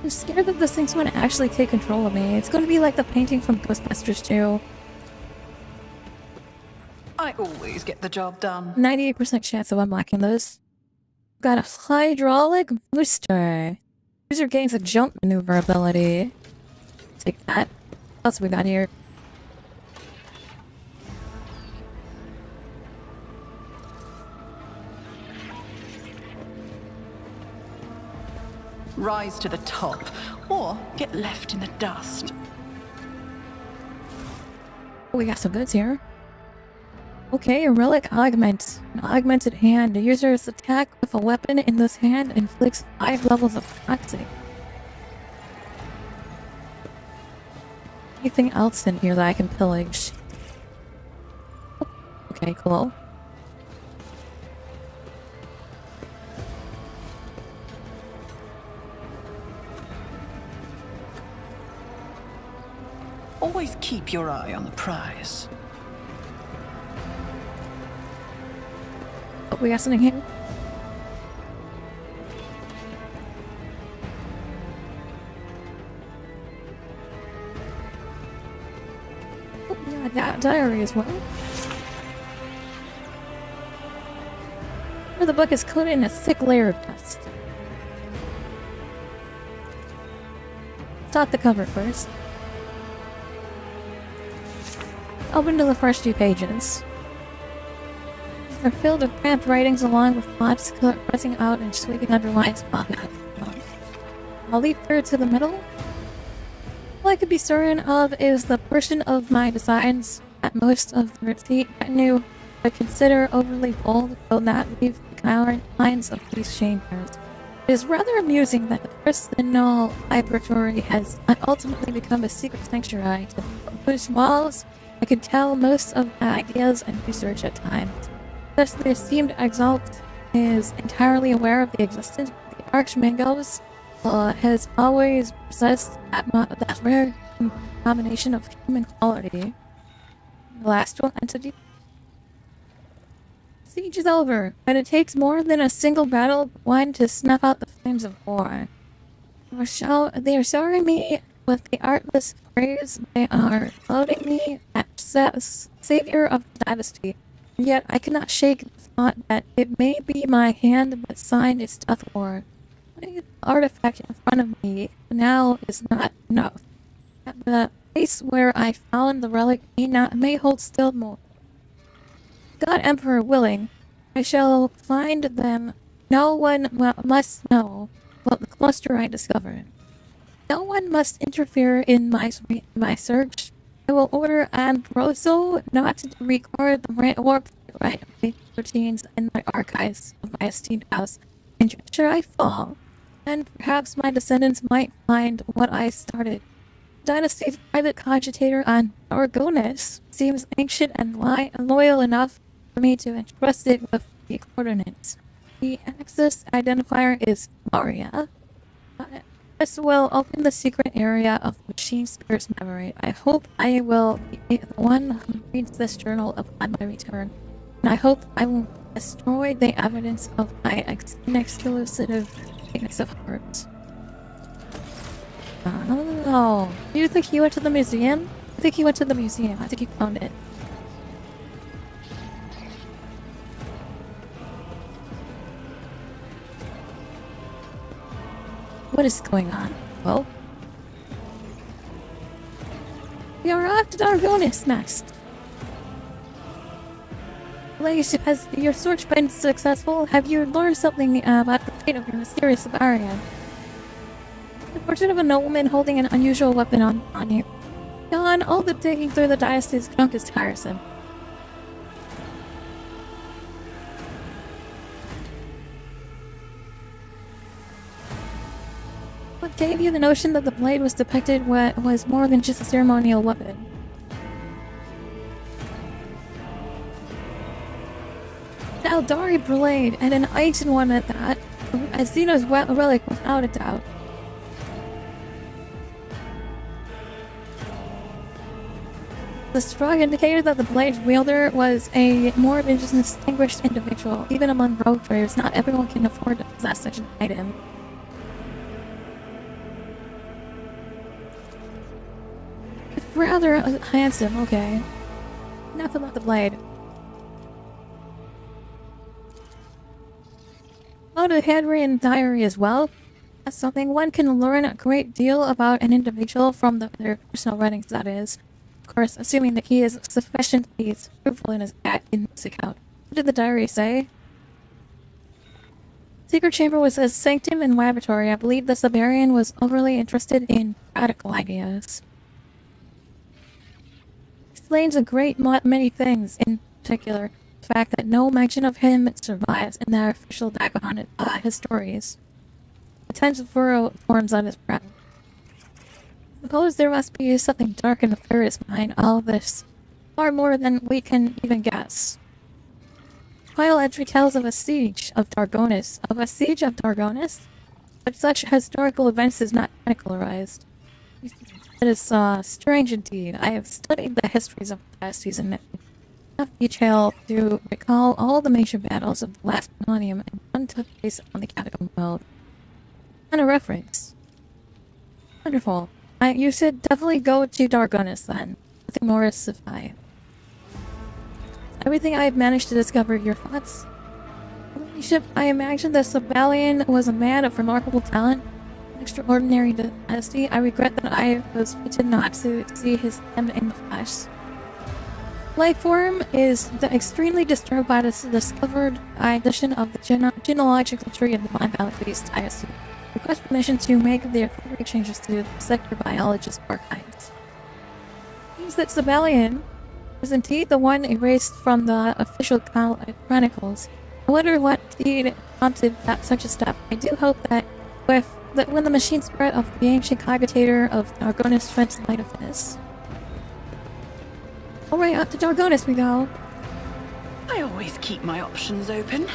I'm scared that this thing's going to actually take control of me. It's going to be like the painting from Ghostbusters 2. I always get the job done. 98% chance of unlocking this. Got a hydraulic booster. User gains a jump maneuver ability. Take that. What else we got here? Rise to the top, or get left in the dust. Oh, we got some goods here. Okay, a relic augment. An augmented hand. The user's attack with a weapon in this hand inflicts 5 levels of toxic. Anything else in here that I can pillage? Okay, cool. Always keep your eye on the prize. Oh, we got something here. Oh, yeah, that diary as well. The book is coated in a thick layer of dust. Stop the cover first. Open to the first few pages. They're filled with cramped writings along with plots pressing out and sweeping underlines. I'll leap through to the middle. All I could be certain of is the portion of my designs that most of the retinue I consider overly bold will not leave the current lines of these chambers. It is rather amusing that the personal laboratory has ultimately become a secret sanctuary to whose walls I could tell most of the ideas and research at times. Thus, the esteemed Exalt is entirely aware of the existence of the Archmangos, has always possessed that rare combination of human quality. The last one, entity. Siege is over, but it takes more than a single battle one to snuff out the flames of war. They are showering me with the artless praise. They are loading me as savior of the dynasty. Yet I cannot shake the thought that it may be my hand but signed its death warrant. The artifact in front of me now is not enough. At the place where I found the relic may hold still more. God Emperor willing, I shall find them. No one must know what the cluster I discovered. No one must interfere in my search. I will order Ambrosio not to record the warp right my routines and my archives of my esteemed house, and should I fall, and perhaps my descendants might find what I started. Dynasty's private cogitator on Argonis seems ancient and loyal enough for me to entrust it with the coordinates. The access identifier is Maria. This will open the secret area of Machine Spirit's memory. I hope I will be the one who reads this journal upon my return, and I hope I will destroy the evidence of my inexclusive weakness of heart. Oh, do you think he went to the museum? I think he went to the museum. I think he found it. What is going on? Well, we are off to Dargonis next. Ladies, has your search been successful? Have you learned something about the fate of your mysterious Bavarian? The portrait of a nobleman holding an unusual weapon on you. Gone, all the digging through the dynasty's junk is tiresome. What gave you the notion that the blade was depicted was more than just a ceremonial weapon? An Eldari blade, and an ancient one at that. A Xeno's relic without a doubt. The strong indicator that the blade's wielder was a more than just distinguished individual. Even among rogue traders, not everyone can afford to possess such an item. Rather handsome, okay. Enough about the blade. Oh, the handwritten diary as well. That's something one can learn a great deal about an individual from their personal writings, that is. Of course, assuming that he is sufficiently truthful in his account. What did the diary say? Secret chamber was a sanctum and laboratory. I believe the Bavarian was overly interested in radical ideas. Explains a great many things, in particular the fact that no mention of him survives in their official Dagon histories. It tends to furrow forms on his brow. Suppose there must be something dark and nefarious behind all this, far more than we can even guess. Final entry tells of a siege of Dargonis. Of a siege of Dargonis? But such historical events is not chroniclerized. It is strange indeed. I have studied the histories of the past season in enough detail to recall all the major battles of the last millennium, and one took place on the catacomb world. And a reference. Wonderful. You should definitely go to Dargonis then. Nothing more is suffice. Everything I have managed to discover, your thoughts? I imagine that Sabalian was a man of remarkable talent. Extraordinary dynasty. I regret that I was fated not to see him in the flesh. Life form is extremely disturbed by this discovered addition of the genealogical tree of the Blind Valley dynasty. Request permission to make the appropriate changes to the sector biologist archives. Seems that Sabalian was indeed the one erased from the official chronicles. I wonder what indeed prompted such a step. I do hope that when the machine spirit of the ancient cogitator of Dargonis sheds light of this. Alright, up to Dargonis we go. I always keep my options open.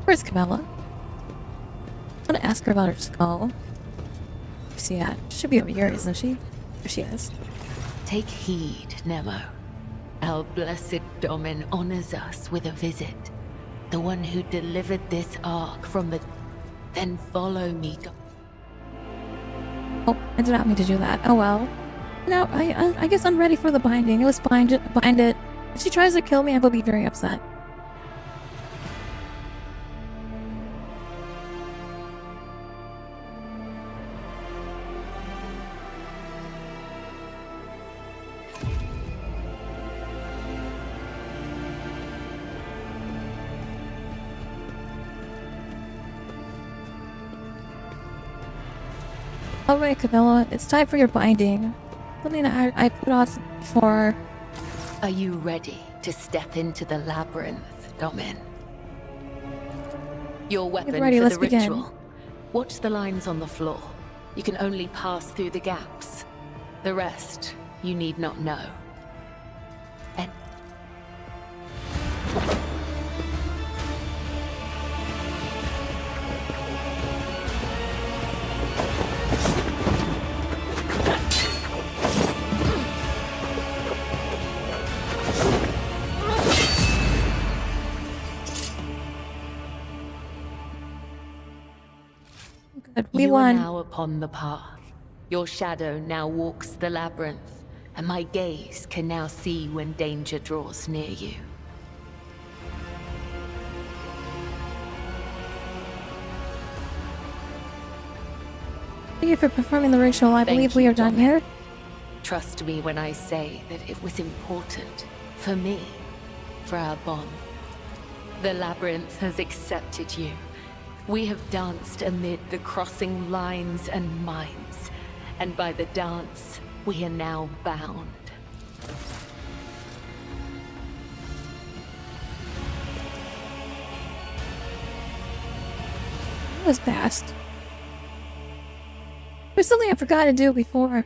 Where's Camilla? I want to ask her about her skull. Where's she at? She should be over here, isn't she? There she is. Take heed, Nemo. Our blessed Domin honors us with a visit. The one who delivered this ark from the... Then follow me. Oh, I did not mean to do that. Oh well. No, I guess I'm ready for the binding. It was bind it. If she tries to kill me, I will be very upset. Alright, Camilla, it's time for your binding. Something that I put off for... Are you ready to step into the labyrinth, Domin? Your weapon ready, for let's the begin. ritual. Watch the lines on the floor. You can only pass through the gaps. The rest, you need not know. And... We you won. are now upon the path. Your shadow now walks the labyrinth, and my gaze can now see when danger draws near you. Thank you for performing the ritual. I believe we are done here. Trust me when I say that it was important for me, for our bond. The labyrinth has accepted you. We have danced amid the crossing lines and minds, and by the dance, we are now bound. That was fast. There's something I forgot to do before.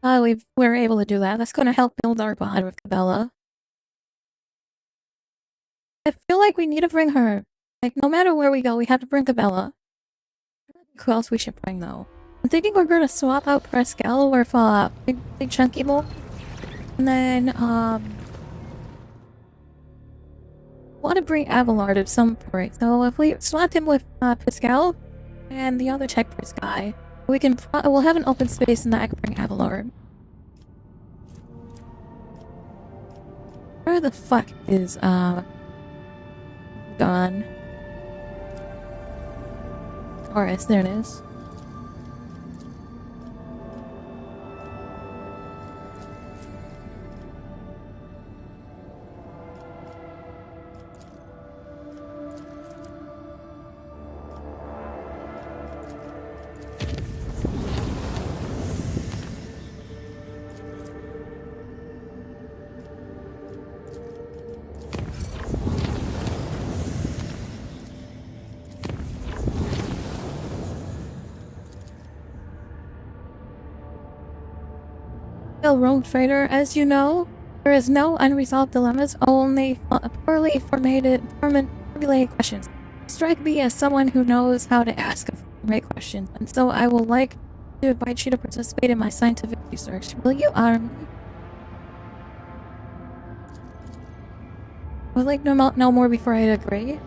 We were able to do that. That's going to help build our bond with Cabela. I feel like we need to bring her. Like, no matter where we go, we have to bring Cabela. Who else we should bring, though? I'm thinking we're going to swap out Prescal with Big Chunky Bull. And then, want to bring Abelard at some point. So if we slot him with Pascal and the other tech priest guy, we'll have an open space and I can bring Abelard. Where the fuck is gone? Alright, there it is. Rogue Trader, as you know, there is no unresolved dilemmas, only poorly formulated questions. Strike me as someone who knows how to ask the right questions, and so I will like to invite you to participate in my scientific research. Will you arm me? I would like to know more before I agree. In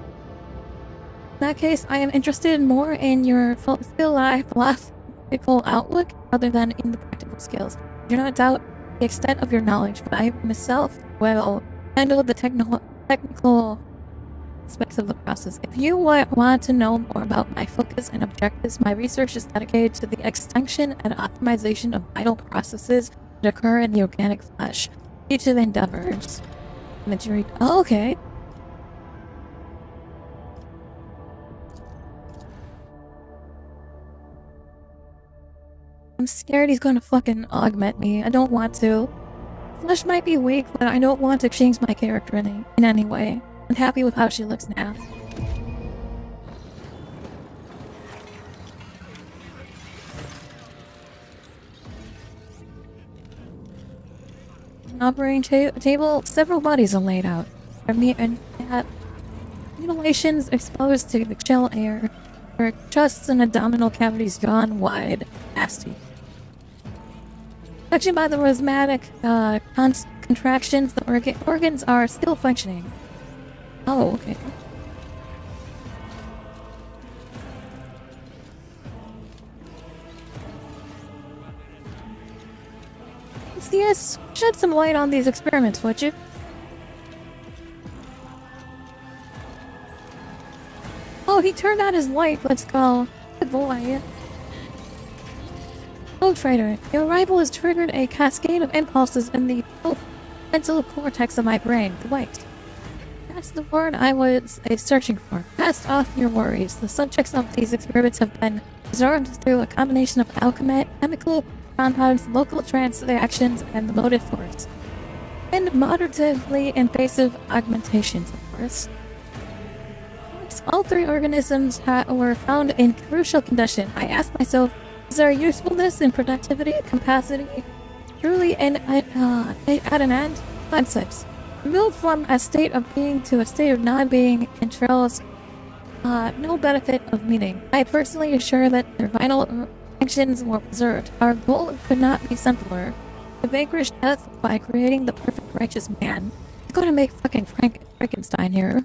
that case, I am interested more in your philosophical outlook rather than in the practical skills. Do not doubt the extent of your knowledge, but I myself will handle the technical aspects of the process. If you want to know more about my focus and objectives, my research is dedicated to the extension and optimization of vital processes that occur in the organic flesh. Future endeavors. Oh, okay. I'm scared he's gonna fucking augment me. I don't want to. Flesh might be weak, but I don't want to change my character in any way. I'm happy with how she looks now. Operating table, several bodies are laid out. Mutilations exposed to the chill air. Her chests and abdominal cavities gone wide. Nasty. Judging by the rheumatic contractions, the organs are still functioning. Oh, okay. Yes, shed some light on these experiments, would you? Oh, he turned on his light. Let's go. Good boy. Oh, traitor. Your arrival has triggered a cascade of impulses in the mental cortex of my brain. Wait. That's the word I was searching for. Cast off your worries. The subjects of these experiments have been observed through a combination of alchemy, chemical compounds, local trance reactions, and the motive force. And moderatively invasive augmentations, of course. All three organisms were found in crucial condition. I asked myself, is their usefulness and productivity capacity truly at an end? Concepts. Moved from a state of being to a state of non-being entails no benefit of meaning. I personally assure that their vital functions were preserved. Our goal could not be simpler. To vanquish death by creating the perfect righteous man. I'm gonna make fucking Frankenstein here.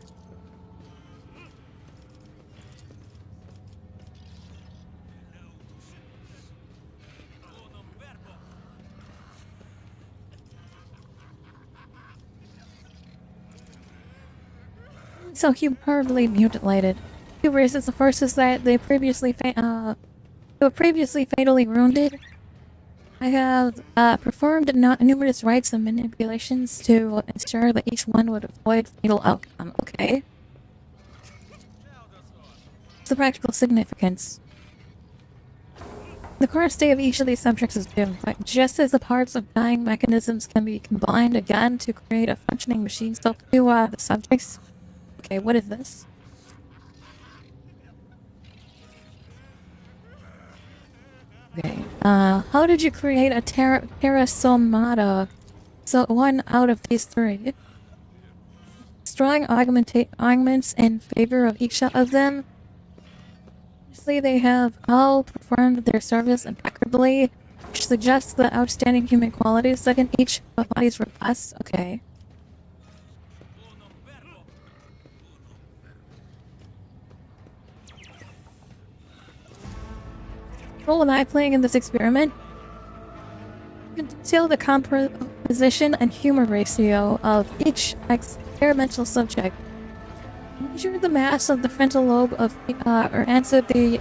So horribly mutilated. Two reasons. The first is that they were previously fatally wounded. I have performed numerous rites and manipulations to ensure that each one would avoid fatal outcome. Okay. What's the practical significance? The current state of each of these subjects is doomed, but just as the parts of dying mechanisms can be combined again to create a functioning machine, so do the subjects. Okay, what is this? Okay, how did you create a Terrasomata? So one out of these three. Strong augments in favor of each of them. Obviously, they have all performed their service impeccably, which suggests the outstanding human qualities. Second, each of body's robust. Okay. Role am I playing in this experiment? You can detail the composition and humor ratio of each experimental subject. Measure the mass of the frontal lobe of or answer the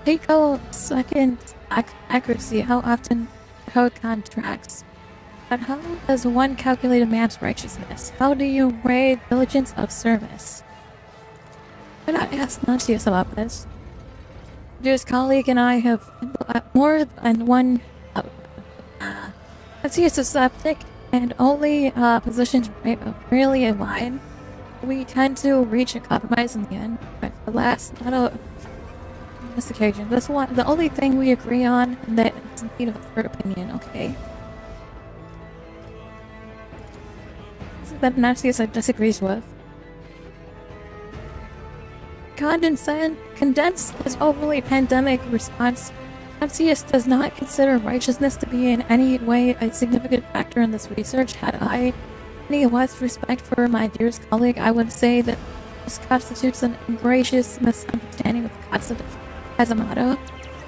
picosecond accuracy, how often it contracts. But how does one calculate a man's righteousness? How do you weigh diligence of service? Why not ask Nuntius about this? His colleague and I have more than one Nuntius is septic and only positions really in line. We tend to reach a compromise in the end, but alas, not on this occasion. This one, the only thing we agree on, and that is in need of a third opinion, okay? This is that Nuntius disagrees with. Condense this overly pandemic response. Nuntius does not consider righteousness to be in any way a significant factor in this research. Had I any less respect for my dearest colleague, I would say that this constitutes an ingracious misunderstanding of the concept of Kazamata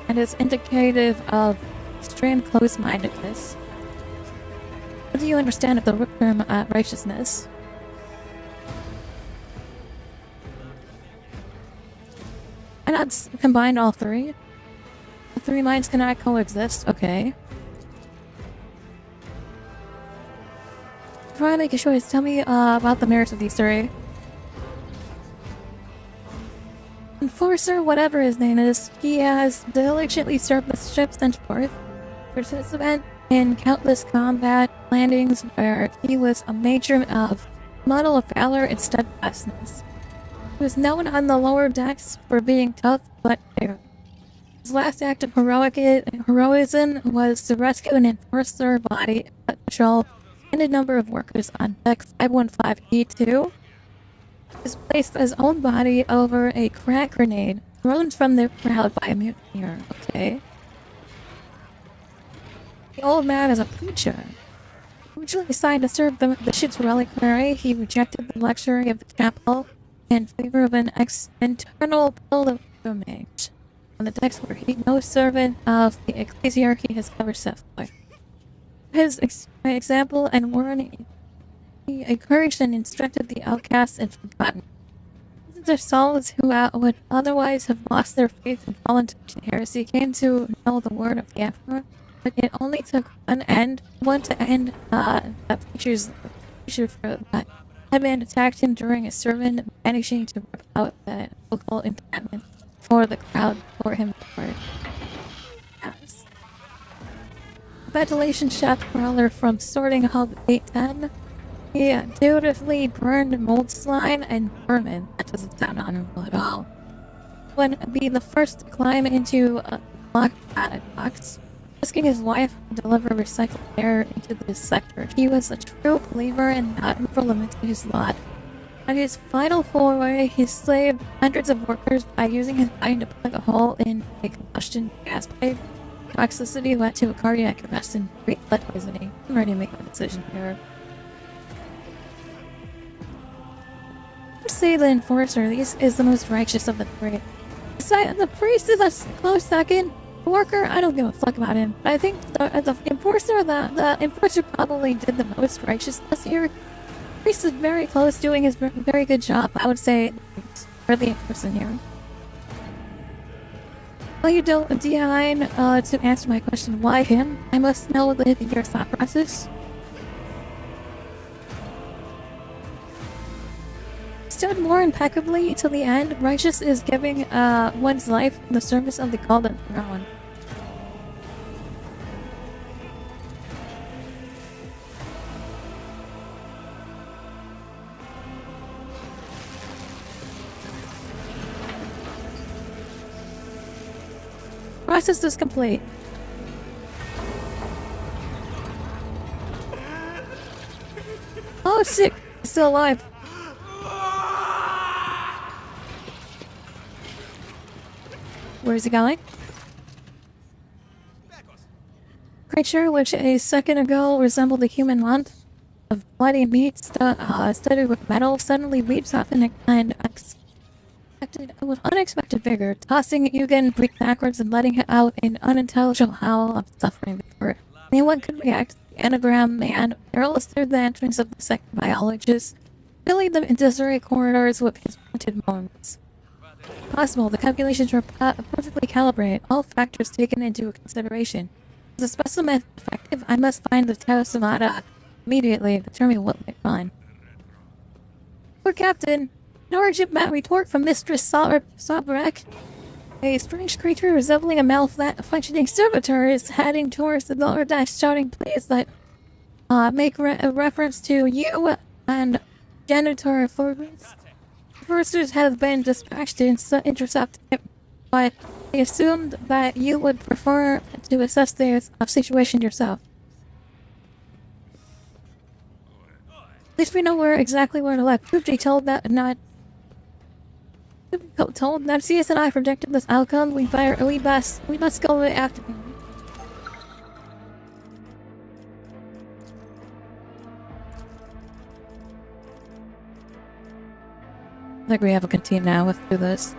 and is indicative of extreme close-mindedness. What do you understand of the term righteousness? Why not combine all three? The three minds cannot coexist. Okay. Before I make a choice, tell me about the merits of these three. Enforcer, whatever his name is, he has diligently served the ship since birth, participant in countless combat landings where he was a major model of valor and steadfastness. He was known on the lower decks for being tough but fair. His last act of heroism was to rescue an enforcer body patrol and a number of workers on deck 515E2. He placed his own body over a crack grenade thrown from the crowd by a mutineer. Okay. The old man is a preacher. Originally assigned to serve the ship's reliquary, he rejected the luxury of the chapel in favor of an internal pilgrimage on the decks where no servant of the ecclesiarchy has ever set foot. His example and warning, he encouraged and instructed the outcasts and forgotten. Their souls who would otherwise have lost their faith and fallen to heresy came to know the word of the Emperor, but it only took one to end that preacher for that headman attacked him during a sermon, managing to rip out the vocal encampment before the crowd bore him forward. Yes. Ventilation shaft crawler from sorting hub 810. He dutifully burned mold slime and vermin. That doesn't sound honorable at all. Would be the first to climb into a locked box, risking his wife to deliver recycled air into this sector. He was a true believer and not limited to his lot. At his final foray, he slaved hundreds of workers by using his body to plug a hole in a combustion gas pipe. Toxicity led to a cardiac arrest and great blood poisoning. I'm ready to make my decision here. Say the enforcer is the most righteous of the three. The priest is a close second. The worker, I don't give a fuck about him. I think the enforcer probably did the most righteousness here. The priest is very close, doing his very good job. I would say for the enforcer here. Well, you don't decline to answer my question. Why him? I must know your thought process. Stood more impeccably to the end. Righteous is giving one's life in the service of the golden throne. Process is complete. Oh, sick! Still alive. Where's he going? Creature which a second ago resembled a human lump of bloody meat studded with metal suddenly leaps up and with unexpected vigor, tossing Eugen backwards and letting out an unintelligible howl of suffering before anyone could react. The anagram man barrels through the entrance of the second biologist, filling the disarray corridors with his haunted moans. Possible, the calculations were perfectly calibrated, all factors taken into consideration. As a specimen effective, I must find the Tau Sonata immediately and determine what we find. Poor Captain, an urgent report from Mistress Sabrek. A strange creature resembling a malfunctioning servitor is heading towards the lower deck, shouting please that make a reference to you and janitor Forbes. Foresters have been dispatched to intercept it, but they assumed that you would prefer to assess the situation yourself. At least we know exactly where to look. Truthfully told that CS and I predicted this outcome. We must go after him. I think we have a canteen now with through this.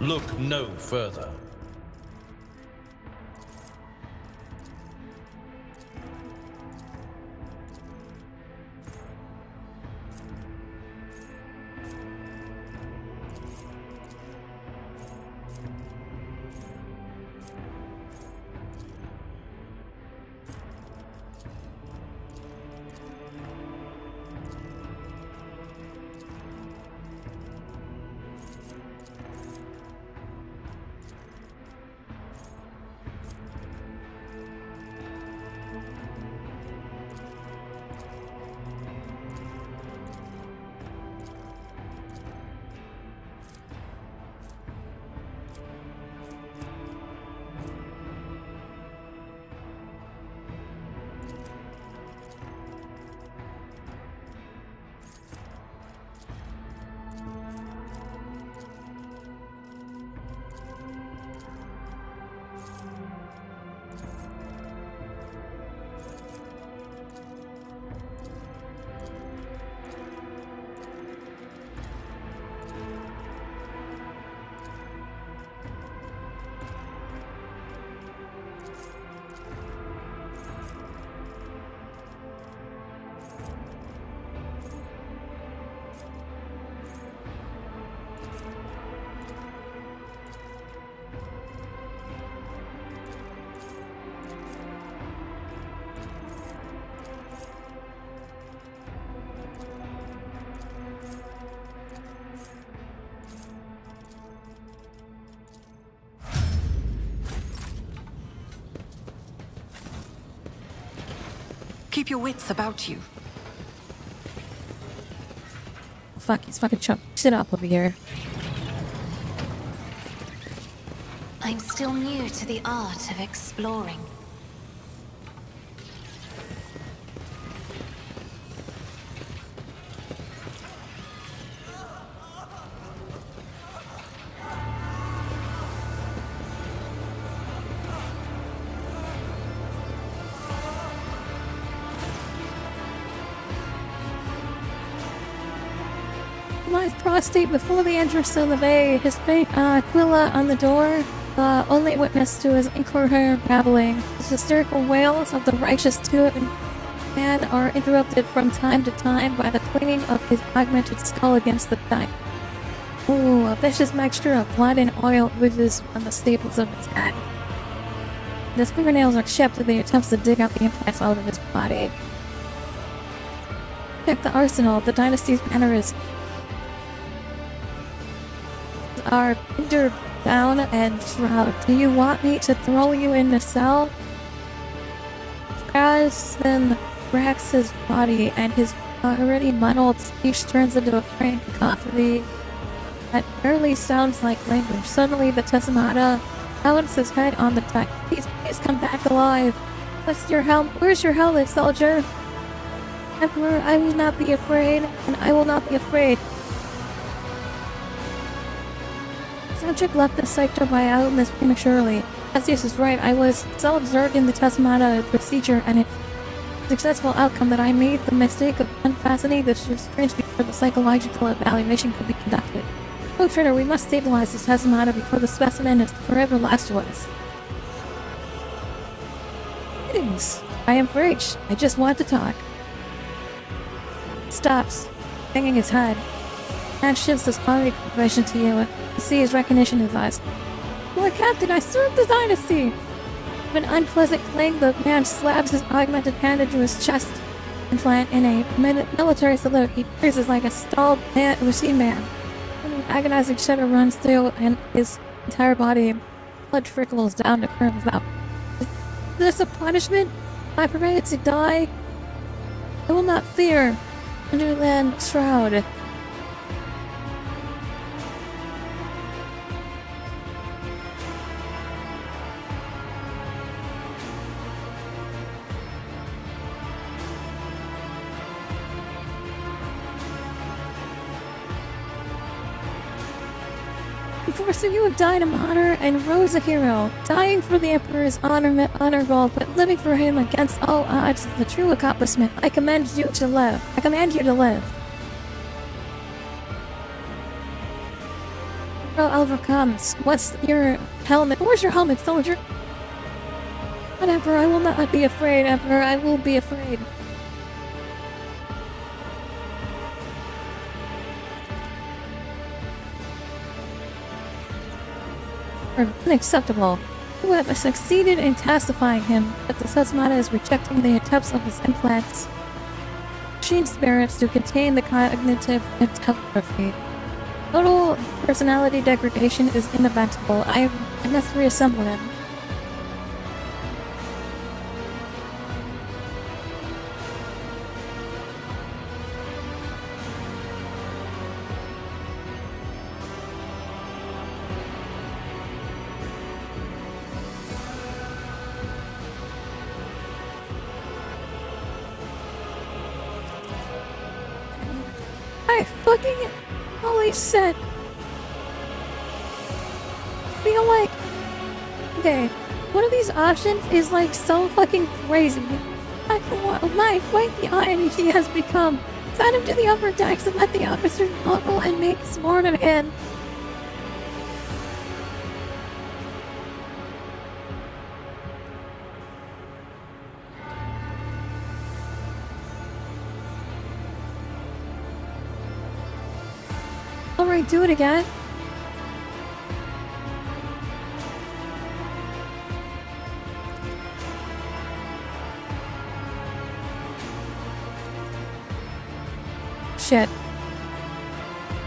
Look no further. Keep your wits about you. Fuck, he's fucking chump. Sit up over here. I'm still new to the art of exploring. Lies prostate before the entrance to the bay. His fate, Aquila on the door, only witness to his incoherent babbling. His hysterical wails of the righteous two man are interrupted from time to time by the clanging of his augmented skull against the thigh. Ooh, a vicious mixture of blood and oil oozes from the staples of his head. His fingernails are chipped as he attempts to dig out the implants out of his body. Check the arsenal. The dynasty's banner is are pinned down and shroud. Do you want me to throw you in the cell? As then cracks his body and his already muddled speech turns into a frank cacophony that barely sounds like language. Suddenly the Tessamata balances his head on the deck. Please come back alive. Where's your helmet, soldier? Emperor, I will not be afraid, and I will not be afraid. Subject left the sector by illness prematurely. Cassius is right. I was so absorbed in the Tessamata procedure and its successful outcome that I made the mistake of unfastening the restraints before the psychological evaluation could be conducted. Oh, Trader, we must stabilize the Tessamata before the specimen is forever lost to us. Greetings. I am Fridge. I just want to talk. Stops, hanging his head. Man shifts his quality confession to you. You see his recognition in his eyes. Lord Captain, I served the dynasty! With an unpleasant clang, the man slabs his augmented hand into his chest implant in a military salute. He freezes like a stalled machine man. An agonizing shudder runs through and his entire body. Blood trickles down the curve of his mouth. Is this a punishment? Am I permitted to die? I will not fear. Underland shroud. So you have died a martyr and rose a hero. Dying for the Emperor is honorable, but living for him against all odds is the true accomplishment. I command you to live. Oliver comes. What's your helmet? Where's your helmet, soldier? But Emperor, I will not be afraid. Emperor, I will be afraid. Unacceptable. You have succeeded in pacifying him, but the Tessamata is rejecting the attempts of his implants. Machine spirits to contain the cognitive telepathy. Total personality degradation is inevitable. I must reassemble him. Holy shit. I feel like... Okay, one of these options is like so fucking crazy. What the irony he has become. Send him to the upper decks and let the officers buckle and make smart of him. Alright, do it again. Shit.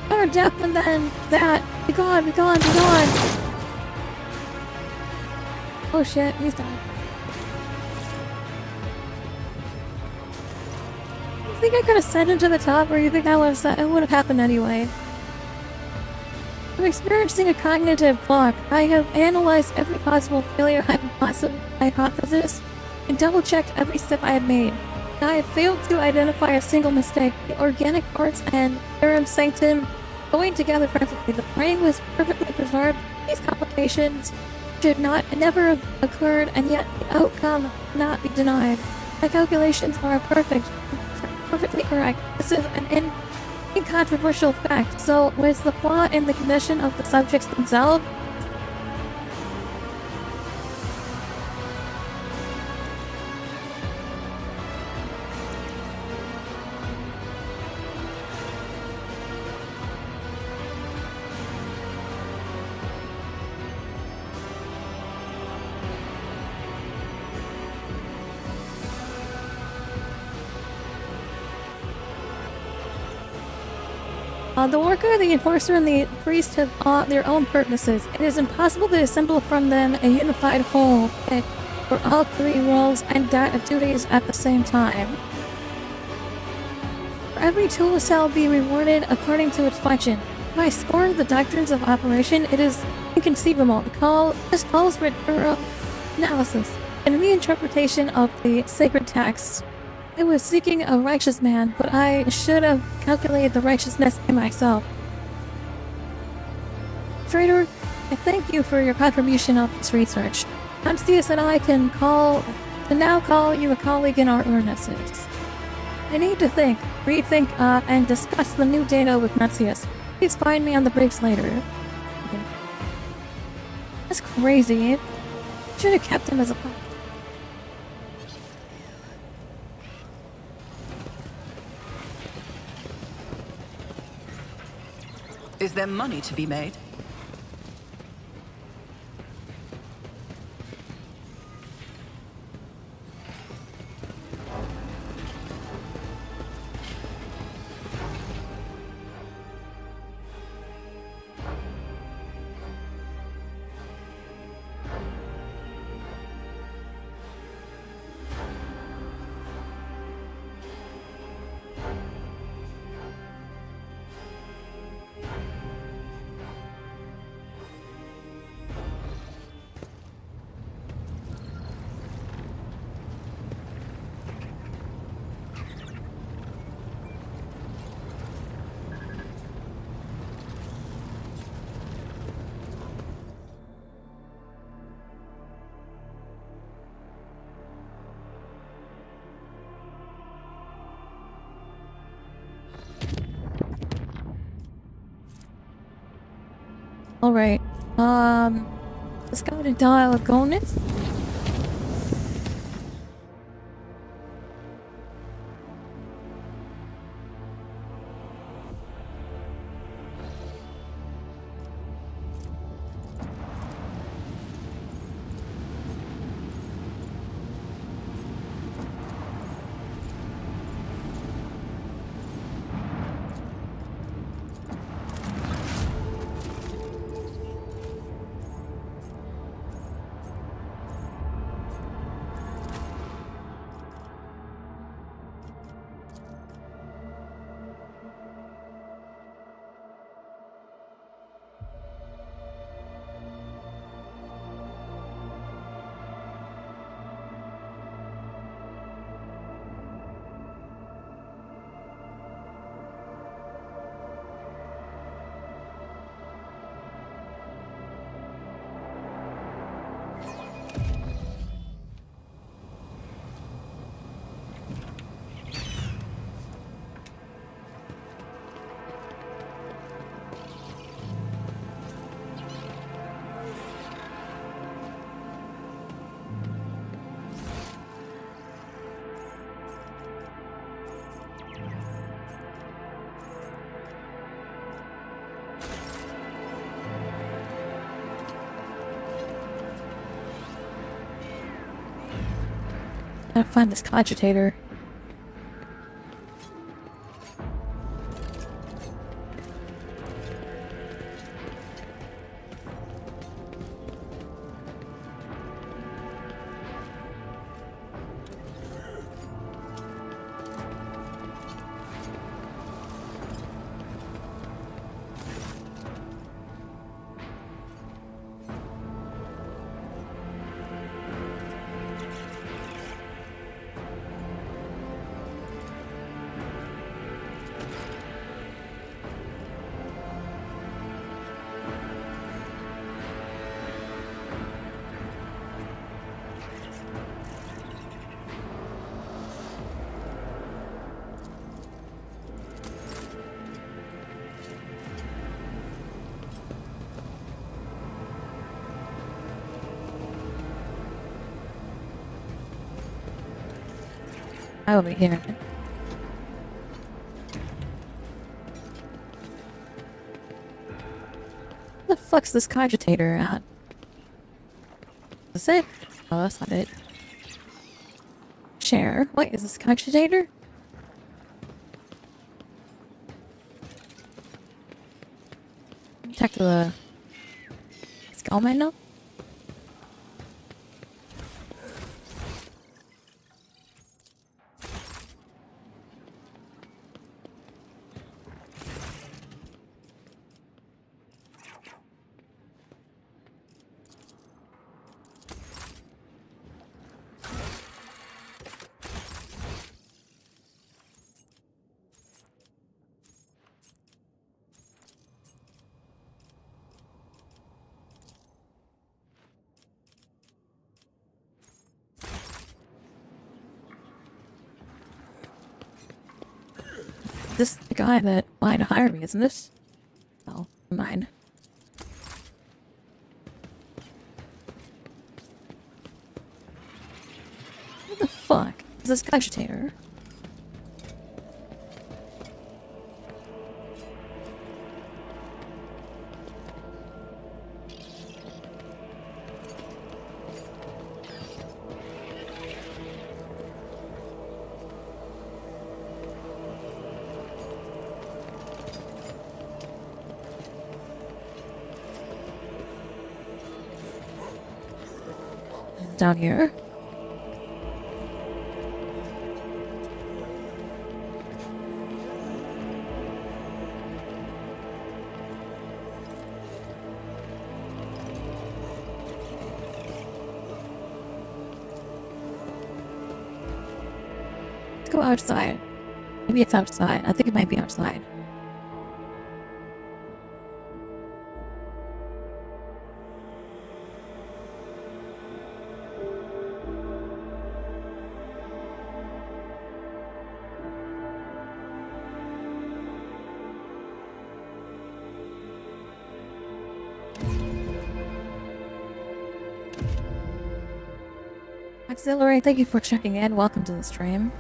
Better death than that. Be gone, be gone, be gone. Oh shit, he's dead. think I could have sent him to the top, or you think it would have happened anyway? I'm experiencing a cognitive block. I have analyzed every possible failure hypothesis and double-checked every step I have made. I have failed to identify a single mistake. The organic parts and Aram Sanctum going together perfectly. The brain was perfectly preserved. These complications should never have occurred, and yet the outcome cannot be denied. My calculations are perfectly correct. This is an incontroversial fact. So, was the flaw in the condition of the subjects themselves? The worker, the enforcer, and the priest have their own purposes. It is impossible to assemble from them a unified whole for all three roles and duties at the same time. For every tool shall be rewarded according to its function. If I scorn the doctrines of operation, it is inconceivable to call this calls for thorough analysis and reinterpretation of the sacred texts. I was seeking a righteous man, but I should have calculated the righteousness in myself. Trader, I thank you for your contribution of this research. Constius and I can now call you a colleague in our earnests. I need to think, rethink, and discuss the new data with Mencius. Please find me on the bridge later. Okay. That's crazy. Should have kept him as a pup. Is there money to be made? Alright, let's go to Diagonus. Gotta find this cogitator. I will be hearing it. Where the fuck's this cogitator at? Is it? Oh, that's not it. Chair. Wait, is this cogitator? Check the skull manual. This is the guy that lied to hire me, isn't this? Oh, never mind. What the fuck is this cogitator? Down here. Let's go outside. Maybe it's outside. I think it might be outside. Auxiliary, thank you for checking in. Welcome to the stream.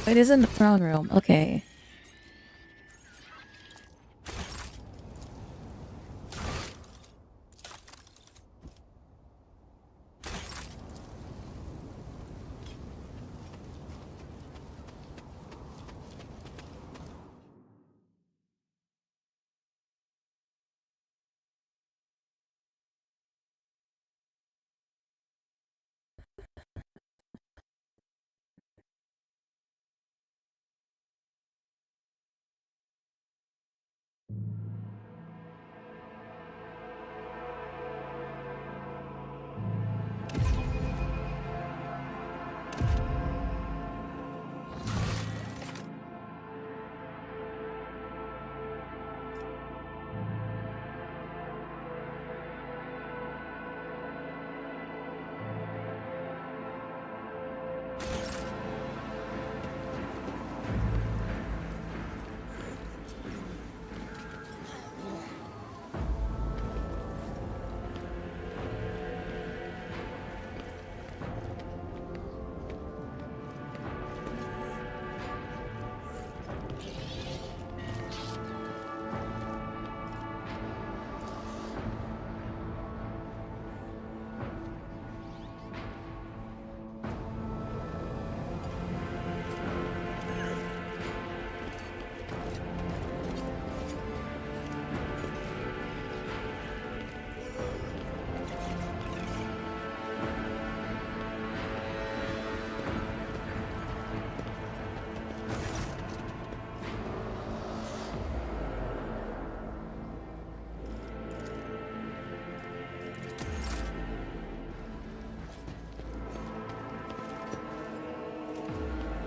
It is in the throne room. Okay.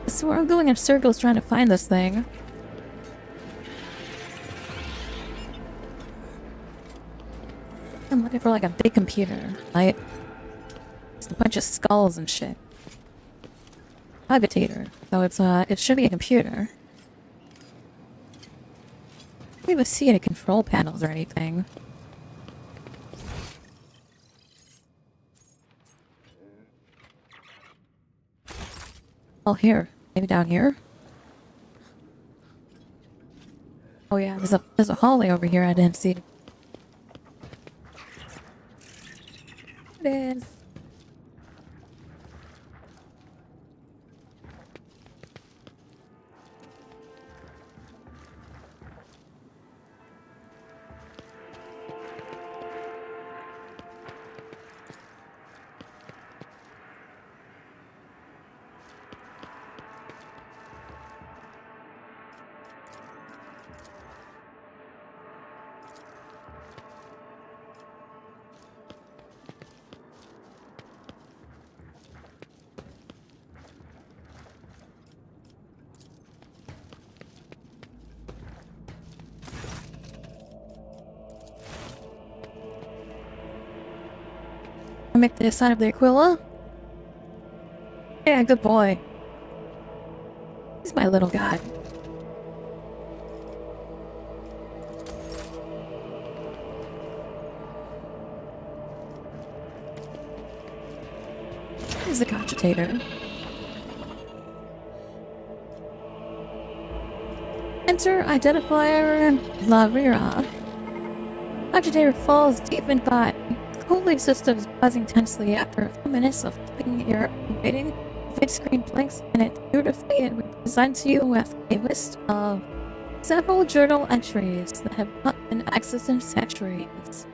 So we're going in circles trying to find this thing. I'm looking for like a big computer, right? It's a bunch of skulls and shit. Agitator. So it should be a computer. I don't even see any control panels or anything. Oh, here. Maybe down here? Oh yeah, there's a hallway over here I didn't see. It is. I make the sign of the Aquila. Yeah, good boy. He's my little god. He's the cogitator. Enter identifier Lavira. Cogitator falls deep in thought. Holy systems buzzing tensely after a few minutes of keeping your waiting. Vid screen blinks and it beautifully it presents you with a list of several journal entries that have not been accessed in centuries.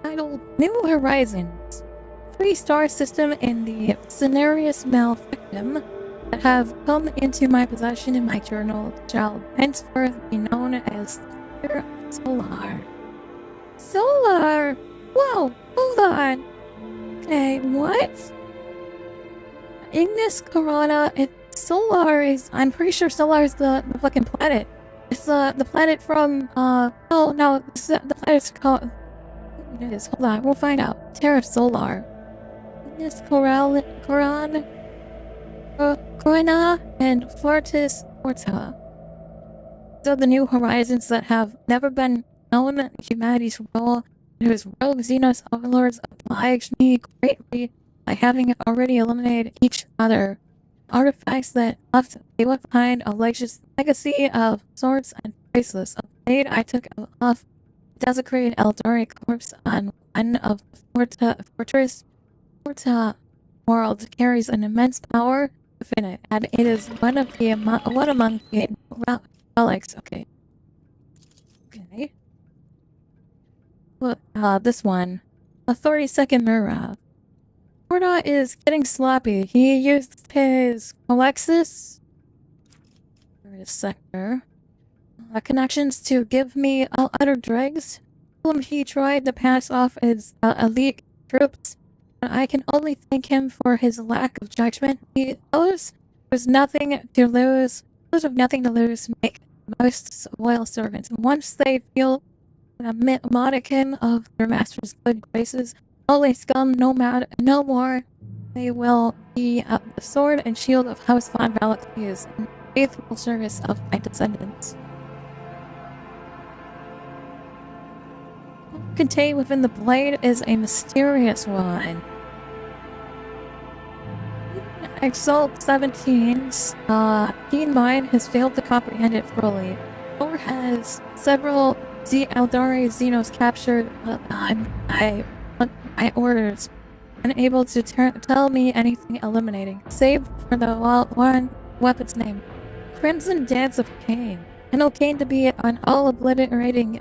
Titled New Horizons. 3-star system in the Scenarius Malfictum that have come into my possession in my journal shall henceforth be known as the Solar. Solar! Whoa, hold on. Okay, what? Ignis Corona, Solar is, I'm pretty sure Solar is the fucking planet. It's the planet from, oh no, the planet's called, it is, hold on, we'll find out. Terra Solar. Ignis Corona, and Fortis Forta. These are the new horizons that have never been known in humanity's role, whose rogue Xenos overlords obliged me greatly by having already eliminated each other. Artifacts that left behind a legacy of swords and bracelets. A blade I took off a desecrated Eldari corpse on one of the Fortress worlds carries an immense power within it, and it is one among the relics. Okay. Look, this one. A 30-second mirror. Porta is getting sloppy. He used his Alexis for his sector connections to give me utter dregs. He tried to pass off his elite troops, and I can only thank him for his lack of judgment. Those have nothing to lose make most loyal servants. Once they feel a modicum of their master's good graces, holy scum no more. They will be the sword and shield of House von Valaklius in faithful service of my descendants. Contained within the blade is a mysterious one. Exalt 17's keen mind has failed to comprehend it fully, or has several Eldari Xenos captured my orders, unable to tell me anything eliminating, save for the one weapon's name, Crimson Dance of Cain. I know Cain to be an all-obliterating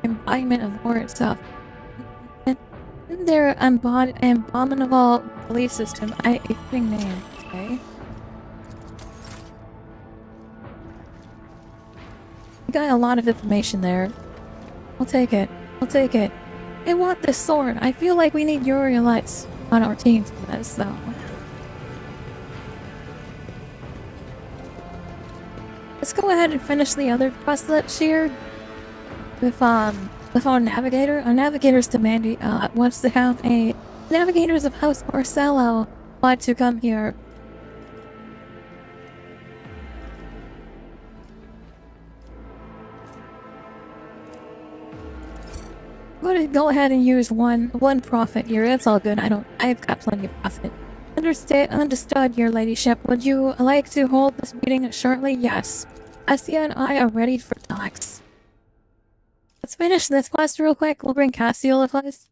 embodiment of war itself. In their abominable belief system, a fitting name, okay? We got a lot of information there. I'll take it. I want this sword. I feel like we need Urielites on our team for this, though. let's go ahead and finish the other questlet here with our navigator. Our navigator's demanding wants to have a navigators of House Orsello want to come here. I'm gonna go ahead and use one profit here. It's all good. I've got plenty of profit. Understood, your ladyship. Would you like to hold this meeting shortly? Yes. Cassia and I are ready for talks. Let's finish this quest real quick. We'll bring Cassia with us.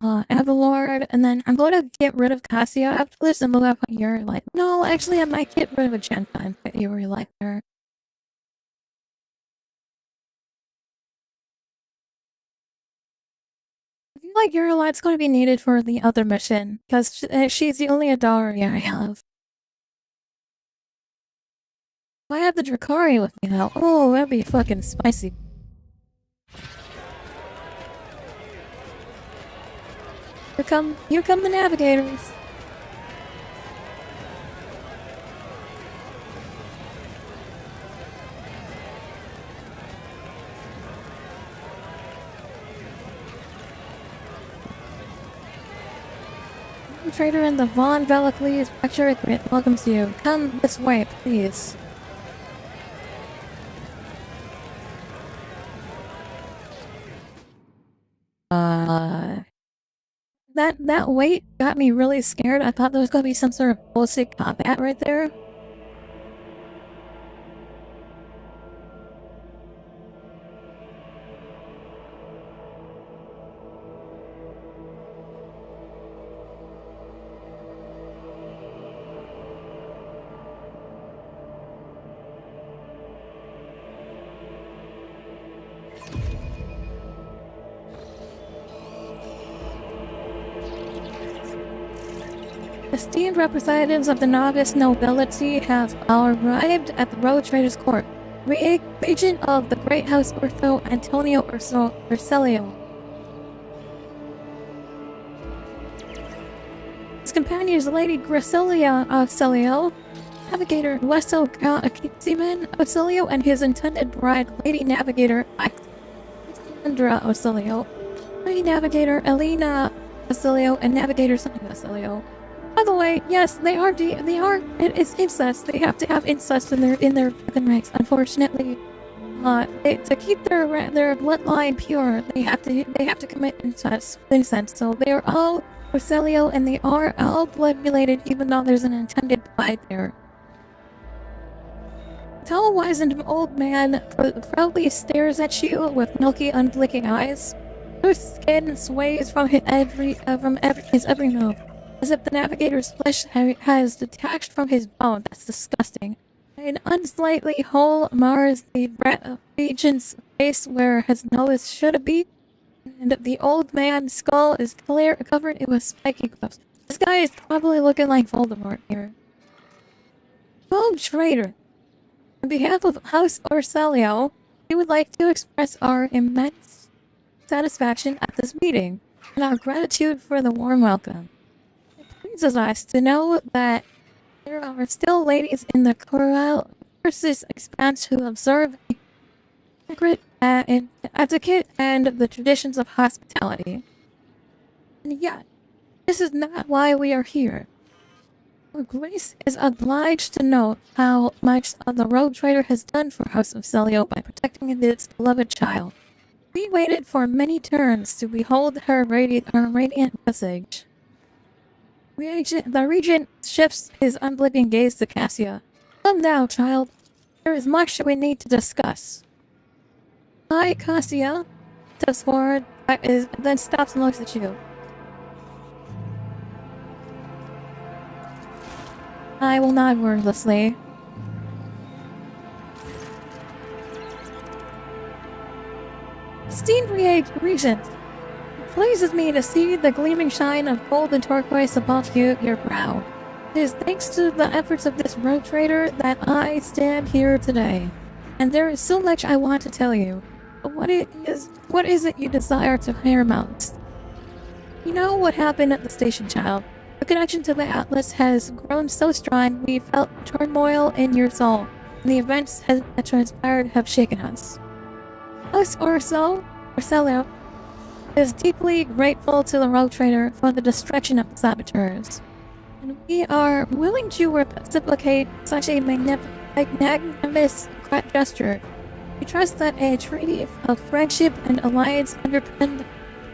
Avalord, and then I'm going to get rid of Cassia after this and move up on your life. No, actually I might get rid of a Genta and put you where you like her. I feel like your light's going to be needed for the other mission, because she's the only Adari I have. If I have the Drakari with me now, oh, that'd be fucking spicy. Here come the navigators. Trader in the Von Velocles Lecture welcomes you. Come this way, please. That wait got me really scared. I thought there was gonna be some sort of bullshit combat right there. Esteemed representatives of the novice nobility have arrived at the Road Trader's Court. Regent of the Great House Ortho Antonio Urselio. His companion is Lady Gracilia Urselio, Navigator Westo Kitsiman Urselio, and his intended bride, Lady Navigator Alexandra Urselio, Lady Navigator Elena Urselio, and Navigator Sonia Urselio. By the way, yes, it's incest. They have to have incest in their fucking ranks. Unfortunately, to keep their bloodline pure, they have to commit incest. So they are all Urselio, and they are all blood related, even though there's an intended bride there. A tall, wizened old man proudly stares at you with milky, unblinking eyes. Whose skin sways from his every move, as if the navigator's flesh has detached from his bone. That's disgusting. An unsightly hole mars the regent's face where his nose should be, and the old man's skull is covered with spiky clips. This guy is probably looking like Voldemort here. Oh, traitor! On behalf of House Orselio, we would like to express our immense satisfaction at this meeting, and our gratitude for the warm welcome. It pleases us to know that there are still ladies in the Corral versus Expanse who observe sacred etiquette and the traditions of hospitality. And yet, this is not why we are here. Our Grace is obliged to know how much the Road Trader has done for House of Celio by protecting its beloved child. We waited for many turns to behold her radiant visage. The regent shifts his unblinking gaze to Cassia. Come now, child. There is much we need to discuss. Hi, Cassia. Steps forward, then stops and looks at you. I will nod wordlessly. Esteemed Regent, it pleases me to see the gleaming shine of gold and turquoise above your brow. It is thanks to the efforts of this road trader that I stand here today. And there is so much I want to tell you. But what is it you desire to hear most? You know what happened at the station, child. The connection to the Atlas has grown so strong we felt turmoil in your soul. the events that transpired have shaken us. Us Orsello is deeply grateful to the Rogue Trader for the destruction of the saboteurs, and we are willing to reciprocate such a magnanimous gesture. We trust that a treaty of friendship and alliance underpinned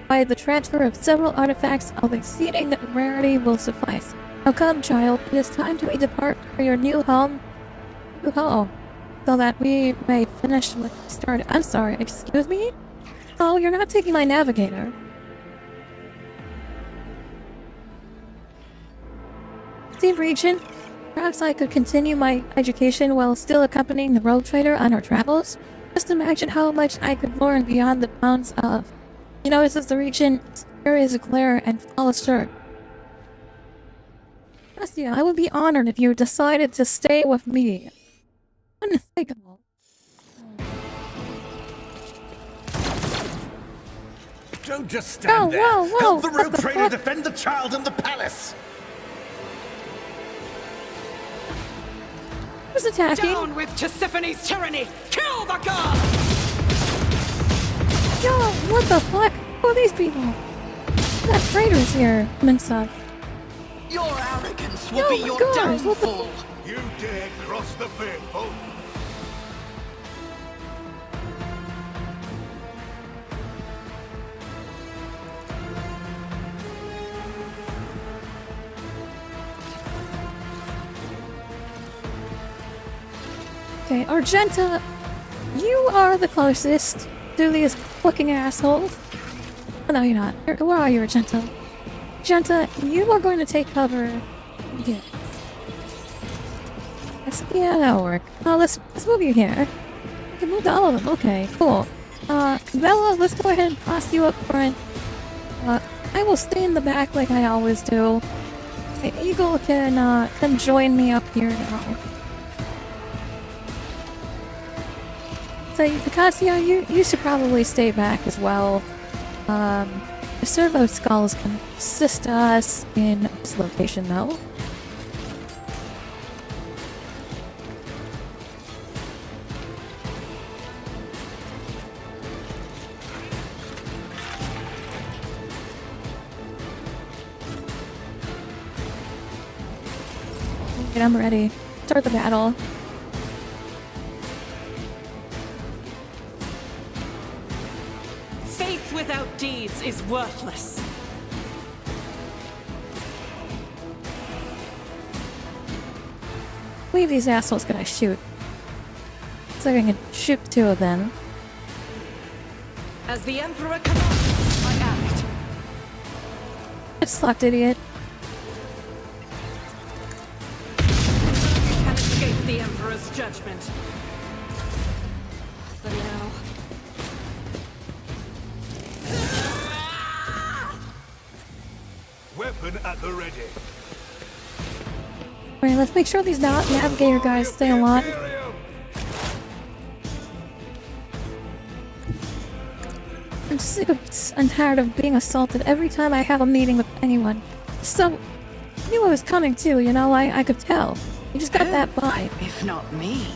by the transfer of several artifacts of exceeding rarity will suffice. Now come, child, it is time to depart for your new home, so that we may finish what we started. I'm sorry, excuse me? Oh, you're not taking my navigator. Steve Region, perhaps I could continue my education while still accompanying the Rogue Trader on our travels. Just imagine how much I could learn beyond the bounds of. You know, this is the region, here is a clear and flawless shirt. Cassia, I would be honored if you decided to stay with me. Unthinkable. Don't just stand there. Whoa. Help the What Rogue the Trader fuck? defend the child and the palace. Who's attacking? Down with Tissiphane's tyranny! Kill the god! Yo, what the fuck? Who are these people? That traitor's here, Minsa. Your arrogance will Oh be my your gosh, what the downfall. You dare cross the faithful? Okay, Argenta, you are the closest to these fucking assholes. Oh, no, you're not. Where are you, Argenta? Argenta, you are going to take cover here. Yeah, that'll work. Oh, let's move you here. We can move to all of them. Okay, cool. Bella, let's go ahead and toss you up front. I will stay in the back like I always do. Okay, Eagle can join me up here now. So, Cassia, you should probably stay back as well. The servo skulls can assist us in this location, though. Okay, I'm ready. Start the battle. Faith without deeds is worthless. Leave these assholes can I shoot? Looks like I can shoot two of them. As the Emperor commands, I act. Get slucked, idiot. You can escape the Emperor's judgment. For now. Weapon at the ready. Alright, let's make sure these navigator guys stay alive. I'm sick of and tired of being assaulted every time I have a meeting with anyone. So, I knew I was coming too, you know, I could tell. You just got that vibe. If not me.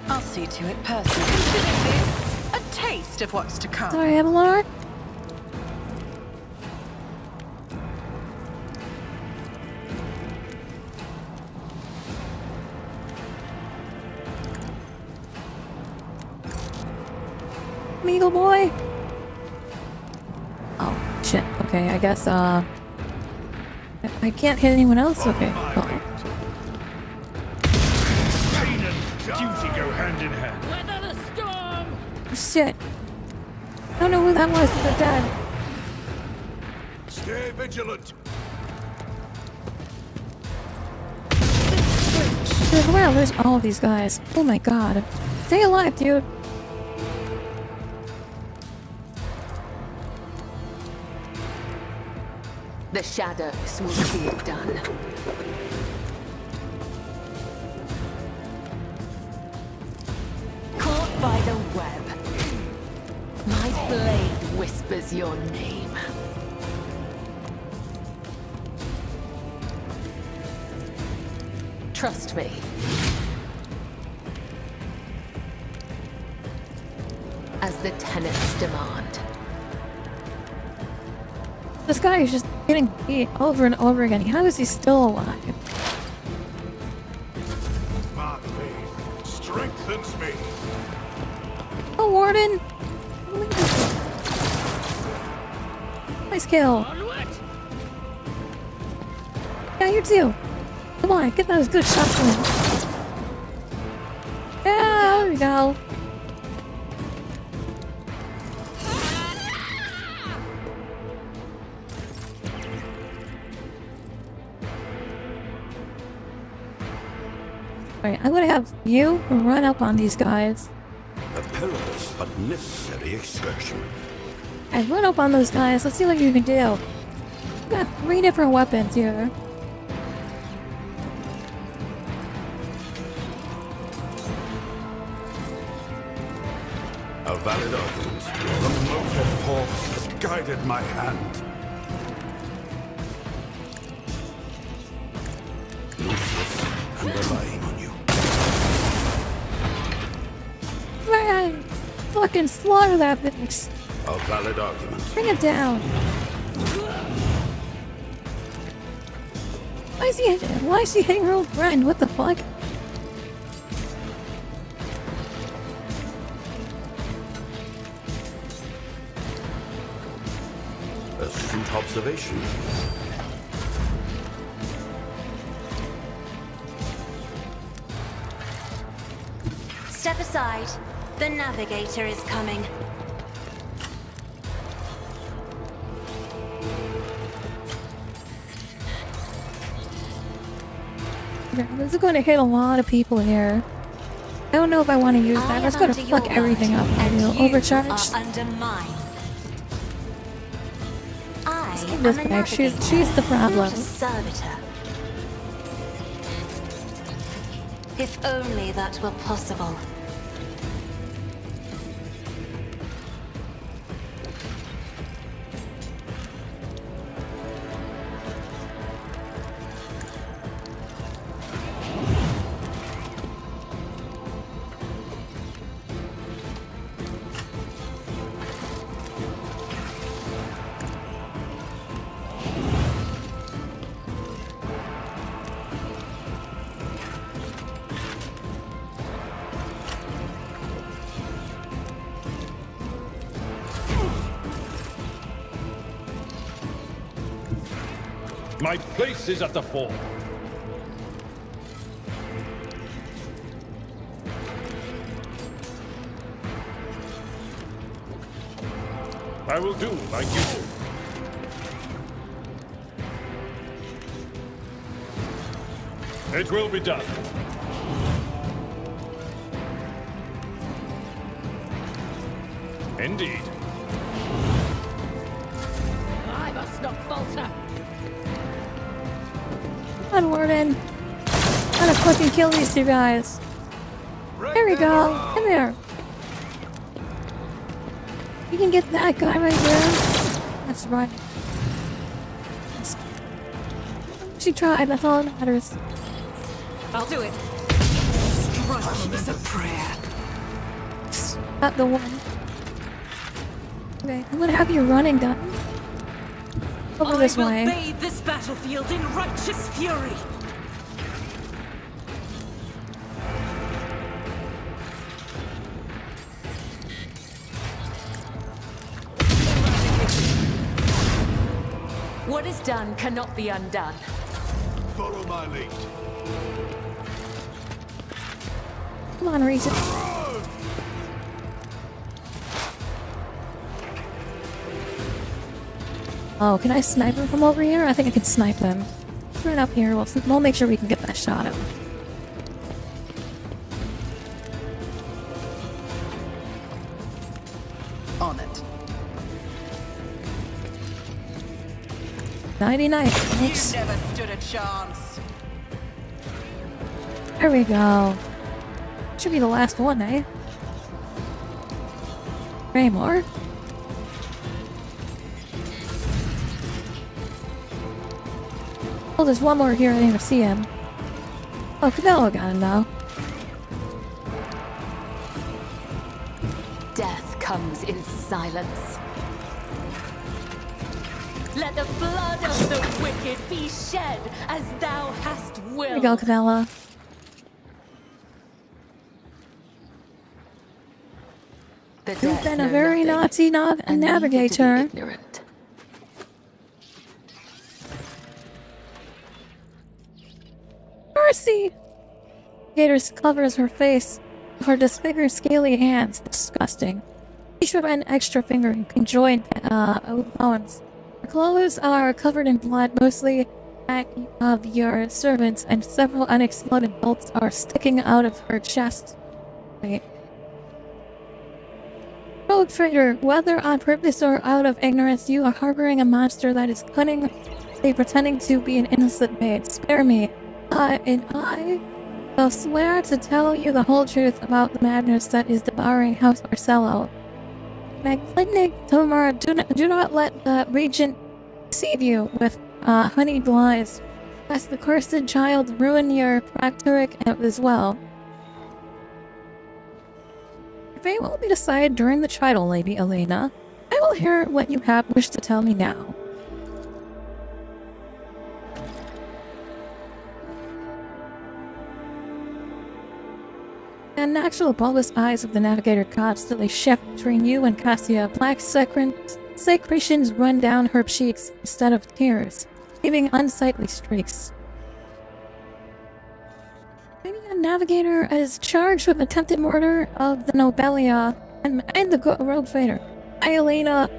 I'll see to it personally. Consider this a taste of what's to come. Sorry, Abelard. Eagle boy. Oh, shit. Okay, I guess, I can't hit anyone else? Okay, fine. Pain and duty go hand in hand. Weather the storm! Shit. I don't know who that was, but they're dead. Stay vigilant. Dude, wow, there's all of these guys. Oh my god. Stay alive, dude. The shadows will see it done. Caught by the web. blade whispers your name. Trust me. As the tenets demand. This guy is just getting beat over and over again. How is he still alive? My faith strengthens me. Oh, Warden! Nice kill. Yeah, you too. Come on, get those good shots in. Yeah, there we go. Alright, I'm gonna have you run up on these guys. A perilous but necessary excursion. And run up on those guys. Let's see what you can do. We got 3 different weapons here. A valid argument. The motive force that guided my hand. Useless and relying on you. Man! Fucking slaughter that bitch. A valid argument. Bring it down. Why is she hitting her old friend? What the fuck? Astute observation. Step aside. The navigator is coming. Yeah, this is going to hit a lot of people here. I don't know if I want to use that. That's going to fuck everything up. I do. Overcharged. Under mine. I am This a guy. navigator, She's the problem. not a servitor. If only that were possible. My place is at the fore. I will do like you do. It will be done. Indeed. I must not falter. Come on, Warden. Gotta fucking kill these 2 guys. There we go. Come here. You can get that guy right there. That's right. She tried. That's all that matters. I'll do it. Destruction is a prayer. Not the one. Okay, I'm gonna have you running done. Over this way. bathe this battlefield in righteous fury. What is done cannot be undone. Follow my lead. Come on, Reason. Oh, can I snipe him from over here? I think I can snipe him. Let's run up here. We'll make sure we can get that shot at him. On it. 99. Oops. You never stood a chance. There we go. Should be the last one, eh? Any more? Oh, there's one more here. I didn't even see him. Oh, Canelo got him now. Death comes in silence. Let the blood of the wicked be shed as thou hast willed. There you go, Canelo. You've been a very naughty navigator. Mercy! Gators covers her face with her disfigured, scaly hands. Disgusting. Each of an extra finger in conjoined bones. Her clothes are covered in blood, mostly of your servants, and several unexploded bolts are sticking out of her chest. Wait. Road trader, whether on purpose or out of ignorance, you are harboring a monster that is cunningly pretending to be an innocent maid. Spare me. And I will swear to tell you the whole truth about the madness that is devouring House Arcello. Magnific Tomar, do not let the regent deceive you with honeyed lies, lest the cursed child ruin your practoric as well. Your fate will be decided during the trial, Lady Elena. I will hear what you have wished to tell me now. The natural bulbous eyes of the navigator constantly shift between you and Cassia. Black secretions run down her cheeks instead of tears, leaving unsightly streaks. The navigator is charged with attempted murder of the Nobelia and the rogue trader. I, Elena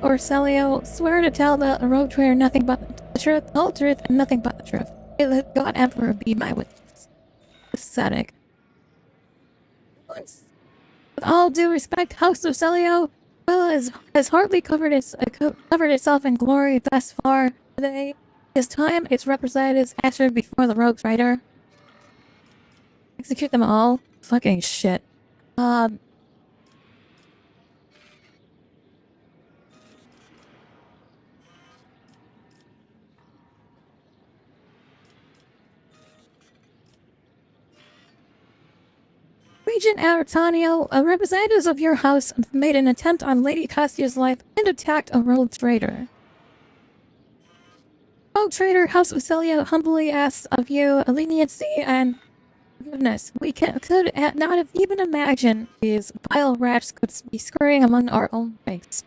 Orcelio, swear to tell the rogue trader nothing but the truth, the whole truth, and nothing but the truth. Let God Emperor be my witness. Pathetic. With all due respect, House of Celio, well, has hardly covered itself in glory thus far today. His time, its representatives answered before the rogue trader. Execute them all. Fucking shit. Regent Aritanio, representatives of your house made an attempt on Lady Cassia's life and attacked a rogue trader. Rogue trader, House of Celia humbly asks of you a leniency and forgiveness. We could not have even imagined these vile rats could be scurrying among our own ranks.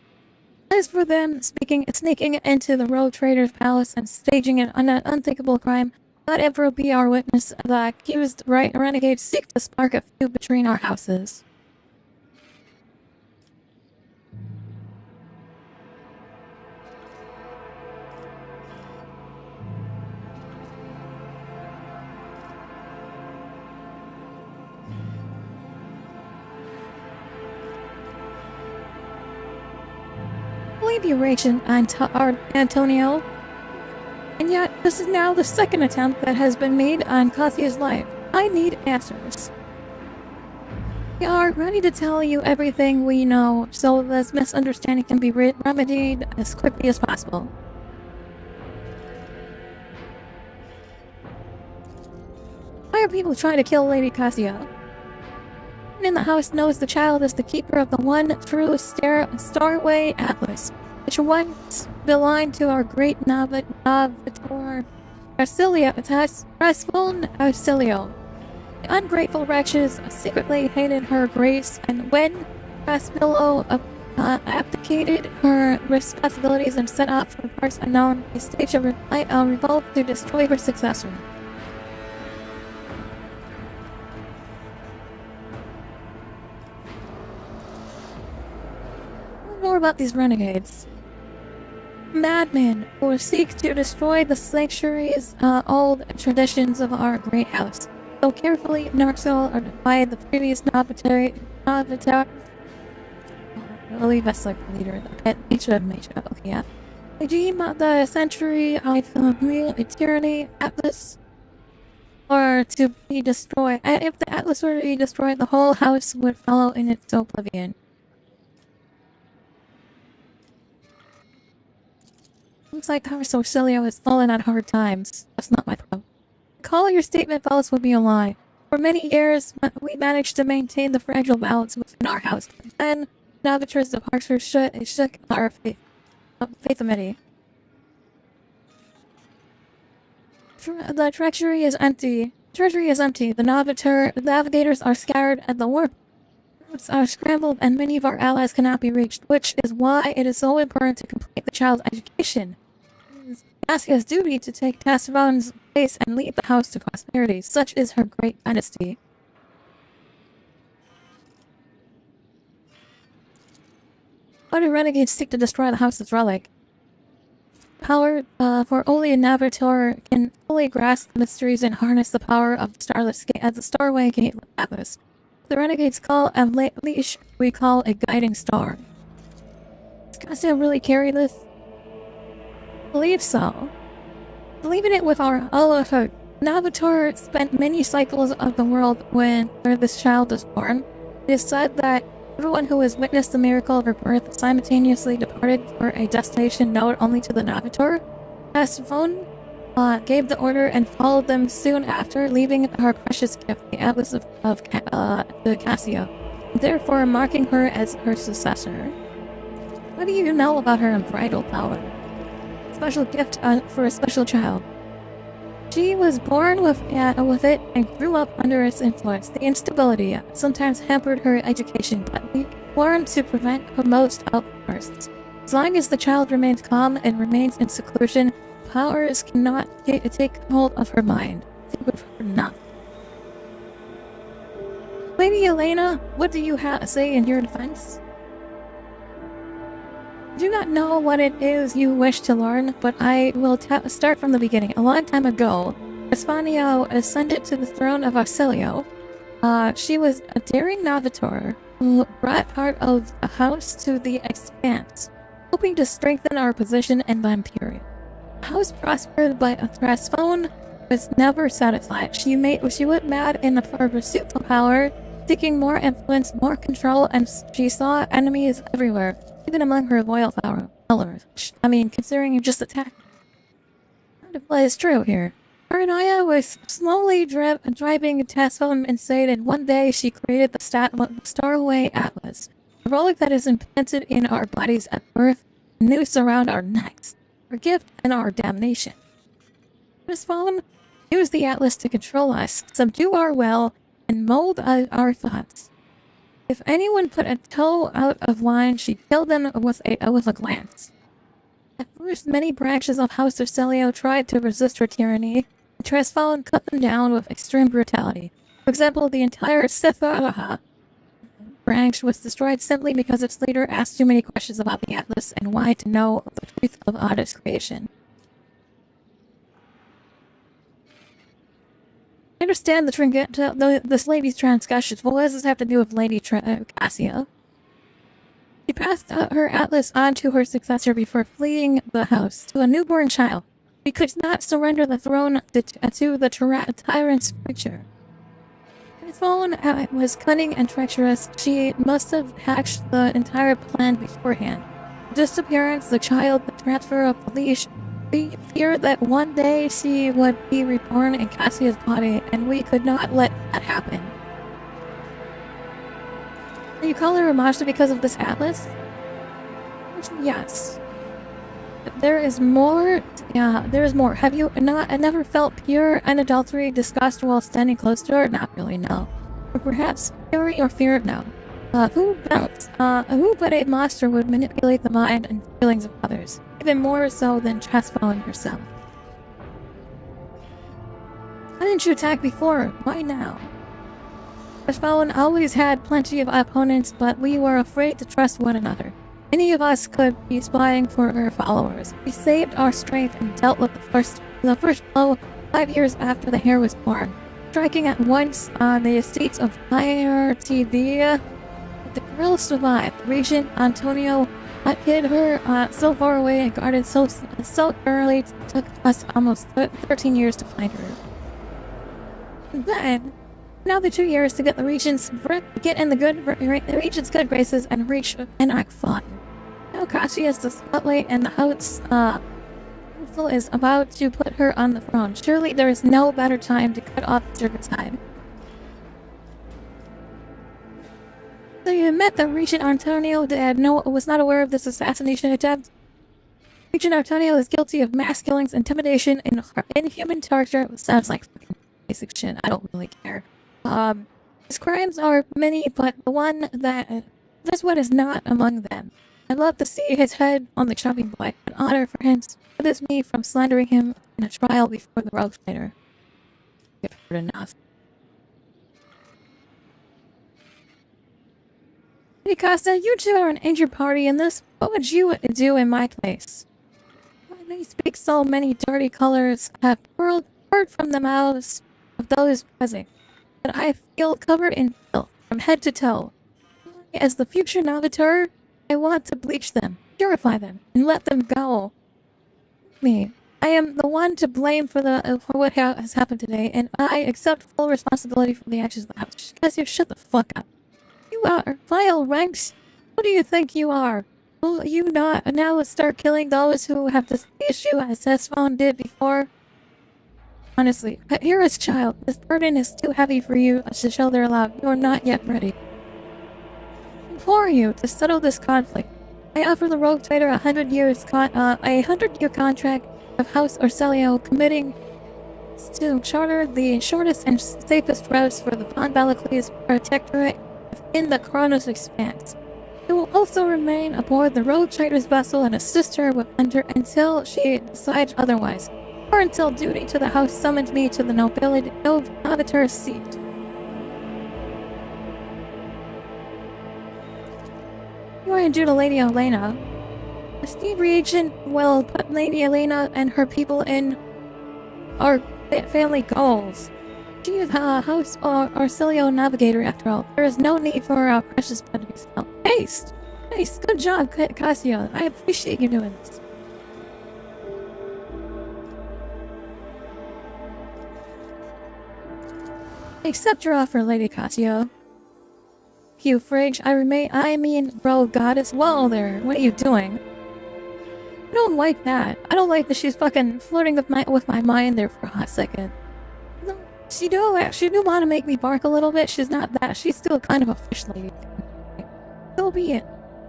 As for them sneaking into the rogue trader's palace and staging an unthinkable crime, let Emperor be our witness. The accused renegades seek to spark a feud between our houses. I believe you, Regent Antonio. And yet, this is now the second attempt that has been made on Cassia's life. I need answers. We are ready to tell you everything we know, so this misunderstanding can be remedied as quickly as possible. Why are people trying to kill Lady Cassia? Everyone in the house knows the child is the keeper of the one true Starway Atlas, which once belonged to our great navigator Arcelio. The ungrateful wretches secretly hated her grace, and when Caspillo abdicated her responsibilities and set out for parts unknown, they staged a revolt to destroy her successor. More about these renegades. Madmen who seek to destroy the sanctuary's old traditions of our great house. So carefully Narxel or by the previous Navitar. I believe that's like the leader of the pet. Major. Okay, yeah. I deem the century of a tyranny Atlas or to be destroyed. And if the Atlas were to be destroyed, the whole house would follow in its oblivion. Looks like our Celio has fallen on hard times. That's not my problem. Call your statement false would be a lie. For many years, we managed to maintain the fragile balance within our house. Then, Navitor's departure shook our faith amity. The treasury is empty. The navigators are scattered and the warp routes are scrambled and many of our allies cannot be reached, which is why it is so important to complete the child's education. It is Cassia's duty to take Tassaron's place and lead the house to prosperity. Such is her great dynasty. Why do renegades seek to destroy the house's relic? Power, for only a navigator can fully grasp the mysteries and harness the power of the starless gate as the starway gate with Atlas. The renegades call a leash, we call a guiding star. Does Cassia really carry this? Believe so. Believe in it with all of her. Navitor spent many cycles of the world where this child was born. It is said that everyone who has witnessed the miracle of her birth simultaneously departed for a destination known only to the Navitor. Tassaron gave the order and followed them soon after, leaving her precious gift, the Atlas of the Cassia, therefore marking her as her successor. What do you know about her unbridled power? Special gift for a special child. She was born with it and grew up under its influence. The instability sometimes hampered her education, but we learned to prevent her most outbursts. As long as the child remains calm and remains in seclusion, powers cannot take hold of her mind. Think of her enough. Lady Elena, what do you say in your defense? I do not know what it is you wish to learn, but I will start from the beginning. A long time ago, Espanio ascended to the throne of Arcelio. She was a daring navigator who brought part of the house to the expanse, hoping to strengthen our position in the Imperium. The house prospered, but Thrasphone was never satisfied. She went mad in the pursuit for power, seeking more influence, more control, and she saw enemies everywhere. Even among her loyal followers. I mean, considering you just attacked. None of that is true here. Paranoia was slowly driving Tassaron insane, and one day she created the Starway Atlas, a relic that is implanted in our bodies at birth, a noose around our necks, our gift and our damnation. Tassaron used the Atlas to control us, subdue our will, and mold our thoughts. If anyone put a toe out of line, she killed them with a glance. At first, many branches of House Arcelio tried to resist her tyranny, and Tresfallen cut them down with extreme brutality. For example, the entire Setharaha branch was destroyed simply because its leader asked too many questions about the Atlas and wanted to know the truth of Ada's creation. I understand this lady's transgressions, but what does this have to do with Lady Cassia? She passed her atlas on to her successor before fleeing the house to a newborn child. We could not surrender the throne to the tyrant's creature. His phone was cunning and treacherous. She must have hatched the entire plan beforehand. The disappearance, the child, the transfer of the leash. We feared that one day she would be reborn in Cassia's body, and we could not let that happen. You call her a monster because of this atlas? Yes. There is more. Yeah, there is more. Have you not? I never felt pure, unadulterated disgust while standing close to her. Not really, no. Or perhaps fury or fear, no. Who but a monster would manipulate the mind and feelings of others, even more so than Trasfallen herself? Why didn't you attack before? Why now? Trasfallen always had plenty of opponents, but we were afraid to trust one another. Any of us could be spying for her followers. We saved our strength and dealt with the first blow 5 years after the heir was born, striking at once on the estates of Fire TV. The girl survived. Regent Antonio hid her so far away and guarded so thoroughly it took us almost 13 years to find her. And then, another 2 years to get the regent's good graces and reach an act 5. Now Kashi is the spotlight and the house council is about to put her on the throne. Surely there is no better time to cut off the serpent's head. So you admit that Regent Antonio was not aware of this assassination attempt? Regent Antonio is guilty of mass killings, intimidation, and inhuman torture. Sounds like fucking basic shit. I don't really care. His crimes are many, but this one is not among them. I'd love to see his head on the chopping block. An honor for him to prevent me from slandering him in a trial before the rogue trader. You've heard enough. Lady Costa, you two are an injured party in this. What would you do in my place? Why they speak so many dirty colors have heard from the mouths of those present, but I feel covered in filth from head to toe. As the future Navitor, I want to bleach them, purify them, and let them go. Me, I am the one to blame for what has happened today, and I accept full responsibility for the actions of the house. Guys, you shut the fuck up. You are vile ranks. Who do you think you are? Will you not now start killing those who have this issue as Cesphone did before? Honestly, here is child. This burden is too heavy for you to shoulder aloud. You are not yet ready. I implore you to settle this conflict. I offer the rogue trader a 100-year contract of House Orselio, committing to charter the shortest and safest routes for the Von Balacles Protectorate in the Chronos Expanse. He will also remain aboard the rogue trader's vessel and assist her until she decides otherwise, or until duty to the house summoned me to the Novitor's seat. You are due to Lady Elena. The Steve Regent will put Lady Elena and her people in our family goals. She is House Orselio Navigator after all. There is no need for our precious blood to be spilled. Haste! Haste! Good job, Cassio. I appreciate you doing this. Accept your offer, Lady Cassio. You fridge, I mean, rogue goddess. Whoa there, what are you doing? I don't like that. I don't like that she's fucking flirting with my mind there for a hot second. She do want to make me bark a little bit. She's not that. She's still kind of a fish lady. So be it.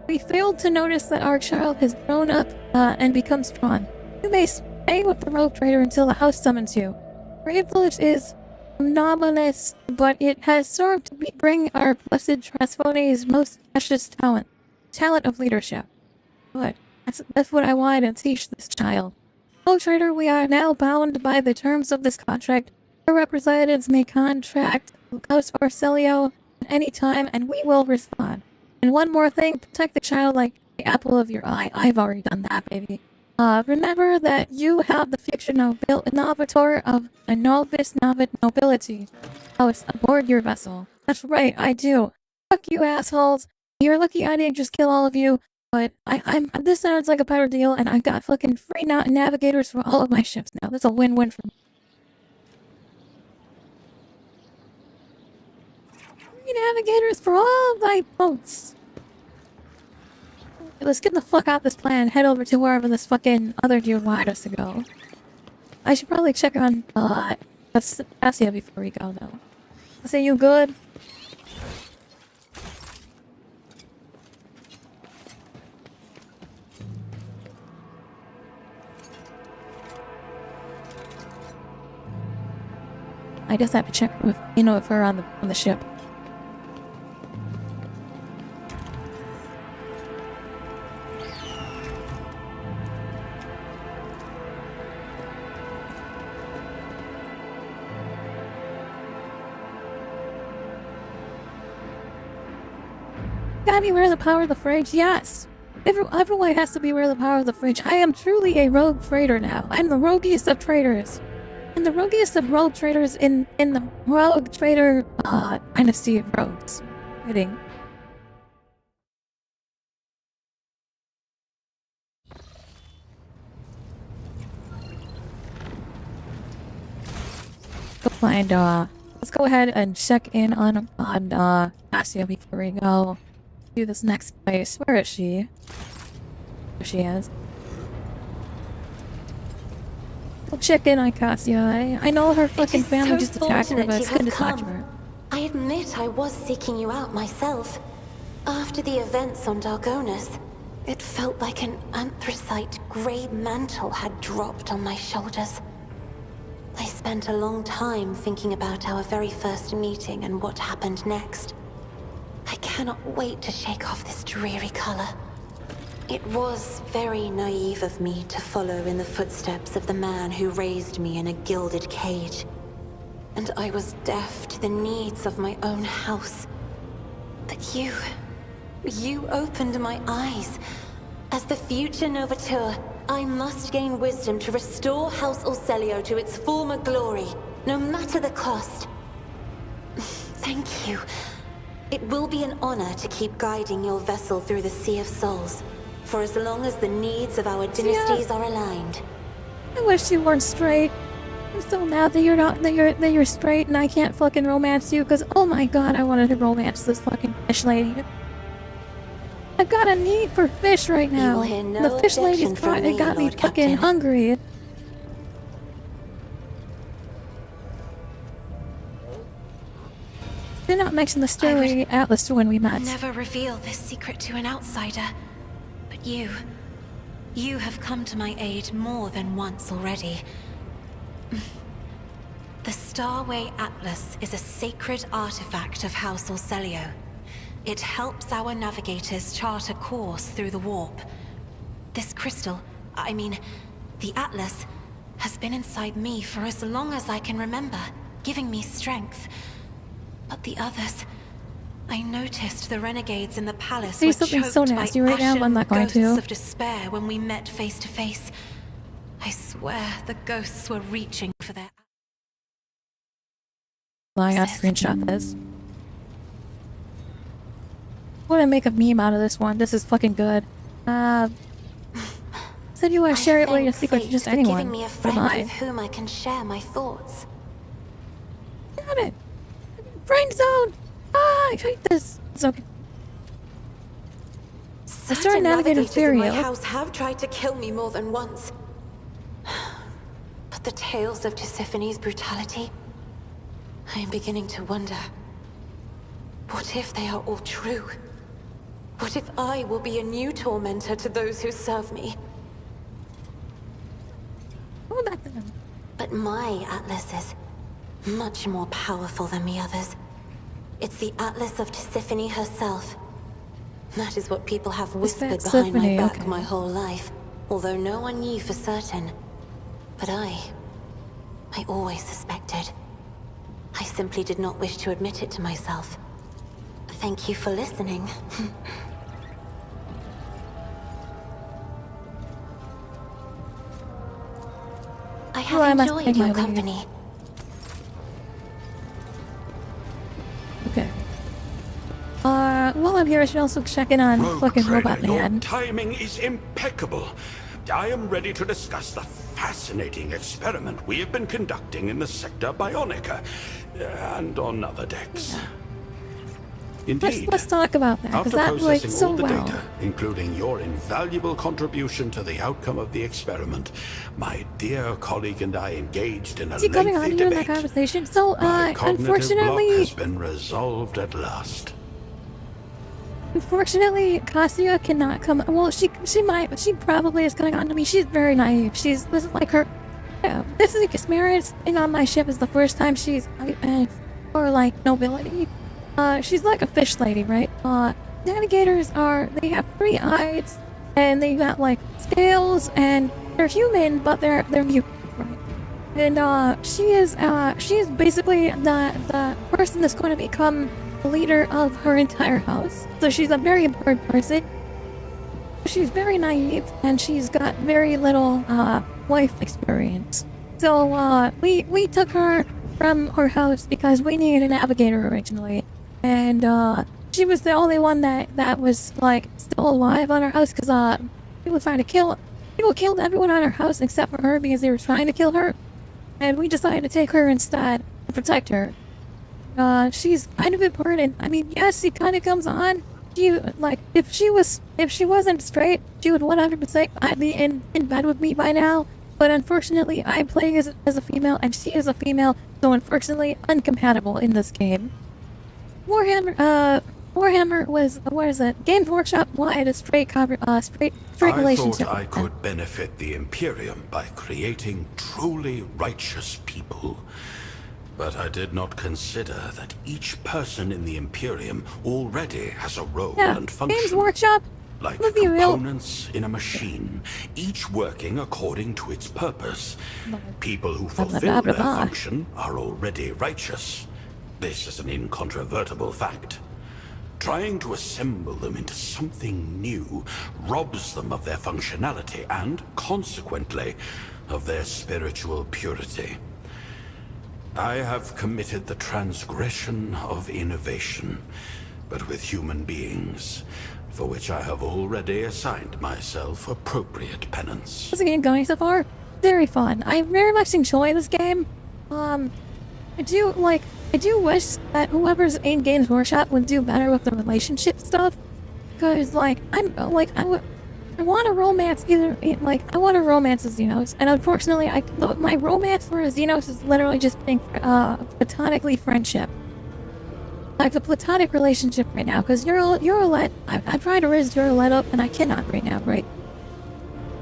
We failed to notice that our child has grown up and become strong. You may stay with the rogue trader until the house summons you. Brave village is anomalous, but it has served to bring our blessed Trasfone's most precious talent of leadership. Good. That's what I wanted to teach this child. Rogue trader, we are now bound by the terms of this contract. Our representatives may contract House Orselio at any time, and we will respond. And one more thing, protect the child like the apple of your eye. I've already done that, baby. Remember that you have the future Novitor of a Novice nobility house aboard your vessel. That's right, I do. Fuck you, assholes. You're lucky I didn't just kill all of you, but this sounds like a better deal, and I got fucking free navigators for all of my ships now. That's a win-win for me. Navigators for all thy boats. Let's get the fuck out this plan and head over to wherever this fucking other dude wanted us to go. I should probably check on Cassia before we go though. Say you good? I just have to check with if her on the ship. Gotta beware the power of the fridge, yes! Everyone has to beware the power of the fridge. I am truly a rogue trader now. I'm the roguiest of traders. And the roguiest of rogue traders in the rogue trader dynasty of rogues. Kidding. Go find let's go ahead and check in on Cassia before we go to this next place. Where is she? There she is. I'll check in on Cassia. I know her fucking It is family so just attacked her, fortunate but it's you good to have talk to come. her. I admit I was seeking you out myself. After the events on Dargonis, it felt like an anthracite grey mantle had dropped on my shoulders. I spent a long time thinking about our very first meeting and what happened next. I cannot wait to shake off this dreary color. It was very naive of me to follow in the footsteps of the man who raised me in a gilded cage. And I was deaf to the needs of my own house. But you opened my eyes. As the future Novateur, I must gain wisdom to restore House Orselio to its former glory, no matter the cost. Thank you. It will be an honor to keep guiding your vessel through the Sea of Souls, for as long as the needs of our dynasties are aligned. I wish you weren't straight. I'm so mad that you're not that you're straight and I can't fucking romance you, because oh my god, I wanted to romance this fucking fish lady. I've got a need for fish right now. will hear no The fish lady's objection from probably me, got me Lord fucking Captain. hungry. Did not mention the story Atlas when we met. Never reveal this secret to an outsider. But you have come to my aid more than once already. The Starway Atlas is a sacred artifact of House Orselio. It helps our navigators chart a course through the warp. This crystal, the Atlas, has been inside me for as long as I can remember, giving me strength. But the others, I noticed the renegades in the palace Say were something choked so nasty by right now, I'm not going ghosts to. of despair when we met face to face. I swear the ghosts were reaching for their... I gotta screenshot this. What I make a meme out of this one? This is fucking good. Said you want to share it with your secret to just anyone. Giving me a What am friend I? with whom I can share my thoughts. Got it. Friend zone. Ah, I hate this. It's okay. I started navigating navigators in my Furio. house have tried to kill me more than once. But the tales of Tisiphane's brutality, I am beginning to wonder. What if they are all true? What if I will be a new tormentor to those who serve me? Go back to them. But my Atlas is much more powerful than the others. It's the Atlas of Tisiphone herself. That is what people have whispered behind my Tisiphone, back okay. my whole life, although no one knew for certain. But I always suspected. I simply did not wish to admit it to myself. Thank you for listening. I Well, I have must enjoyed take my your leave. company. Okay. While I'm here, I should also check in on Rogue fucking Trader, Robot your Man. timing is impeccable. I am ready to discuss the fascinating experiment we have been conducting in the Sector Bionica and on other decks. Indeed. Let's talk about that, because After that went processing so all the well. data, including your invaluable contribution to the outcome of the experiment, my dear colleague and I engaged in a Is he coming on lengthy you in that debate. conversation? So, My cognitive unfortunately, block has been resolved at last. Unfortunately, Cassia cannot come. Well, she might, but she probably is coming on to me. She's very naive. This is like her. Yeah, this is the experience. Being on my ship is the first time she's or like nobility. She's like a fish lady, right? Navigators they have 3 eyes, and they got like scales, and they're human, but they're mutant, right? And she is basically the person that's going to become leader of her entire house. So she's a very important person. She's very naive, and she's got very little life experience. So we took her from her house because we needed a navigator originally, and she was the only one that was like still alive on her house, because people killed everyone on her house except for her because they were trying to kill her, and we decided to take her instead to protect her. She's kind of important. I mean, yes, she kind of comes on. If she wasn't straight, she would 100% be in bed with me by now. But unfortunately, I play as a female, and she is a female, so unfortunately, incompatible in this game. Warhammer was, what is it? Games Workshop wanted a straight relationship. I thought I could benefit the Imperium by creating truly righteous people. But I did not consider that each person in the Imperium already has a role and function. Games Workshop? Like Let's be real. components in a machine, each working according to its purpose. People who fulfill their function are already righteous. This is an incontrovertible fact. Trying to assemble them into something new robs them of their functionality and, consequently, of their spiritual purity. I have committed the transgression of innovation, but with human beings, for which I have already assigned myself appropriate penance. How's the game going so far? Very fun. I very much enjoy this game. I do wish that whoever's in Games Workshop would do better with the relationship stuff. Cause I want a romance I want a romance with Xenos, and unfortunately my romance for Xenos is literally just being platonically friendship. Like a platonic relationship right now, because Eurolette, I tried to raise Eurolette up, and I cannot right now, right?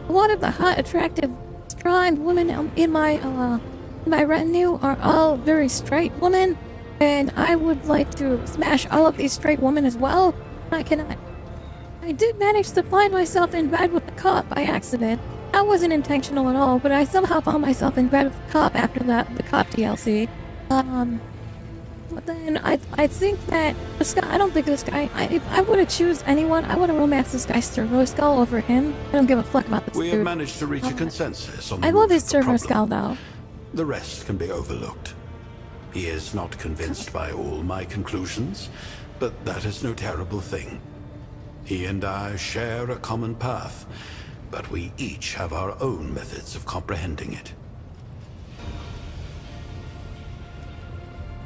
A lot of the hot, attractive, strong women in my retinue are all very straight women, and I would like to smash all of these straight women as well. I cannot. I did manage to find myself in bed with the cop by accident. That wasn't intentional at all, but I somehow found myself in bed with the cop after the cop DLC. But then I think that this guy, I don't think this guy, if I were to choose anyone, I would have romanced this guy Servo Skull over him. I don't give a fuck about this We dude. have managed to reach a consensus on the I love root his of the Servo problem. Skull though. The rest can be overlooked. He is not convinced by all my conclusions, but that is no terrible thing. He and I share a common path, but we each have our own methods of comprehending it.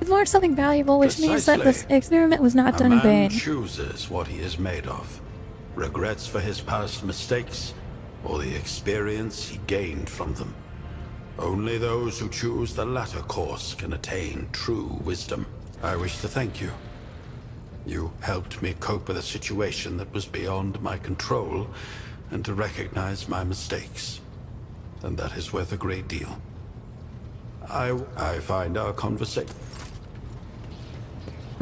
We've learned something valuable, which means that this experiment was not done in A man vain. chooses what he is made of. Regrets for his past mistakes, or the experience he gained from them. Only those who choose the latter course can attain true wisdom. I wish to thank you. You helped me cope with a situation that was beyond my control, and to recognize my mistakes. And that is worth a great deal. I find our conversation...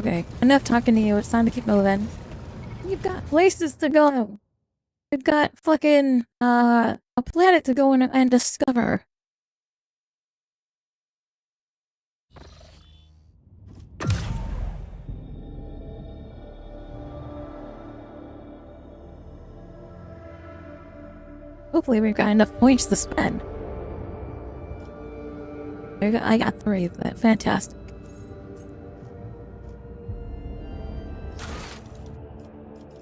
Okay, enough talking to you. It's time to keep moving. We've got places to go. We've got fucking, a planet to go in and discover. Hopefully we've got enough points to spend. I got 3 of that. Fantastic.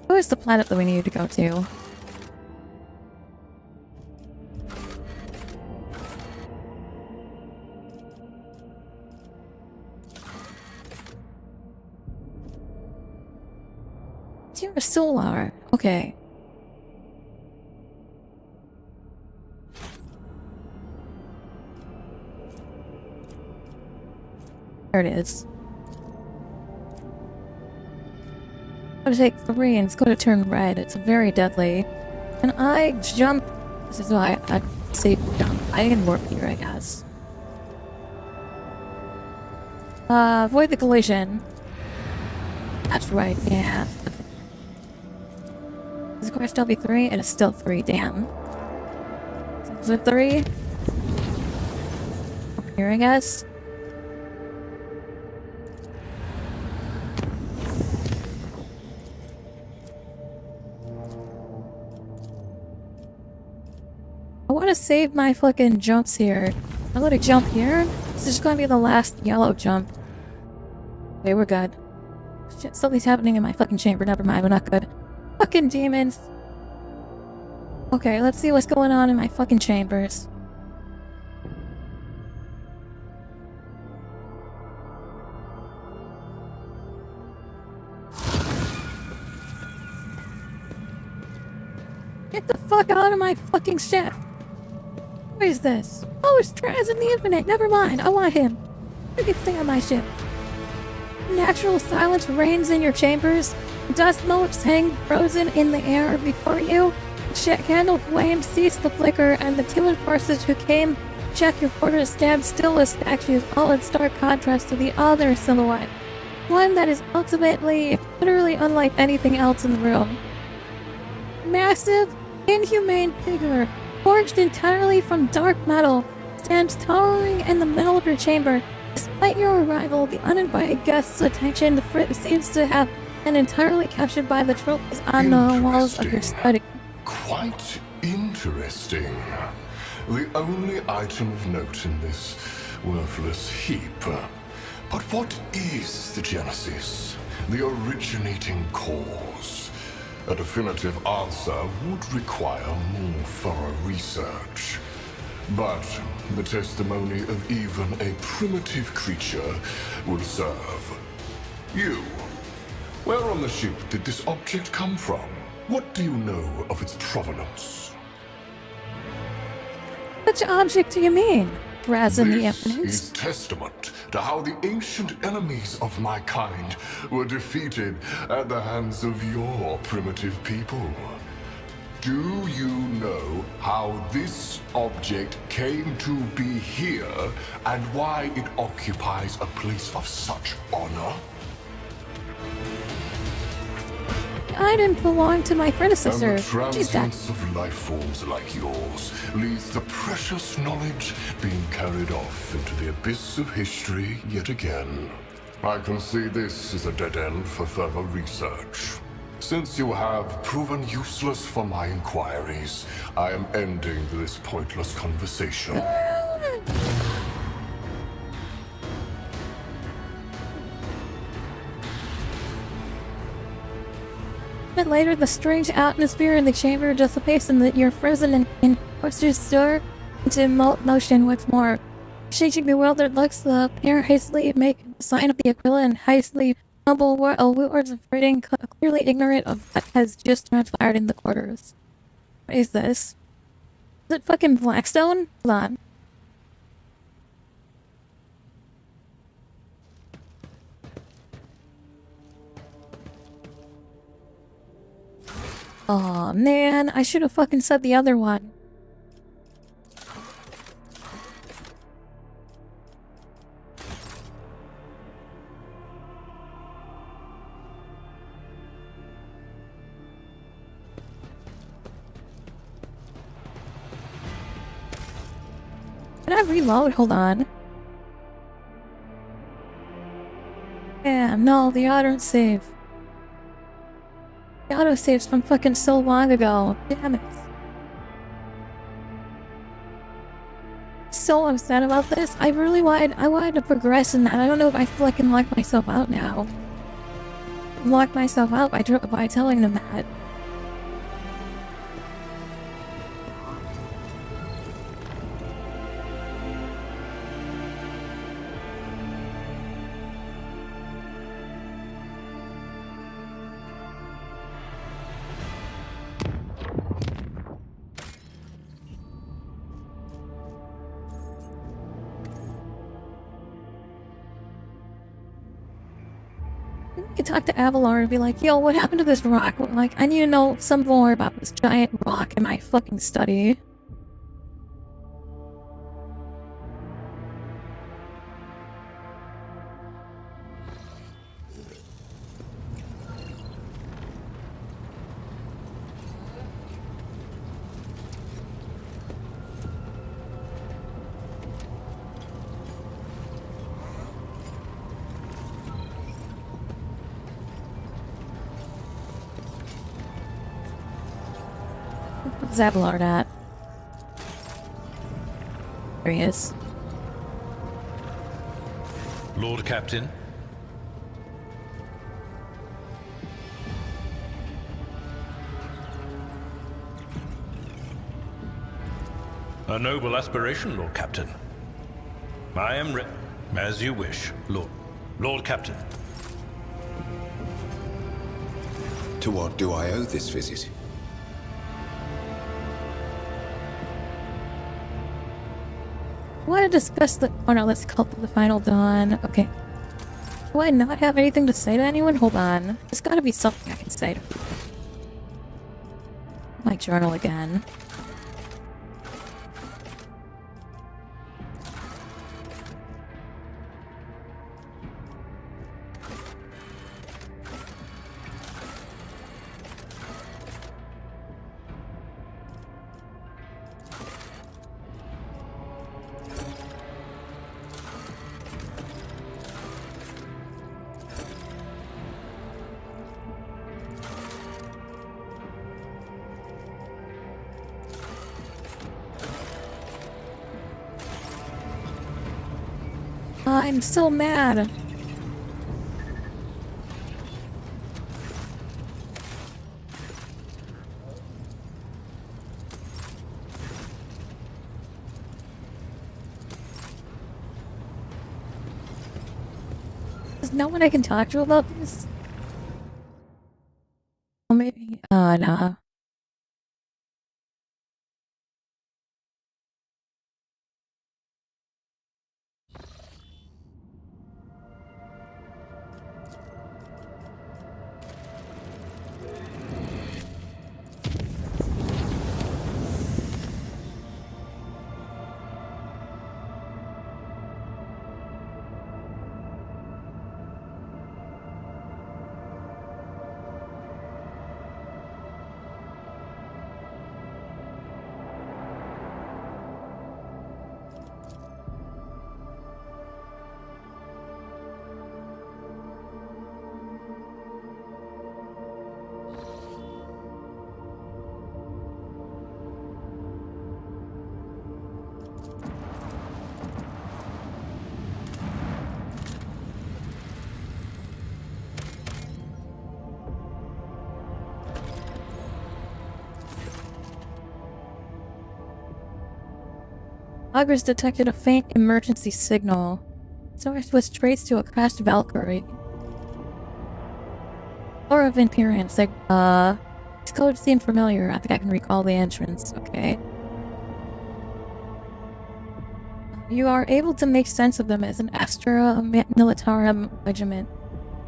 Where's the planet that we need to go to? It's your solar. Okay. There it is. I'm gonna take 3 and it's gonna turn red. It's very deadly. And I jump. This is why I say jump. I can warp here, I guess. Avoid the collision. That's right, yeah. Does the car still be 3? It is still 3, damn. Is it 3? Up here, I guess. I want to save my fucking jumps here. I'm gonna jump here. This is gonna be the last yellow jump. Okay, we're good. Shit, something's happening in my fucking chamber. Never mind, we're not good. Fucking demons. Okay, let's see what's going on in my fucking chambers. Get the fuck out of my fucking shit. What is this? Oh, it's Traz in the Infinite. Never mind. I want him. You can stay on my ship. Natural silence reigns in your chambers. Dust motes hang frozen in the air before you. Candle flames cease to flicker, and the two enforcers who came to check your quarters stand still as statues, all in stark contrast to the other silhouette. One that is ultimately, literally unlike anything else in the room. Massive, inhumane figure, forged entirely from dark metal, stands towering in the middle of your chamber. Despite your arrival, the uninvited guest's attention seems to have been entirely captured by the trophies on the walls of your study. Quite interesting. The only item of note in this worthless heap. But what is the genesis? The originating cause? A definitive answer would require more thorough research. But the testimony of even a primitive creature will serve. You, where on the ship did this object come from? What do you know of its provenance? Which object do you mean? Raz in the This Infinite? is testament to how the ancient enemies of my kind were defeated at the hands of your primitive people. Do you know how this object came to be here and why it occupies a place of such honor? I didn't belong to my And predecessor. the She's dead. transience of life forms like yours leaves the precious knowledge being carried off into the abyss of history yet again. I can see this is a dead end for further research. Since you have proven useless for my inquiries, I am ending this pointless conversation. A bit later, the strange atmosphere in the chamber dissipates and you're frozen in posters stir into motion once more. Changing bewildered looks, the pair hastily make the sign of the Aquila and hastily mumble words of greeting, clearly ignorant of what has just transpired in the quarters. What is this? Is it fucking Blackstone? Hold on. Aw, man, I should have fucking said the other one. Can I reload? Hold on. Yeah, no, the autosave. The autosave's from fucking so long ago. Damn it. So upset about this. I wanted to progress in that. I don't know if I fucking locked myself out now. Locked myself out by telling them that. I could talk to Avalar and be like, yo, what happened to this rock? Like, I need to know some more about this giant rock in my fucking study. What's Avalar at? There he is. Lord Captain. A noble aspiration, Lord Captain. I am as you wish, Lord Captain. To what do I owe this visit? I want to discuss the. Oh no, let's call it the final dawn. Okay. Do I not have anything to say to anyone? Hold on. There's gotta be something I can say to people. My journal again. I'm so mad. There's no one I can talk to about this? Well, maybe. Nah. Loggers detected a faint emergency signal. Source was traced to a crashed Valkyrie. Or of Imperium these codes seem familiar. I think I can recall the entrance. Okay. You are able to make sense of them as an Astra Militarum regiment,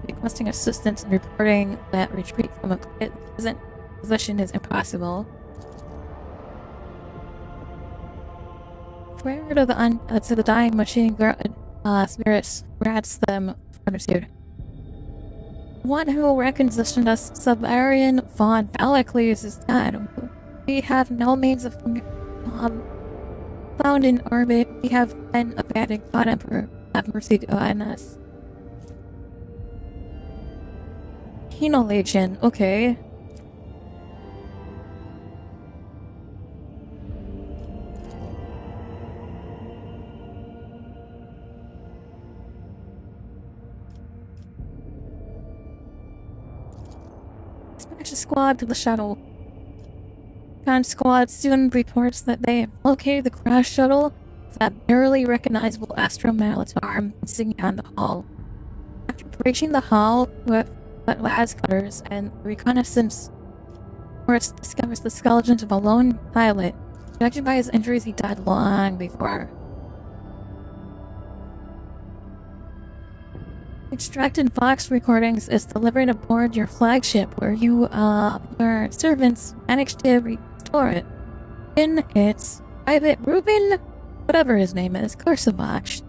requesting assistance and reporting that retreat from a present position is impossible. Prayer to the dying machine spirits grants them fortitude. One who reckons the Siberian von Valakles is dead. We have no means of found in orbit. We have been abandoned. God Emperor, have mercy on us. Penal Legion, okay. Dispatch a squad to the shuttle. Con squad soon reports that they have located the crash shuttle with that barely recognizable Astro Militarum insignia on the hull. After breaching the hull with las cutters and reconnaissance force discovers the skeleton of a lone pilot. Judging by his injuries, he died long before. Extracted Vox recordings is delivered aboard your flagship, where your servants managed to restore it. In its Private Reuben, whatever his name is, Korsavach,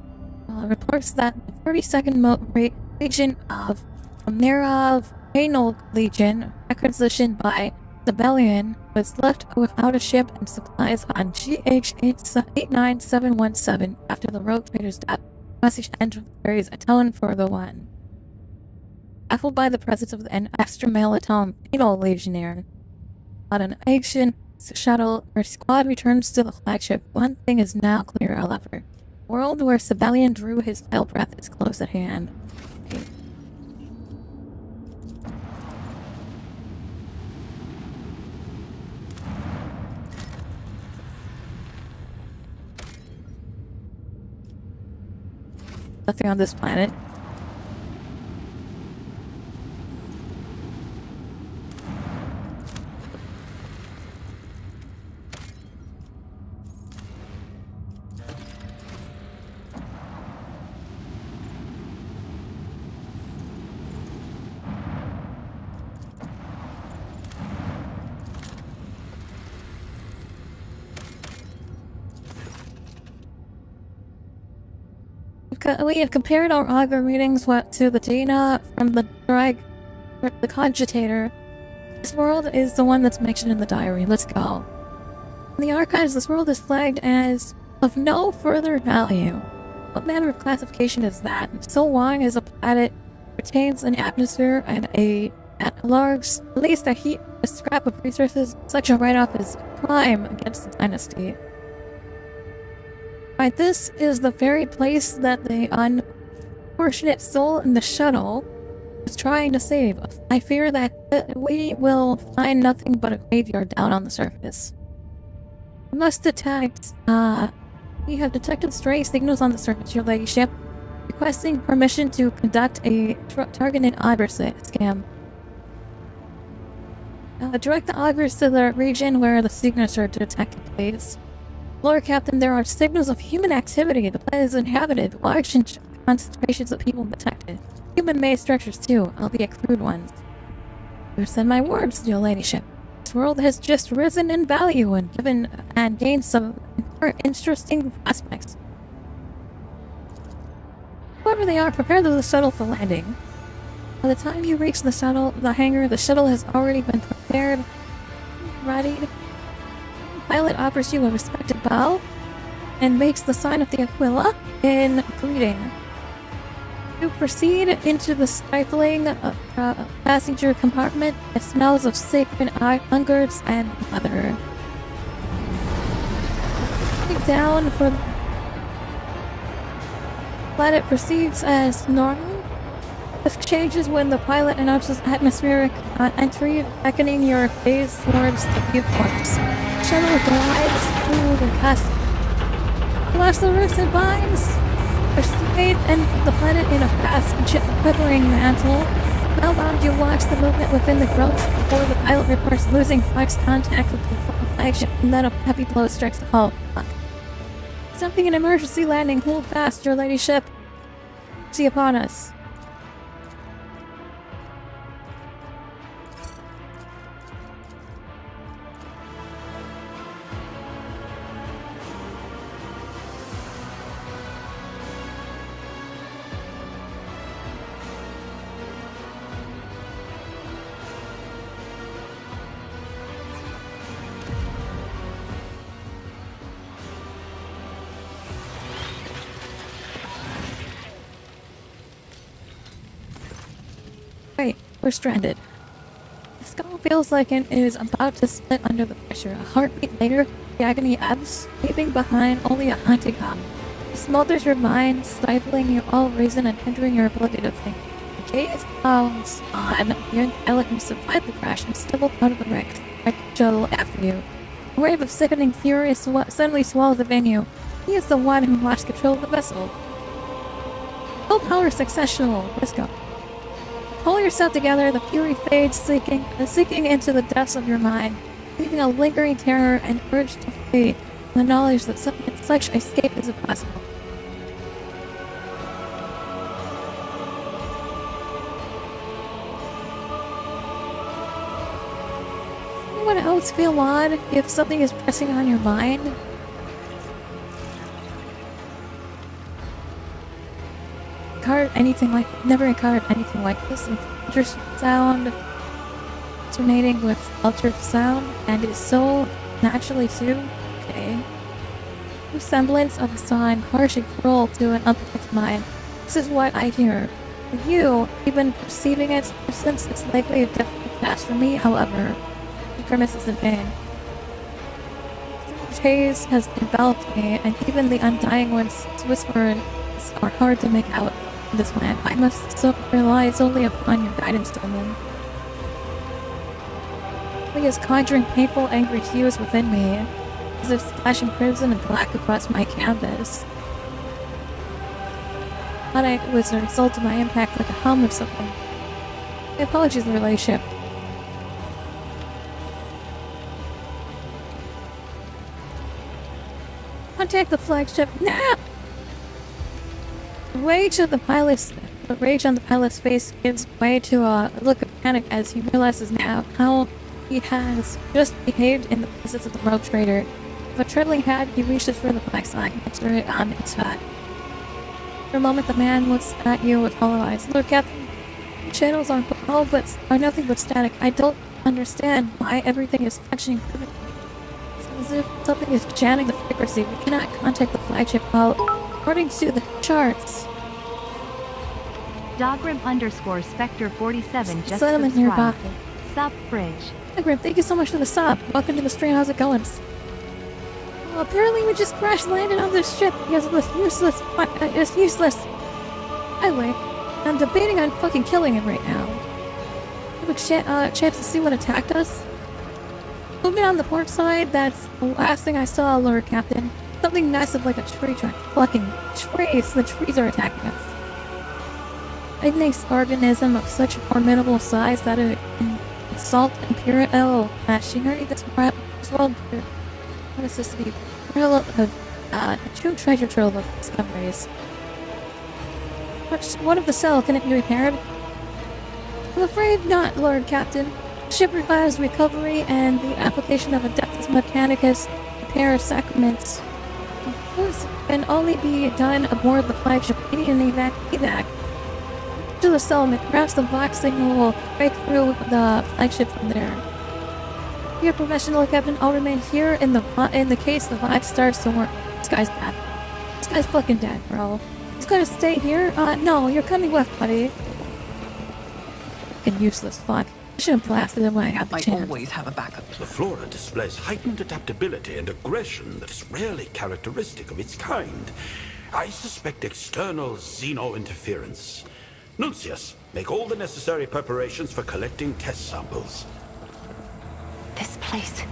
reports that the 32nd Legion of Nerov Penal Legion, acquisitioned by Rebellion, was left without a ship and supplies on GH-89717 after the rogue trader's death. Message entries atone for the one. Baffled by the presence of an Astro Militarum Penal Legionnaire on an ancient shuttle, our squad returns to the flagship. One thing is now clear, however. The world where Sibelian drew his final breath is close at hand. Okay. Nothing on this planet. We have compared our augur readings to the data from the cogitator. This world is the one that's mentioned in the diary. Let's go. In the archives, this world is flagged as of no further value. What manner of classification is that? So long as a planet retains an atmosphere and at least a scrap of resources, such a write-off is a crime against the dynasty. Right, this is the very place that the unfortunate soul in the shuttle was trying to save. I fear that we will find nothing but a graveyard down on the surface. We must detect, we have detected stray signals on the surface, your ladyship, requesting permission to conduct a targeted augur scam. Direct the augurs to the region where the signals are detected, please. Lord Captain, there are signals of human activity. The planet is inhabited. Large concentrations of people detected. Human-made structures, too, albeit crude ones. You said my words, your ladyship. This world has just risen in value and gained some interesting prospects. Whoever they are, prepare the shuttle for landing. By the time you reach the hangar, the shuttle has already been prepared, readied. The pilot offers you a respected bow and makes the sign of the Aquila in greeting. You proceed into the stifling passenger compartment. It smells of sacred ungers and leather. Down for the planet proceeds as normal. This changes when the pilot announces atmospheric entry, beckoning your gaze towards the viewports. Shuttle glides through the castle. Past the roofs and vines, proceed and the planet in a fast, quivering mantle. Spellbound, you watch the movement within the growth before the pilot reports losing flex contact with the flagship, and then a heavy blow strikes the hull. Something an emergency landing. Hold fast, your ladyship. See upon us. Wait, we're stranded. The skull feels like it is about to split under the pressure. A heartbeat later, the agony ebbs, leaving behind only a haunting hum. It smothers your mind, stifling your all reason and hindering your ability to think. The gaze falls on the elegant survived the crash and stumbled out of the wreck shuttle after you. A wave of sickening fury suddenly swallows the venue. He is the one who lost control of the vessel. Full power successional. Let's go. Pull yourself together, the fury fades, sinking into the depths of your mind, leaving a lingering terror and urge to flee, the knowledge that such escape is impossible. Does anyone else feel odd if something is pressing on your mind? Never encountered anything like this. It's sound alternating with altered sound, and is so naturally too. Okay. No semblance of a sign, harsh and cruel to an unprotected mind. This is what I hear. For you, even perceiving its presence is likely a difficult task. For me, however, the premise is in vain. The haze has enveloped me, and even the undying one's whispers are hard to make out. This land, I must rely solely upon your guidance, Dolman. He is conjuring painful, angry hues within me, as if splashing crimson and black across my canvas. Thought it was a result of my impact, like a helm or something. My apologies, your ladyship. Contact the flagship now! The rage on the pilot's face gives way to a look of panic as he realizes now how he has just behaved in the presence of the rogue trader. With a trembling hand, he reaches for the flag sign, answering it on his head. For a moment, the man looks at you with hollow eyes. Lord Captain, channels are nothing but static. I don't understand why everything is functioning perfectly. It's as if something is jamming the frequency. We cannot contact the flagship while, according to the charts. Dogrim_Spectre47 just Settlement nearby. subscribed. Sup, Fridge. Dogrim, thank you so much for the sub. Welcome to the stream. How's it going? Well, apparently we just crash landed on this ship because of this useless. It's useless. Anyway, I'm debating on fucking killing him right now. Have a chance to see what attacked us? Moving on the port side, that's the last thing I saw, Lord Captain. Something massive like a tree trunk. Fucking trees. The trees are attacking us. A nice organism of such formidable size that it can insult imperial machinery. This world. What is this to be? A true treasure trove of discoveries. What of the cell? Can it be repaired? I'm afraid not, Lord Captain. The ship requires recovery and the application of Adeptus Mechanicus repair sacraments. This can only be done aboard the flagship in evac. To the settlement, perhaps the black signal will break through the flagship from there. Your professional Captain, I'll remain here in the case the vibe starts to work. This guy's dead. This guy's fucking dead, bro. He's gonna stay here? No, you're coming with, buddy. Fucking useless fuck. I should have blasted him when I had the chance. I always have a backup. The flora displays heightened adaptability and aggression that is rarely characteristic of its kind. I suspect external xeno-interference. Nuncius, make all the necessary preparations for collecting test samples. This place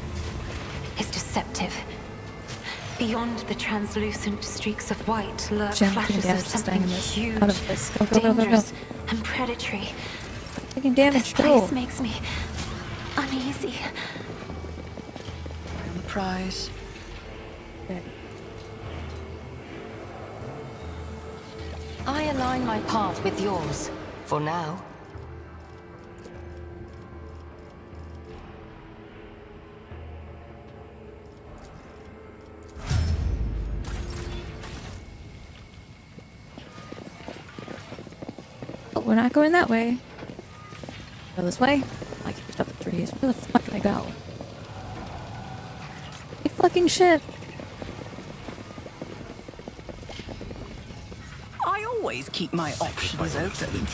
is deceptive. Beyond the translucent streaks of white lurk flashes of something huge, dangerous, and predatory. Taking damage. This place makes me uneasy. The prize. Okay. I align my path with yours, for now. But we're not going that way. Go this way. I can pick up the trees. Where the fuck can I go? You fucking shit. I always keep my options open.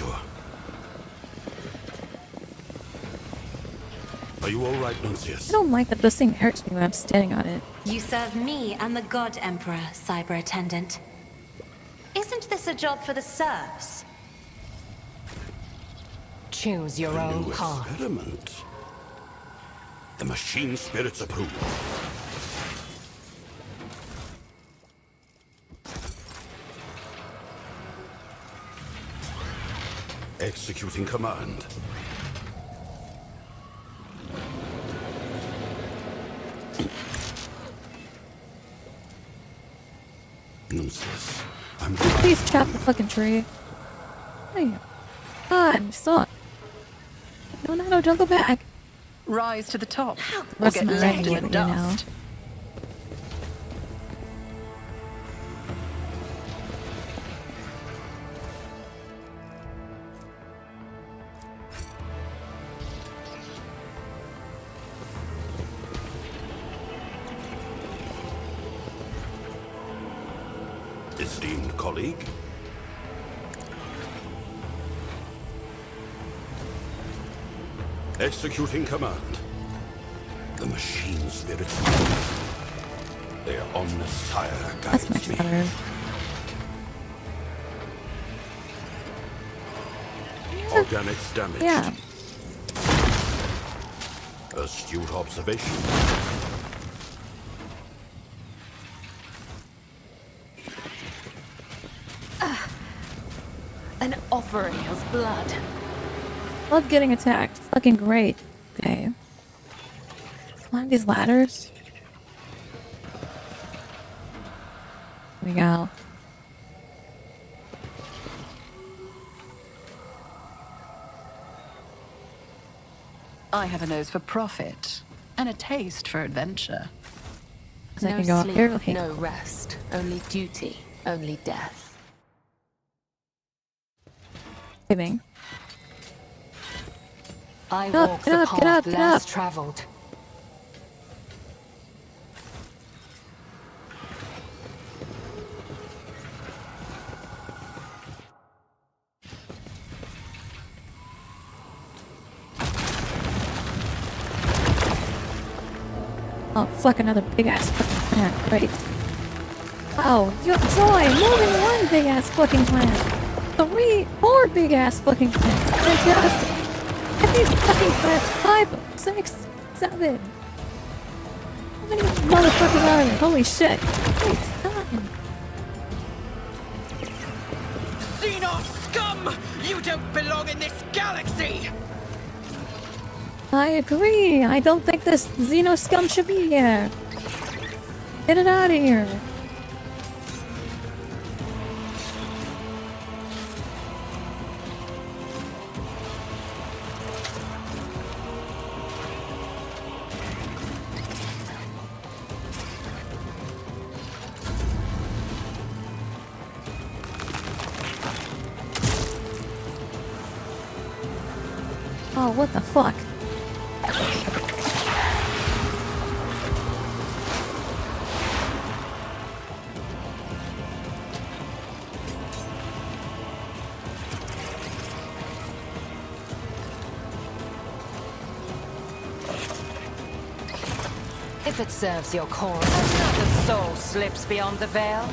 Are you all right, Nuncius? I don't like that this thing hurts me when I'm standing on it. You serve me and the God Emperor, Cyber Attendant. Isn't this a job for the serfs? Choose your own path. Experiment. The machine spirits approve. Executing command. Nuncius, I'm... Please chop the fucking tree. Hey. God, you suck. No, don't go back. Rise to the top. Or Rest get my left in leg, the you know. dust. Esteemed colleague. Executing command. The machine spirits. Their ominous sire That's guides much me. better. Organics damaged. Yeah. Astute observation. An offering of blood. Love getting attacked. Fucking great. Okay. Climb these ladders. Here we go. I have a nose for profit and a taste for adventure. I No can go up sleep, here. Okay. no rest. Only duty, only death. Kidding. I Get up, walk get the up, path get up, get less up. traveled. Oh, fuck, another big ass fucking plant. Great. Oh, joy! More than one big ass fucking plant. 3, 4 big ass fucking plants. Fantastic. Get these fucking plants. 5, 6, 7. How many motherfuckers are there? Holy shit. Great time. Xenos scum! You don't belong in this galaxy! I agree. I don't think this Xeno scum should be here. Get it out of here. Oh, what the fuck? If it serves your cause, another soul slips beyond the veil.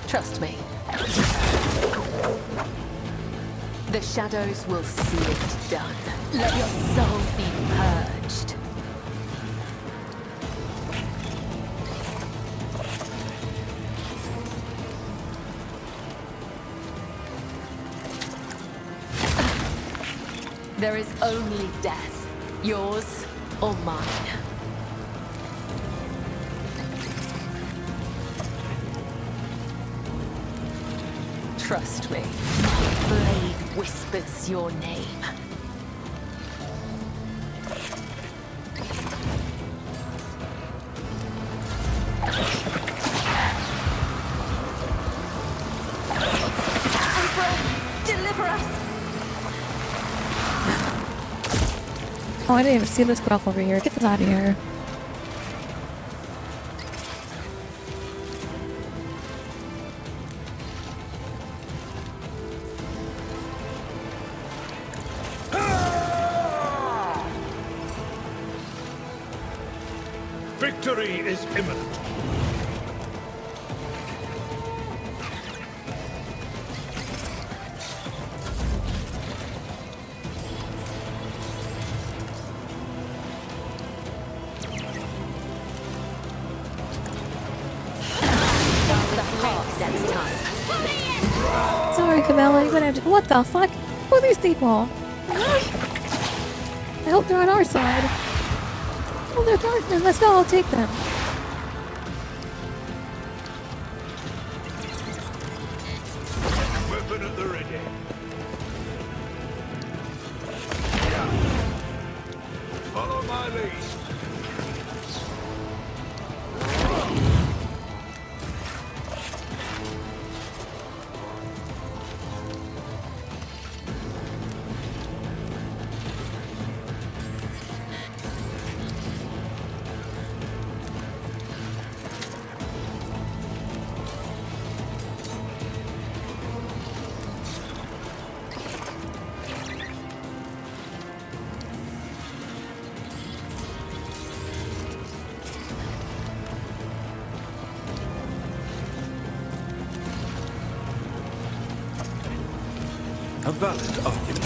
Trust me. The shadows will see it done. Let your soul be purged. There is only death, yours or mine. Trust me, my blade whispers your name. Deliver us! Oh, I didn't even see this gruff over here. Get this out of here. Victory is imminent. Sorry, Camilla, you're gonna have to— What the fuck? Who are these people? I hope they're on our side. Oh, they're Darkmen. Let's go, I'll take them. Weapon at the ready. Follow my lead. A valid argument.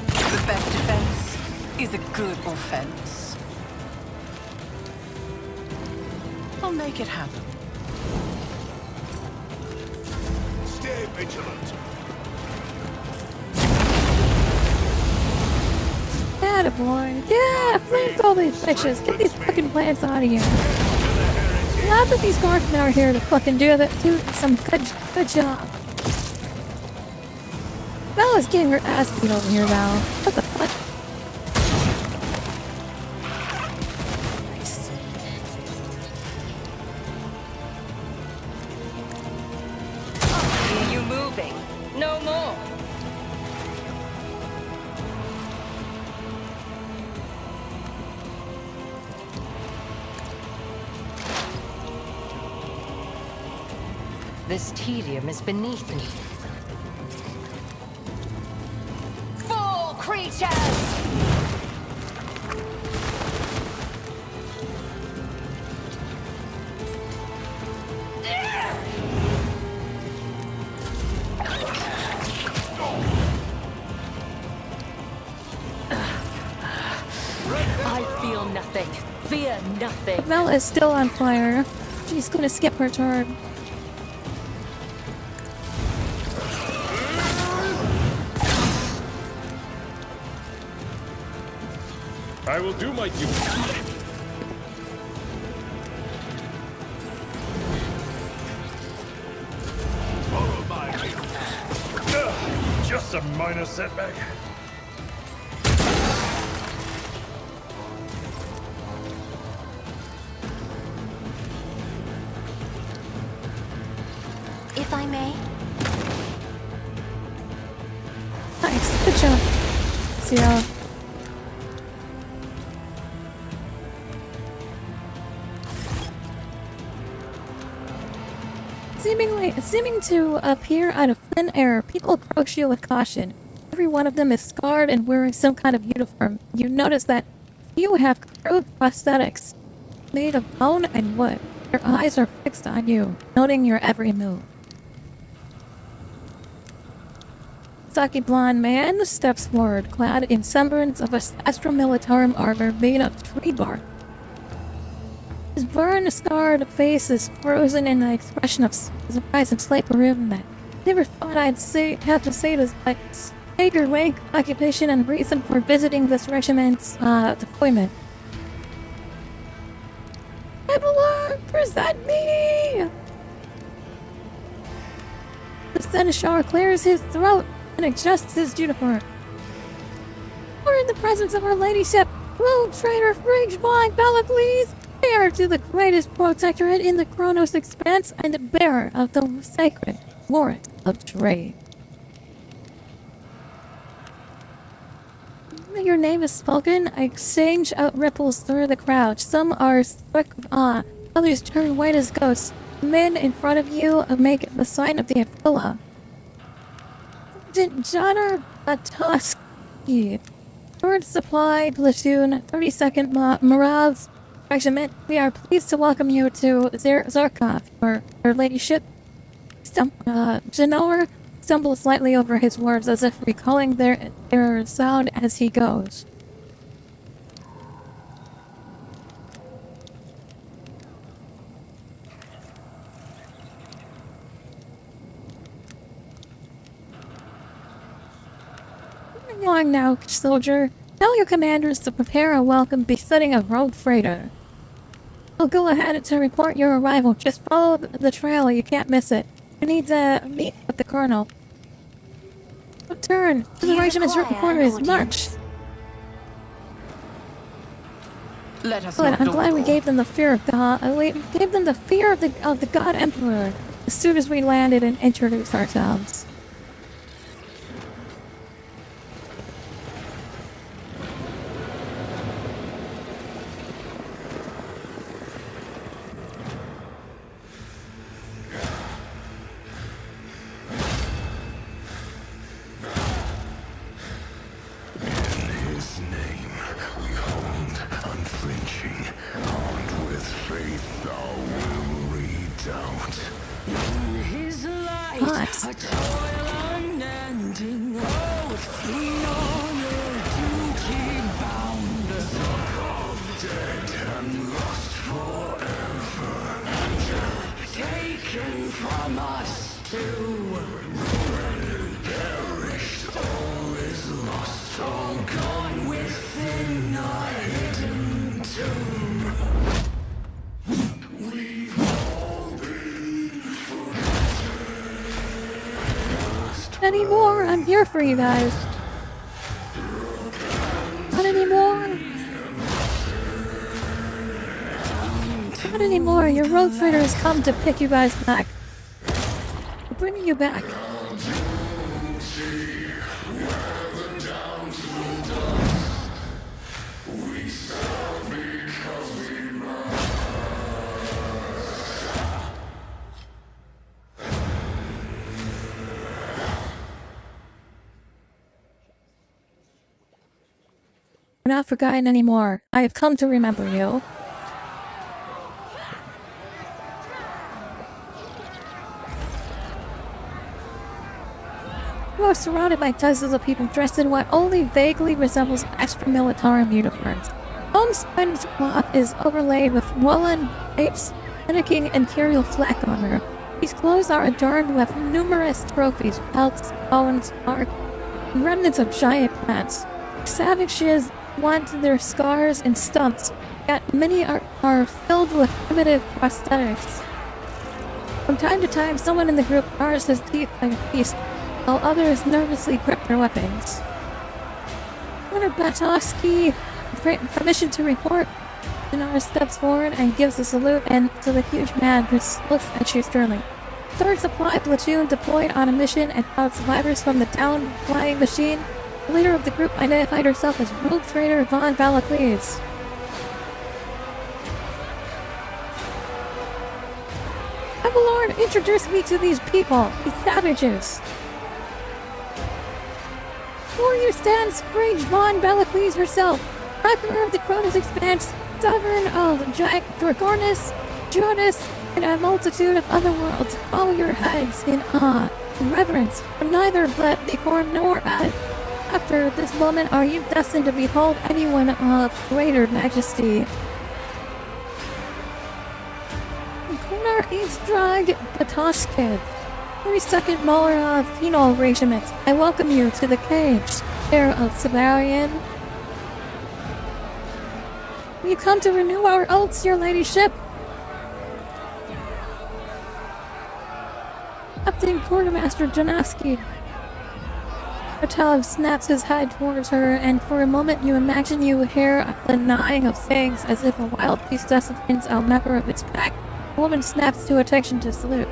The best defense is a good offense. make it happen. Stay vigilant. Attaboy. Yeah, flamethrow these bitches. Get these fucking plants out of here. Glad that these guardsmen are here to fucking do some good job. Val is getting her ass beat over here, Val. What the fuck? Nice. Are you moving? No more. This tedium is beneath me. Fall, creatures! I feel nothing. Fear nothing. Val is still on fire. She's gonna skip her turn. I will do my duty. Follow my lead. Just a minor setback. If I may. Nice. Good job. Zero. Seeming to appear out of thin air, people approach you with caution. Every one of them is scarred and wearing some kind of uniform. You notice that few have crude prosthetics made of bone and wood. Their eyes are fixed on you, noting your every move. Stocky blonde man steps forward, clad in semblance of Astra Militarum armor made of tree bark. His burn-scarred face is frozen in an expression of surprise and slight bereavement. Never thought I'd have to say this, but state your rank, occupation, and reason for visiting this regiment's deployment. Evelyn, present me! The seneschal clears his throat and adjusts his uniform. We're in the presence of our ladyship, Rogue Trader Fridgegoddess, Bella, please! Heir to the greatest protectorate in the Chronos Expanse and bearer of the sacred warrant of trade. Your name is spoken, a exchange ripples through the crowd. Some are struck with awe, others turn white as ghosts. The men in front of you make the sign of the Aquila. Johnner Atoski, 3rd Supply Platoon, 32nd Mirage Regiment, we are pleased to welcome you to Zarkov, or Her Ladyship. Janor stumbles slightly over his words as if recalling their sound as he goes. Moving along now, soldier. Tell your commanders to prepare a welcome befitting a rogue freighter. I'll go ahead to report your arrival. Just follow the trail, you can't miss it. You need to meet with the colonel. Turn to the regiment's quarters. March! Let us Good, not I'm glad we dawdle. gave them the fear of God. We gave them the fear of the God Emperor as soon as we landed and introduced ourselves. taken from us too. When perished, all is lost, all gone within a hidden tomb. We've all been forgotten. Anymore, I'm here for you guys. Not anymore. Not anymore. Your road fighter has come to pick you guys back. We're bringing you back. We're not forgotten anymore. I have come to remember you. You are surrounded by dozens of people dressed in what only vaguely resembles Esper Militarum uniforms. Homespine's cloth is overlaid with woolen drapes mimicking imperial flak armor. These clothes are adorned with numerous trophies, pelts, bones, bark, and remnants of giant plants. Savages want their scars and stumps, yet many are filled with primitive prosthetics. From time to time, someone in the group bars his teeth like a beast, while others nervously grip their weapons. Colonel Batowski, permission to report. Dinar steps forward and gives a salute and to the huge man who looks at you sternly. Third supply platoon deployed on a mission and found survivors from the down flying machine. The leader of the group identified herself as Rogue Trader Von Valakles. Abelard, introduce me to these people, these savages. Before you stands Frage Von Valakles herself, Conqueror of the Cronus Expanse, Sovereign of Dragornis, Jonas, and a multitude of other worlds. Bow your heads in awe and reverence, for neither blood, deform, nor bad. After this moment are you destined to behold anyone of greater majesty. Kunar Eastdrag Patoskid, 32nd Molar of Phenol Regiment. I welcome you to the cage, heir of Severian. We come to renew our oaths, your ladyship. Captain Quartermaster Janaski. Patel snaps his head towards her, and for a moment you imagine you hear the gnawing of fangs as if a wild beast disciplines a member of its pack. The woman snaps to attention to salute.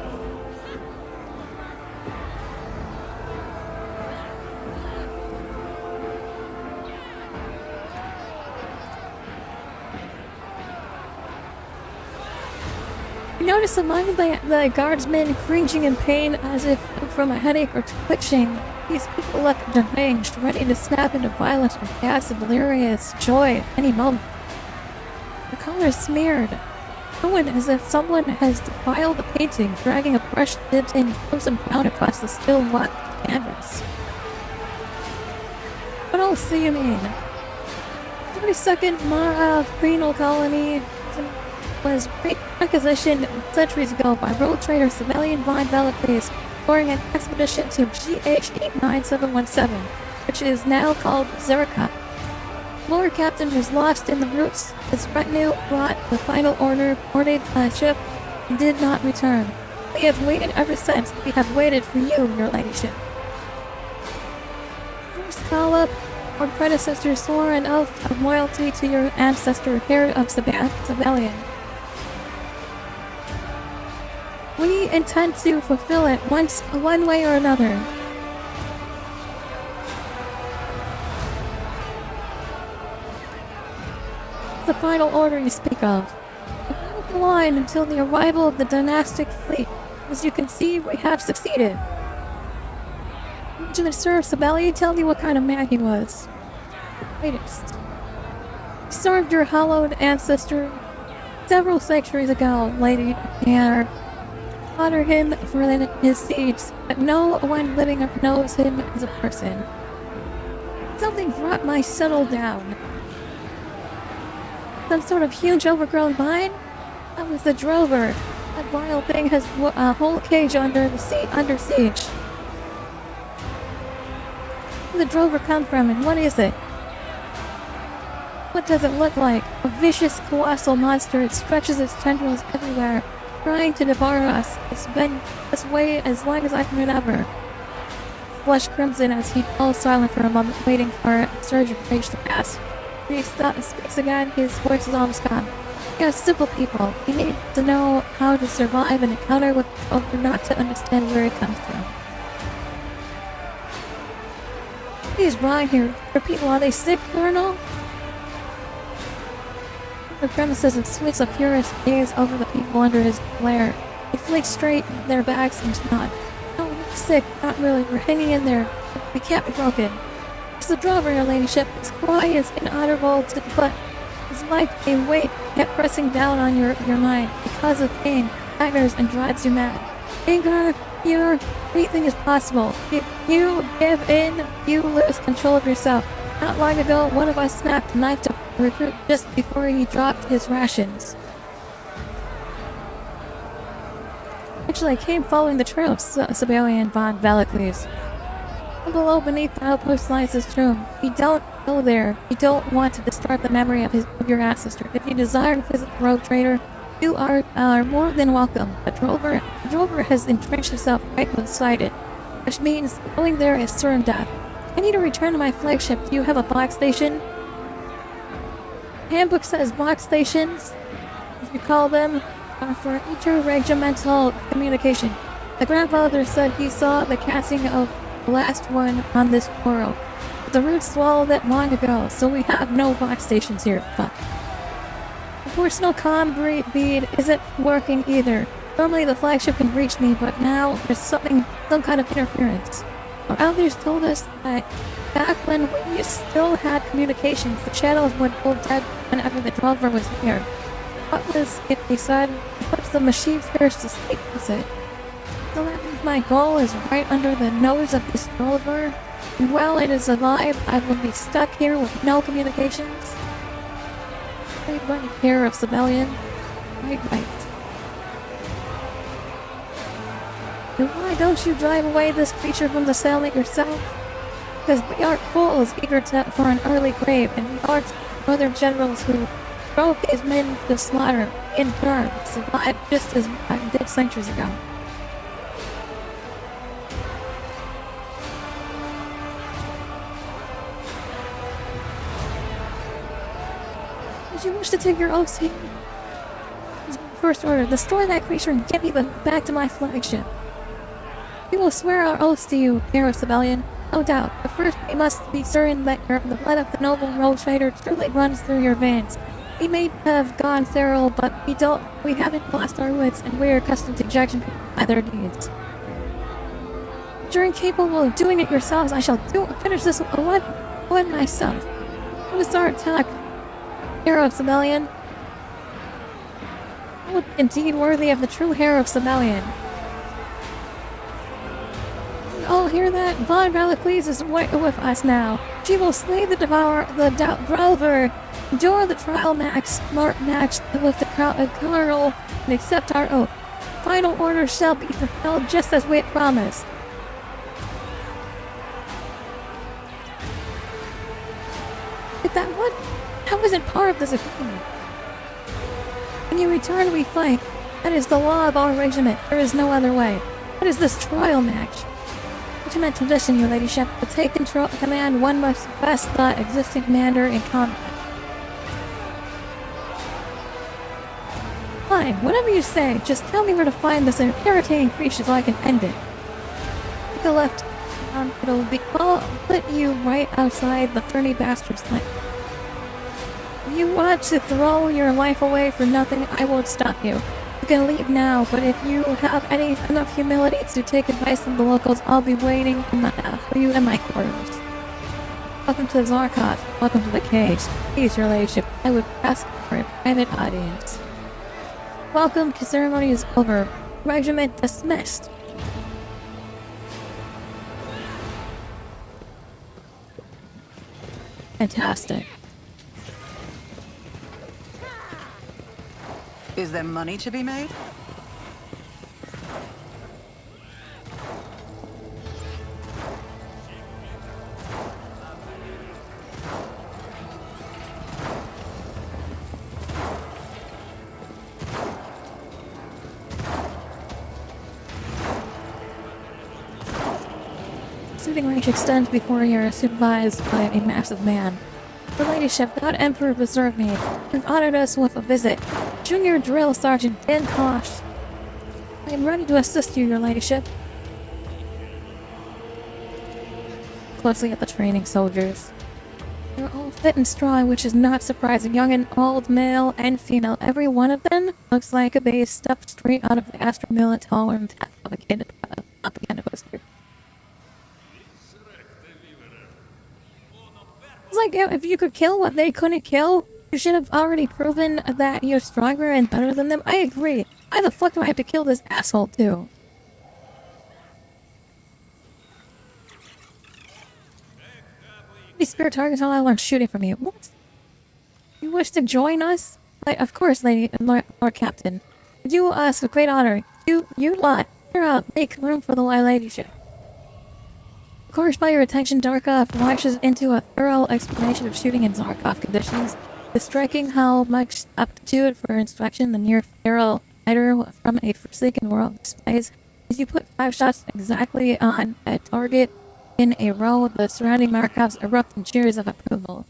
You notice among the guardsmen cringing in pain as if from a headache or twitching. These people look deranged, ready to snap into violence or gas of delirious joy at any moment. The color is smeared, ruined as if someone has defiled the painting, dragging a brush dipped in frozen brown across the still white canvas. What else do you mean? 32nd Mara Penal Colony was requisitioned centuries ago by road trader Civilian Von Valakles during an expedition to GH-89717, which is now called Zerika. Lord Captain was lost in the roots. His retinue brought the final order, boarded a ship, and did not return. We have waited ever since. We have waited for you, your ladyship. First collab, our predecessor swore an oath of loyalty to your ancestor, heir of Sevelian. We intend to fulfill it one way or another. The final order you speak of. Hold the line until the arrival of the dynastic fleet. As you can see, we have succeeded. Did Sir Sabelli tell you what kind of man he was? Greatest. He served your hallowed ancestor several centuries ago, Lady Anne. Honor him for his deeds, but no one living knows him as a person. Something brought my settle down. Some sort of huge overgrown vine? That was the drover. That vile thing has a whole cage under siege. Where did the drover come from, and what is it? What does it look like? A vicious, colossal monster. It stretches its tendrils everywhere, trying to devour us. It's been this way as long as I can remember. Flush crimson as he falls silent for a moment, waiting for a surge of rage to pass. He speaks again, his voice is almost gone. We are simple people. We need to know how to survive an encounter with the drover, not to understand where it comes from. What is wrong here? Are people, are they sick, Colonel? The premises and swings a furious gaze over the people under his glare. They flick straight their backs and nod. No, we're sick, not really. We're hanging in there. We can't be broken. It's the drover, your ladyship. His cry is inaudible, but it's like a weight kept pressing down on your mind because of pain, nightmares, and drives you mad. Anger, fear, anything is possible. If you give in, you lose control of yourself. Not long ago, one of us snapped a knife to a recruit just before he dropped his rations. Actually, I came following the trail of Civilian von Valakles. Below, beneath the outpost, lies his tomb. You don't go there. You don't want to disturb the memory of your ancestor. If you desire to visit the rogue trader, you are more than welcome. But Drover has entrenched himself right beside it, which means going there is certain death. I need to return to my flagship. Do you have a box station? Handbook says box stations, as you call them, are for interregimental communication. The grandfather said he saw the casting of the last one on this world. But the roots swallowed it long ago, so we have no box stations here. But the personal comm bead isn't working either. Normally the flagship can reach me, but now there's some kind of interference. Our elders told us that back when we still had communications, the channels would go dead whenever the drover was here. What was it they said? Puts the machine spirits to sleep, was it? So that means my goal is right under the nose of this drover, and while it is alive, I will be stuck here with no communications. Right here of civilian. Right. And why don't you drive away this creature from the settlement yourself? Because we are fools eager for an early grave, and we are other generals who drove these men to slaughter in turn survived just as I did centuries ago. Did you wish to take your oaths here? This is my first order. Destroy that creature and get me back to my flagship. We will swear our oaths to you, Hero Civilian. No doubt, but first we must be certain that the blood of the noble rogue trader truly runs through your veins. We may have gone feral, but we haven't lost our wits, and we are accustomed to judging people by their deeds. If you're incapable of doing it yourselves, I shall finish this one myself. What is our attack, Hero Civilian? That would be indeed worthy of the true Hero Civilian. Oh, hear that? Von Valakles is with us now. She will slay the drover, endure the trial match with the colonel, and accept our oath. Final order shall be fulfilled just as we had promised. But that wasn't part of this agreement. When you return, we fight. That is the law of our regiment. There is no other way. What is this trial match? Regiment tradition, your ladyship. To take command, one must best the existing commander in combat. Fine, whatever you say. Just tell me where to find this irritating creature so I can end it. Take a left. I'll put you right outside the Fernie bastard's life. If you want to throw your life away for nothing, I won't stop you. You can leave now, but if you have enough humility to take advice from the locals, I'll be waiting for you in my quarters. Welcome to Zarkot. Welcome to the cage. Please, your ladyship, I would ask for a private audience. Welcome, ceremony is over. Regiment dismissed. Fantastic. Is there money to be made? shooting range extends before you're supervised by a massive man. Your ladyship, God Emperor preserve me. You've honored us with a visit. Junior Drill Sergeant Dan Kosh. I am ready to assist you, your ladyship. Closely at the training soldiers. They're all fit and strong, which is not surprising. Young and old, male and female, every one of them looks like a base stepped straight out of the Astro Military and death of a kid propaganda poster. It's like, if you could kill what they couldn't kill, you should have already proven that you're stronger and better than them. I agree. Why the fuck do I have to kill this asshole, too? These spirit targets all I learned shooting from you. What? You wish to join us? Like, of course, Lord Captain. You do us a great honor. You lot. Here, make room for the ladyship. Of course, by your attention, Darkov launches into a thorough explanation of shooting in Zarkov conditions. It's striking how much aptitude for inspection the near feral fighter from a forsaken world displays. As you put 5 shots exactly on a target in a row, the surrounding Markovs erupt in cheers of approval.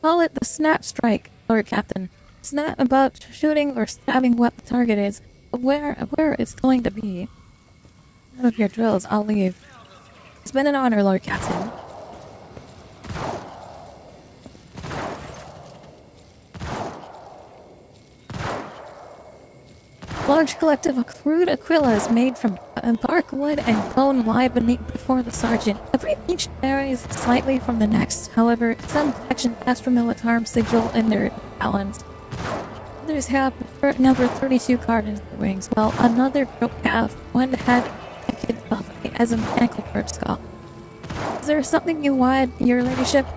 Call it the snap strike, Lord Captain. It's not about shooting or stabbing what the target is, but where it's going to be. None of your drills, I'll leave. It's been an honor, Lord Captain. Large collective of crude aquillas made from bark, wood, and bone lie beneath before the sergeant. Each varies slightly from the next. However, some catch an Astro Militarum sigil in their talons. Others have number 32 cards in their wings, while another group have one head as an ankle bird skull. Is there something you want, your ladyship?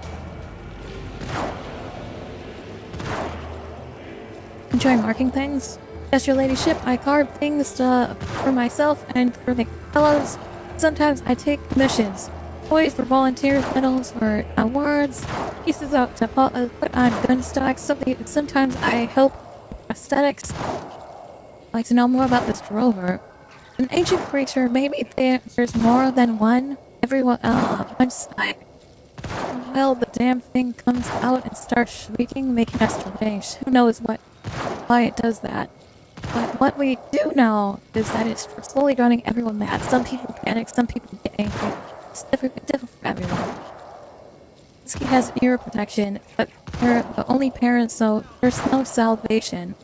Enjoy marking things? Yes, your ladyship, I carve things for myself and for the fellows. Sometimes I take missions. Toys for volunteers, medals for awards, pieces out to put on gun stocks. Sometimes I help prosthetics. I'd like to know more about this drover. An ancient creature, maybe there's more than one. Everyone, once well, the damn thing comes out and starts shrieking, making us deranged. Who knows why it does that? But what we do know is that it's slowly driving everyone mad. Some people panic, some people get angry. It's different for everyone. This kid has ear protection, but they're the only parents, so there's no salvation.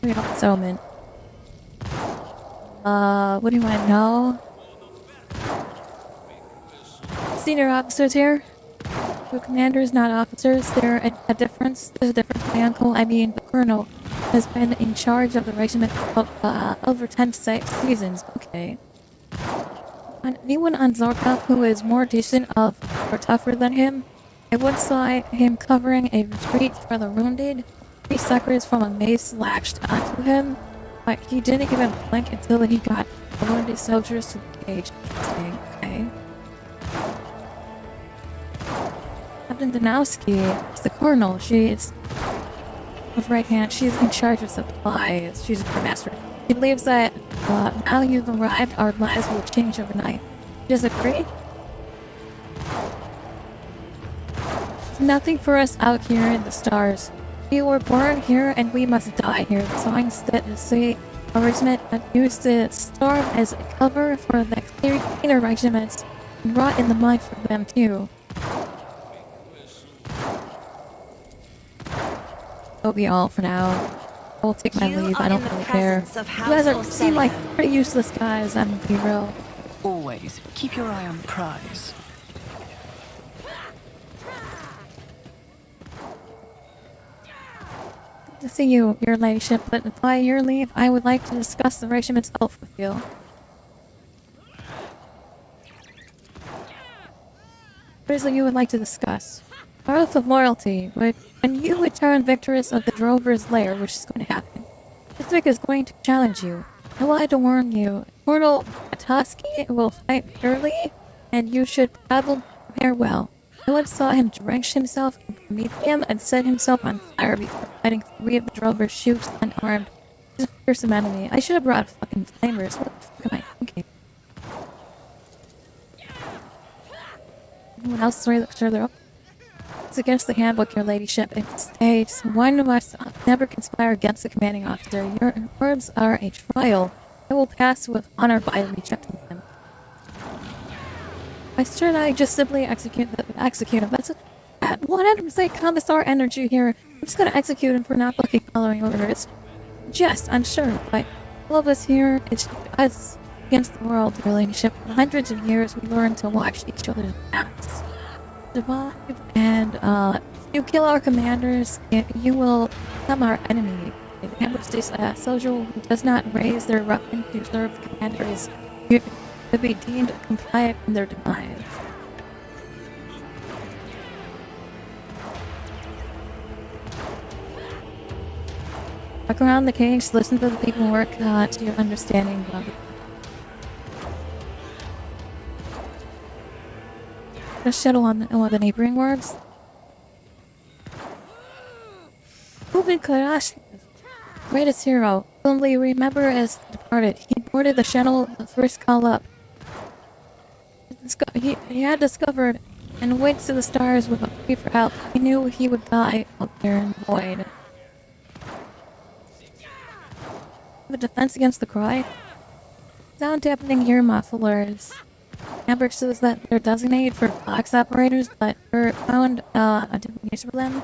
We got settlement. What do you want to know? Senior officers here. We're commanders, not officers. There's a difference. My uncle, the colonel, has been in charge of the regiment for over 10 seasons. Okay. Anyone on Zarkov who is more decent or tougher than him? I once saw him covering a retreat for the wounded. 3 suckers from a mace latched onto him, but he didn't even blink until he got the wounded soldiers to the cage. Okay. Captain Danowski is the colonel. She is with right hand. She's in charge of supplies. She's a master. She believes that now you've arrived, our lives will change overnight. Disagree? There's nothing for us out here in the stars. We were born here and we must die here. The songs that say a regiment that used to storm as a cover for the cleaner regiments and rot in the mud for them too. That'll be all for now. I'll take my leave. I don't really care. You guys seem like pretty useless guys, I'm gonna be real. Always keep your eye on the prize. Good to see you, your ladyship, but by your leave, I would like to discuss the regiment's oath with you. What is it you would like to discuss? Our oath of loyalty. When you return victorious of the Drover's lair, which is going to happen, District is going to challenge you. I wanted to warn you. Colonel Petoskey will fight early, and you should prepare well. I once saw him drench himself in promethium and set himself on fire before fighting 3 of the drover's shoots unarmed. He's a fearsome enemy. I should have brought fucking flamers. What the fuck am I thinking? Anyone else further up? It's against the handbook, your ladyship. It states, one must never conspire against the commanding officer. Your words are a trial. I will pass with honor by rejecting them. Why shouldn't I just simply execute him? That's 100% commissar energy here. I'm just gonna execute him for not fucking following orders. Yes, I'm sure, but all of us here, it's us against the world, your ladyship. For hundreds of years, we learned to watch each other's backs. Survive, and if you kill our commanders, you will become our enemy. If the ambush states a soldier who does not raise their weapon to serve the commanders, you could be deemed compliant in their demise. Walk around the cage, listen to the paperwork to your understanding of it. Just settle on the neighboring words. Moving Karashi, greatest hero, whom we remember as departed. He boarded the shuttle the first call up. He had discovered and went to the stars with a plea for help. He knew he would die out there in the void. The defense against the cry? Sound dampening ear mufflers. Amber says that they're designated for box operators, but were found a different use for them.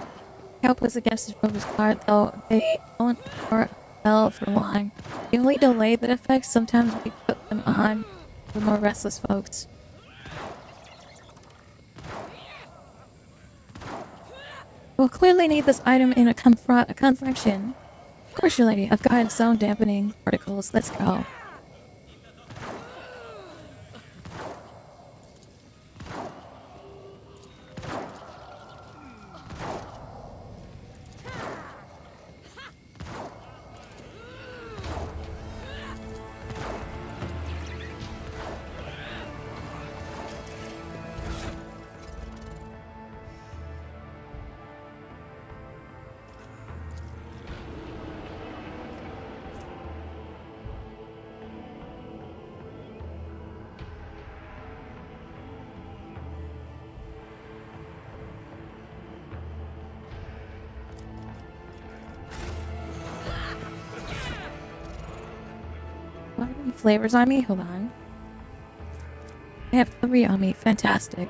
Help was against the drover's guard, though they don't well for long. The only delay that affects, sometimes we put them on for more restless folks. We'll clearly need this item in a confrontation. Of course, your lady. I've got sound dampening particles. Let's go. What are any flavors on me? Hold on. I have 3 on me. Fantastic.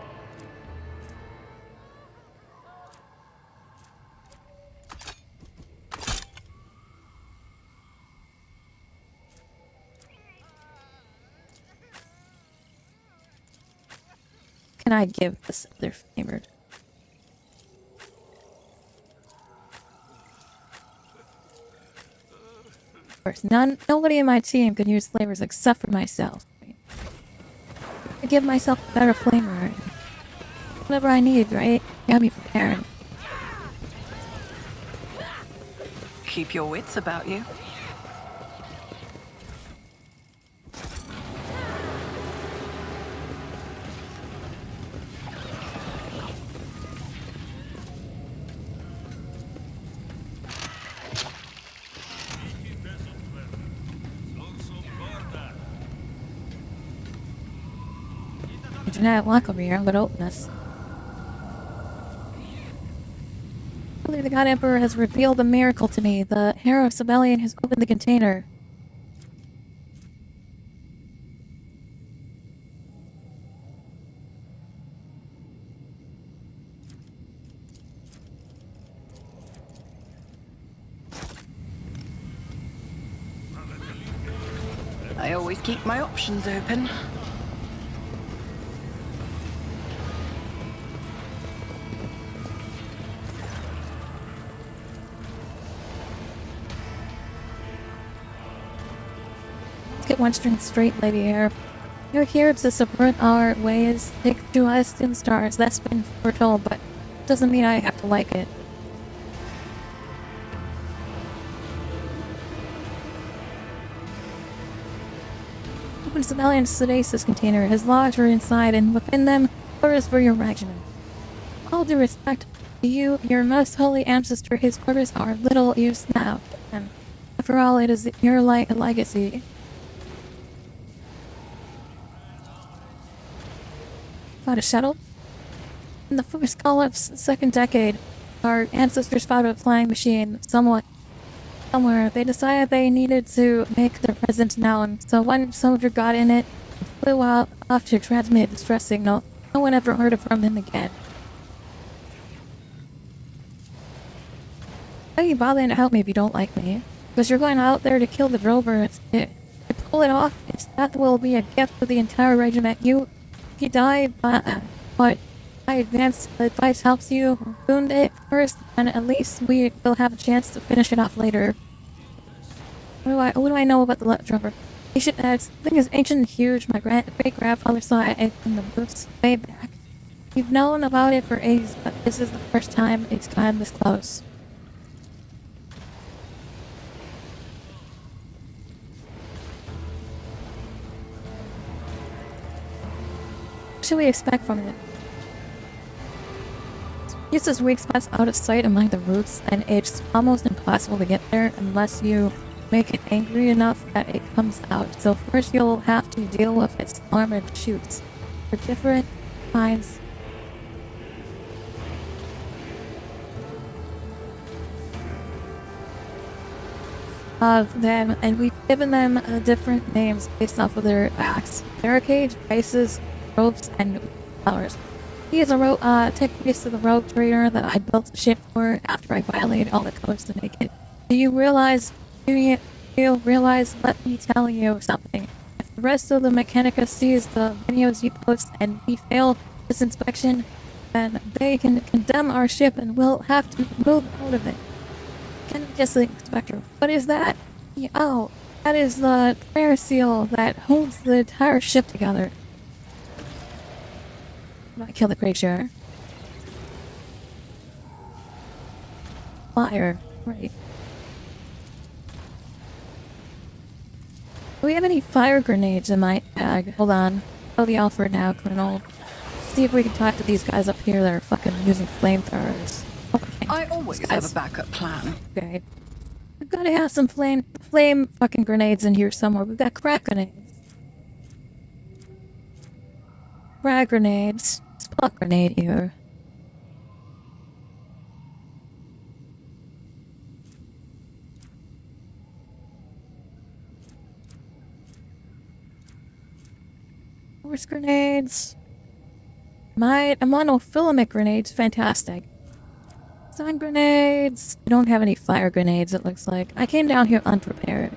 Can I give this other flavored? Of course, nobody in my team could use flavors except for myself. I give myself a better flavor. Whatever I need, right? Got me prepared. Keep your wits about you. I do not walk over here. I'm gonna open this. Really, the God Emperor has revealed a miracle to me. The hero of Sibelian has opened the container. I always keep my options open. Get one string straight, lady here. You're here to subvert our ways, take to us in stars. That's been foretold, but doesn't mean I have to like it. Open Sibelian's Sedasis container. His logs are inside, and within them, orders for your regiment. all due respect to you, your most holy ancestor, his orders are little use now. And after all, it is your legacy. Got it settled? In the first collapse, second decade, our ancestors found a flying machine somewhere. They decided they needed to make their presence known, so one soldier got in it and flew out off to transmit a distress signal. No one ever heard from him again. Why are you bothering to help me if you don't like me? Because you're going out there to kill the drover. To pull it off, its death will be a gift to the entire regiment. You die, but my advanced advice helps you wound it first, and at least we will have a chance to finish it off later. What do I know about the drover? Ancient, the thing is ancient and huge. My great-grandfather saw it in the books way back. We've known about it for ages, but this is the first time it's gotten this close. What should we expect from it? It's this weak spot's out of sight among the roots, and it's almost impossible to get there unless you make it angry enough that it comes out. So first you'll have to deal with its armored shoots. For different kinds. Of them, and we've given them different names based off of their acts. Barricades, bases, ropes, and flowers. He is a tech piece of the rope trader that I built a ship for after I violated all the codes to make it. Do you realize, let me tell you something. If the rest of the Mechanica sees the videos you post and we fail this inspection, then they can condemn our ship and we'll have to move out of it. Can just the inspector. What is that? Oh, that is the prayer seal that holds the entire ship together. I kill the creature. Fire. Right. Do we have any fire grenades in my bag? Hold on. I'll be out for now, Colonel. See if we can talk to these guys up here that are fucking using flamethrowers. Okay. I always have a backup plan. Okay. We've gotta have some flame fucking grenades in here somewhere. We've got crack grenades. Frag grenades. Spot grenade here. Force grenades. My monofilament grenades, fantastic. Stun grenades. I don't have any fire grenades, it looks like. I came down here unprepared.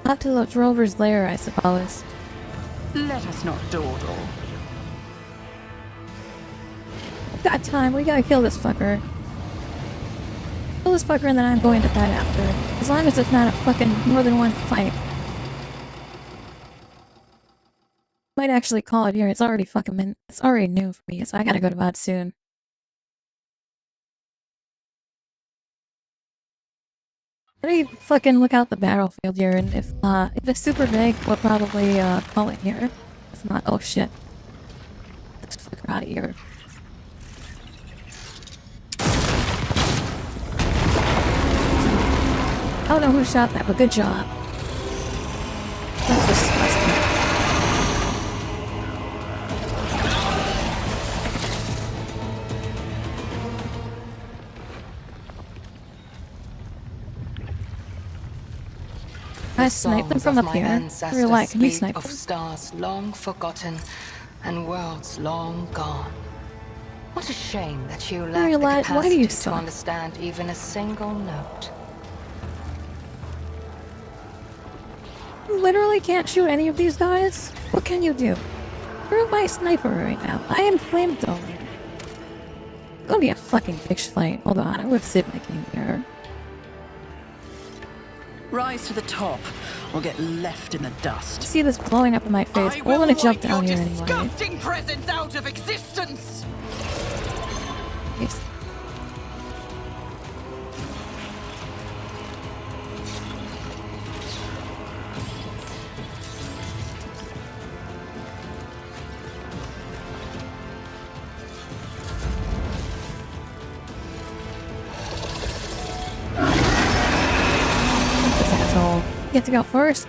Up to the drover's lair, I suppose. Let us not dawdle. Got time, we gotta kill this fucker. Kill this fucker and then I'm going to bed after. As long as it's not a fucking more than one fight. Might actually call it here, it's already it's already noon for me, so I gotta go to bed soon. Let me fucking look out the battlefield here, and if it's super big, we'll probably call it here. If not, oh shit. Let's fucker out of here. I don't know who shot that, but good job. That's disgusting. I sniped them from up here. Real life, can you snipe of them? stars long forgotten and worlds long gone. What a shame that you lack the Why do capacity you to suck? understand even a single note. You literally can't shoot any of these guys? What can you do? Where am I sniper right now? I am flamethrower. It's gonna be a fucking bitch fight. Hold on, I would sit my game here. Rise to the top, or get left in the dust. See this blowing up in my face. I don't want to jump down here anyway. Disgusting presence out of existence. Yes. Get to go first.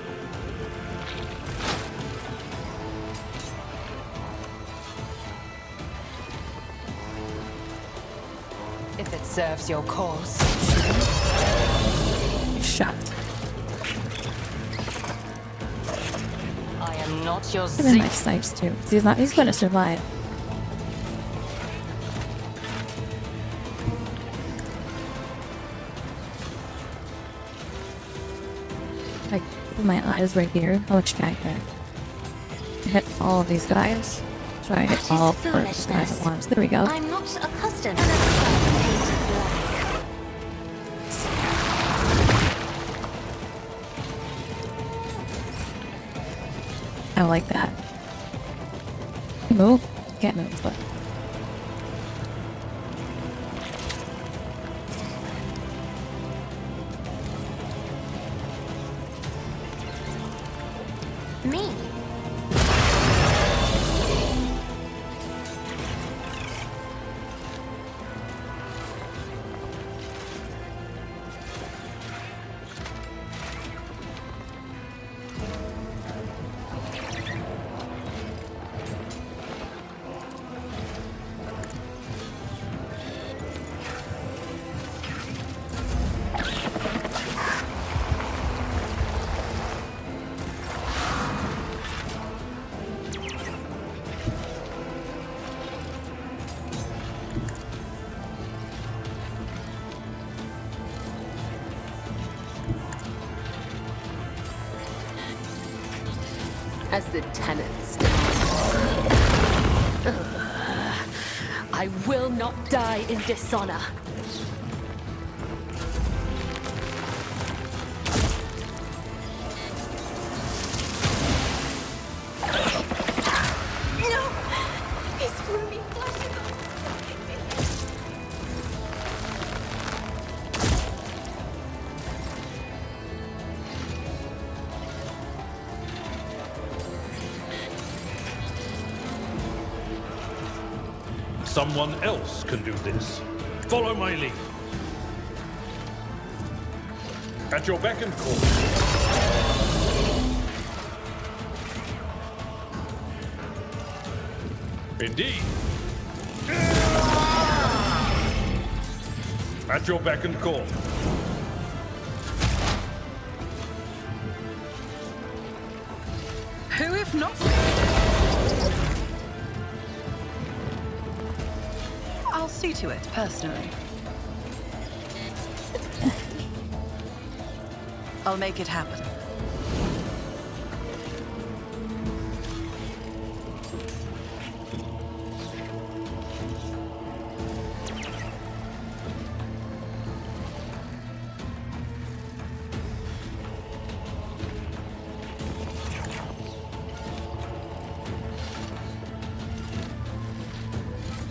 If it serves your cause. Shot. I am not your Give him my snipes too. He's gonna survive. Like, put my eyes right here. How much can I hit? Hit all of these guys. Try to hit all four of these guys at once. There we go. I'm not accustomed to the painted black. I like that. Move? Can't move, but. Me? As the tenants. I will not die in dishonor. No! His ruby flesh. Someone else can do this. Follow my lead. At your beck and call. Indeed. At your beck and call. Who if not? I'll see to it, personally. I'll make it happen.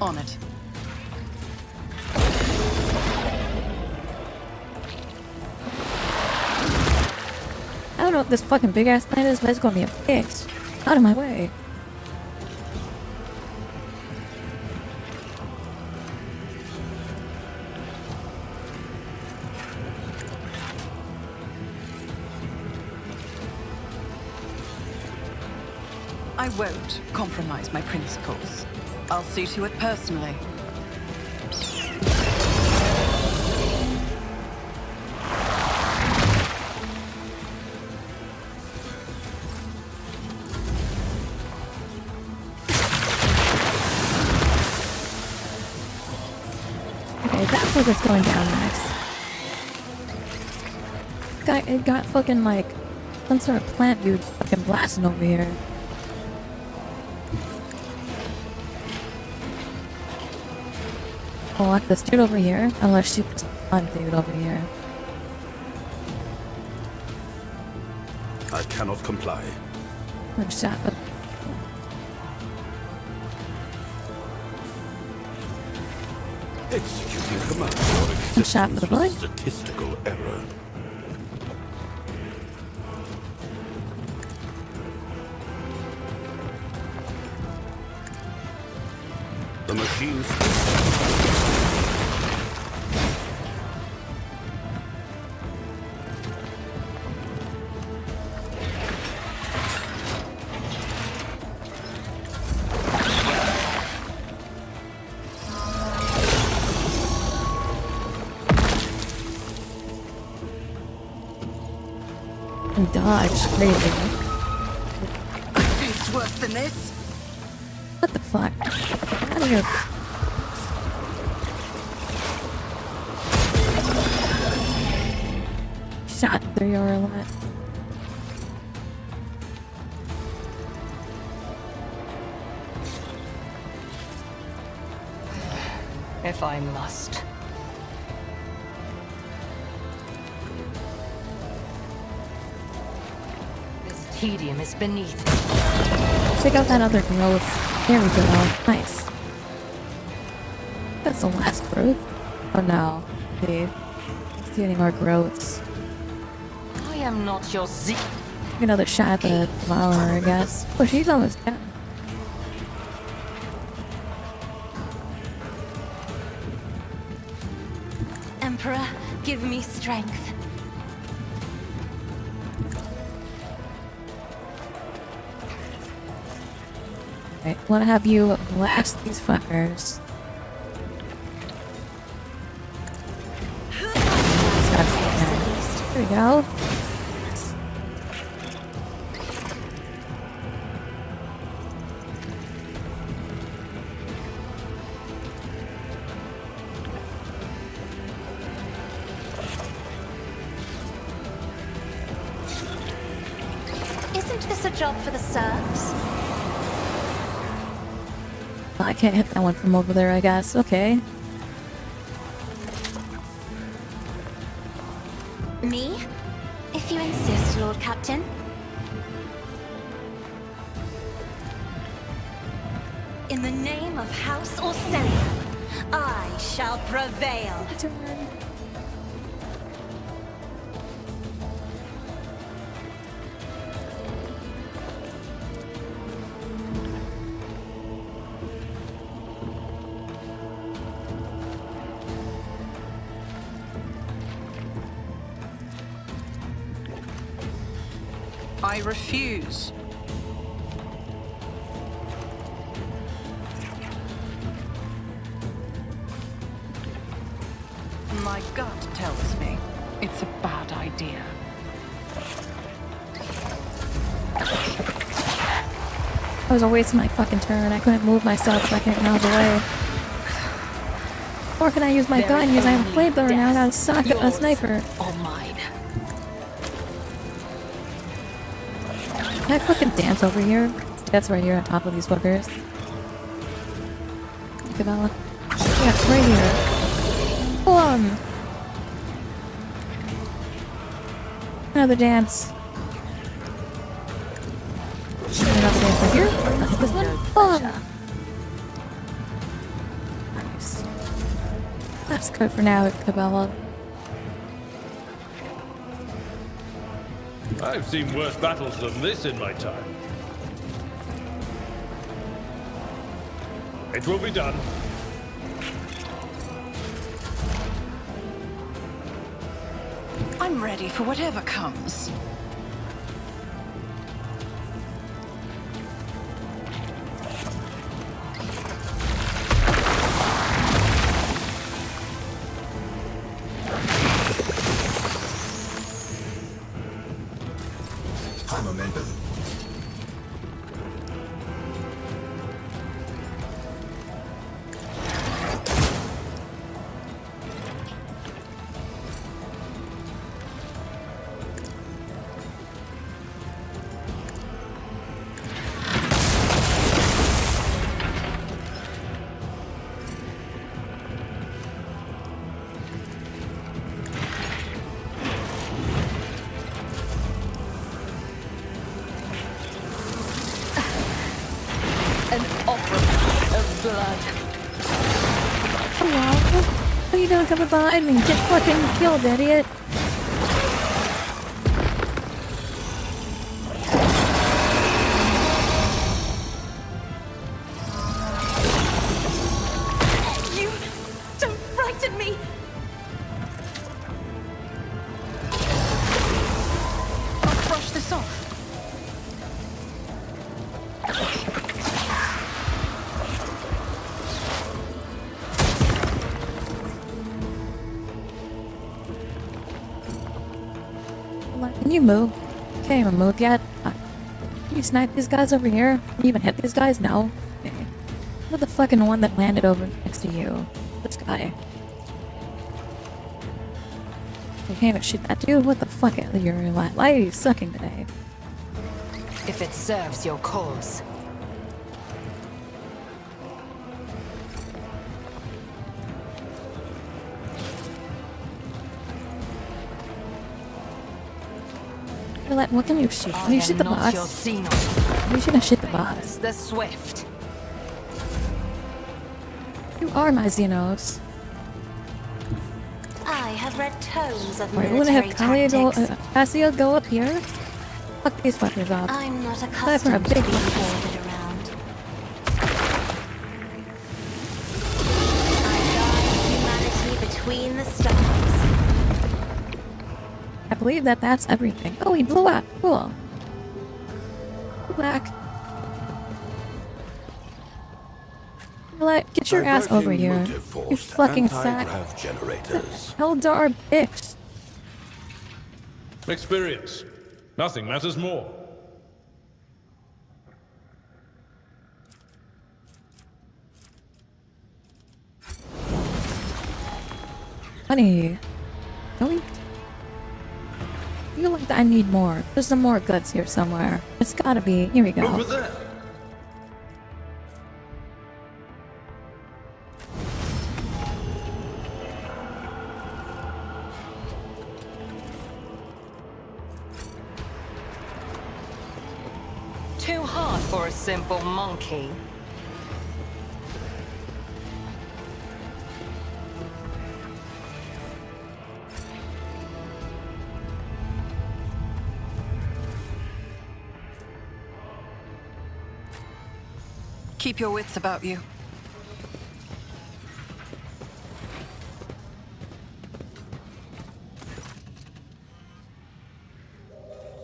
On it. I don't know what this fucking big ass plant is, but it's gonna be a bitch. Out of my way. I won't compromise my principles. I'll see to it personally. Okay, that's where it's going down next. It got fucking like some sort of plant dude fucking blasting over here. Oh, like this dude over here, unless she puts one dude over here. I cannot comply. I'm shot. Executing commands or Shot for the acceptance blood. with statistical error. The machines. And dodge. Crazy. It's worse than this. What the fuck? Out of here. Shot through your roulette. If I must. This tedium is beneath me. Check out that other growth. There we go. Nice. That's the last growth. Oh no. See any more growths. I am not your Another shot at the flower, I guess. Oh, she's almost down. Emperor, give me strength. Right, I want to have you blast these fuckers. There we go. Isn't this a job for the serfs? I can't hit that one from over there, I guess. Okay. Me? If you insist, Lord Captain. In the name of House Orsenia, I shall prevail. I refuse. My gut tells me it's a bad idea. I was a waste of my fucking turn. I couldn't move myself so I can't get out of the way. Or can I use my gun? Because I have a flamethrower now and I suck at a sniper. Or mine. Can I fucking dance over here? That's right here on top of these fuckers. Cabela. Yeah, it's right here. Hold on. Another dance. Another dance right here. That's this one. Oh. Nice. That's good for now, Cabela. I've seen worse battles than this in my time. It will be done. I'm ready for whatever comes. High momentum. blood. Hello? How you doing coming behind me? Get fucking killed, idiot. You don't frighten me! I'll brush this off. Can you move? Can't even move yet. Can you snipe these guys over here? Can you even hit these guys? No. Okay. What the fucking one that landed over next to you? This guy. You can't even shoot that dude? What the fuck? Why are you sucking today? If it serves your cause. What can you shoot? Can you shoot the boss? You shouldn't shoot the boss. The Swift. You are my Xenos. I have read tomes of Alright, we're gonna have military tactics. Cassio go up here. Fuck these fuckers up. I'm not Time for a accustomed to big being one. ordered around. I guide humanity between the stars. I believe that's everything. Oh, he blew up. Cool. Back. Get your ass over here. You fucking sack. Generators. Eldar bitch. Experience. Nothing matters more. Honey. Don't I feel like I need more. There's some more goods here somewhere. It's gotta be. Here we go. Over there. Too hard for a simple monkey. Keep your wits about you.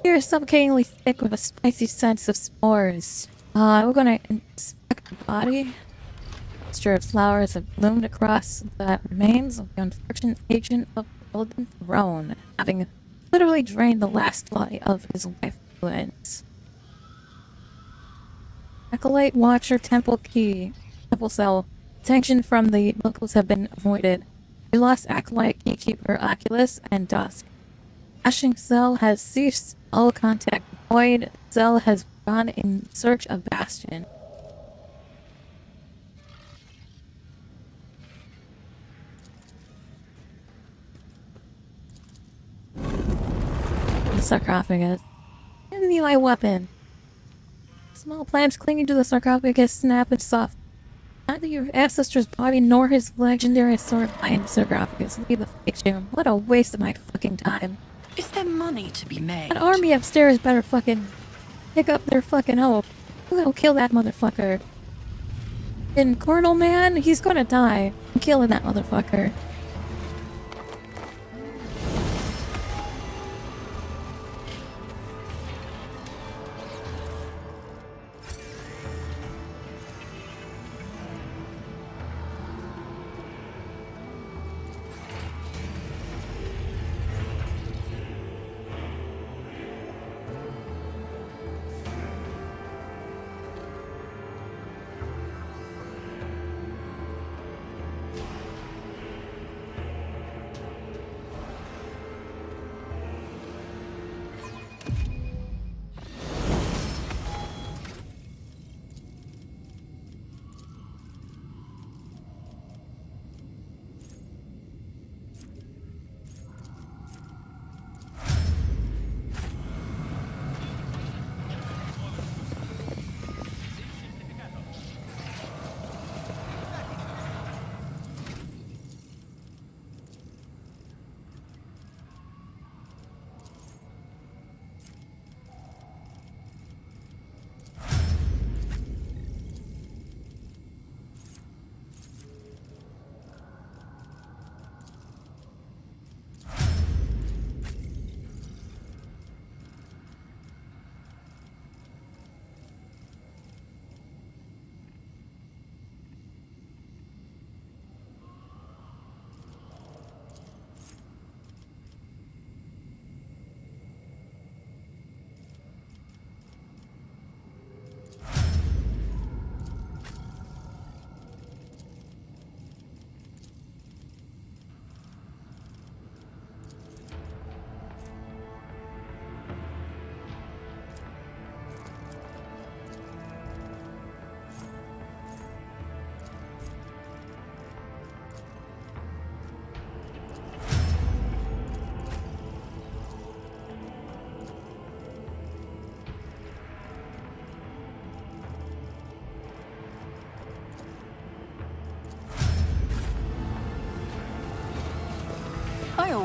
You're suffocatingly thick with a spicy sense of s'mores. We're gonna inspect the body. Mixture of flowers have bloomed across the remains of the unfortunate agent of the Golden Throne, having literally drained the last light of his life fluids. Acolyte Watcher Temple Key. Temple Cell. Attention from the locals have been avoided. We lost Acolyte Keykeeper Oculus and Dusk. Ashing Cell has ceased all contact. Void Cell has gone in search of Bastion. The sarcophagus. Give me my weapon. Small plants clinging to the sarcophagus snap and soft. Neither your ancestor's body nor his legendary sword bind the sarcophagus. Leave the fake tomb. What a waste of my fucking time. Is there money to be made? That army upstairs better fucking pick up their fucking hope. I'm gonna kill that motherfucker. And Colonel Man, he's gonna die. I'm killing that motherfucker.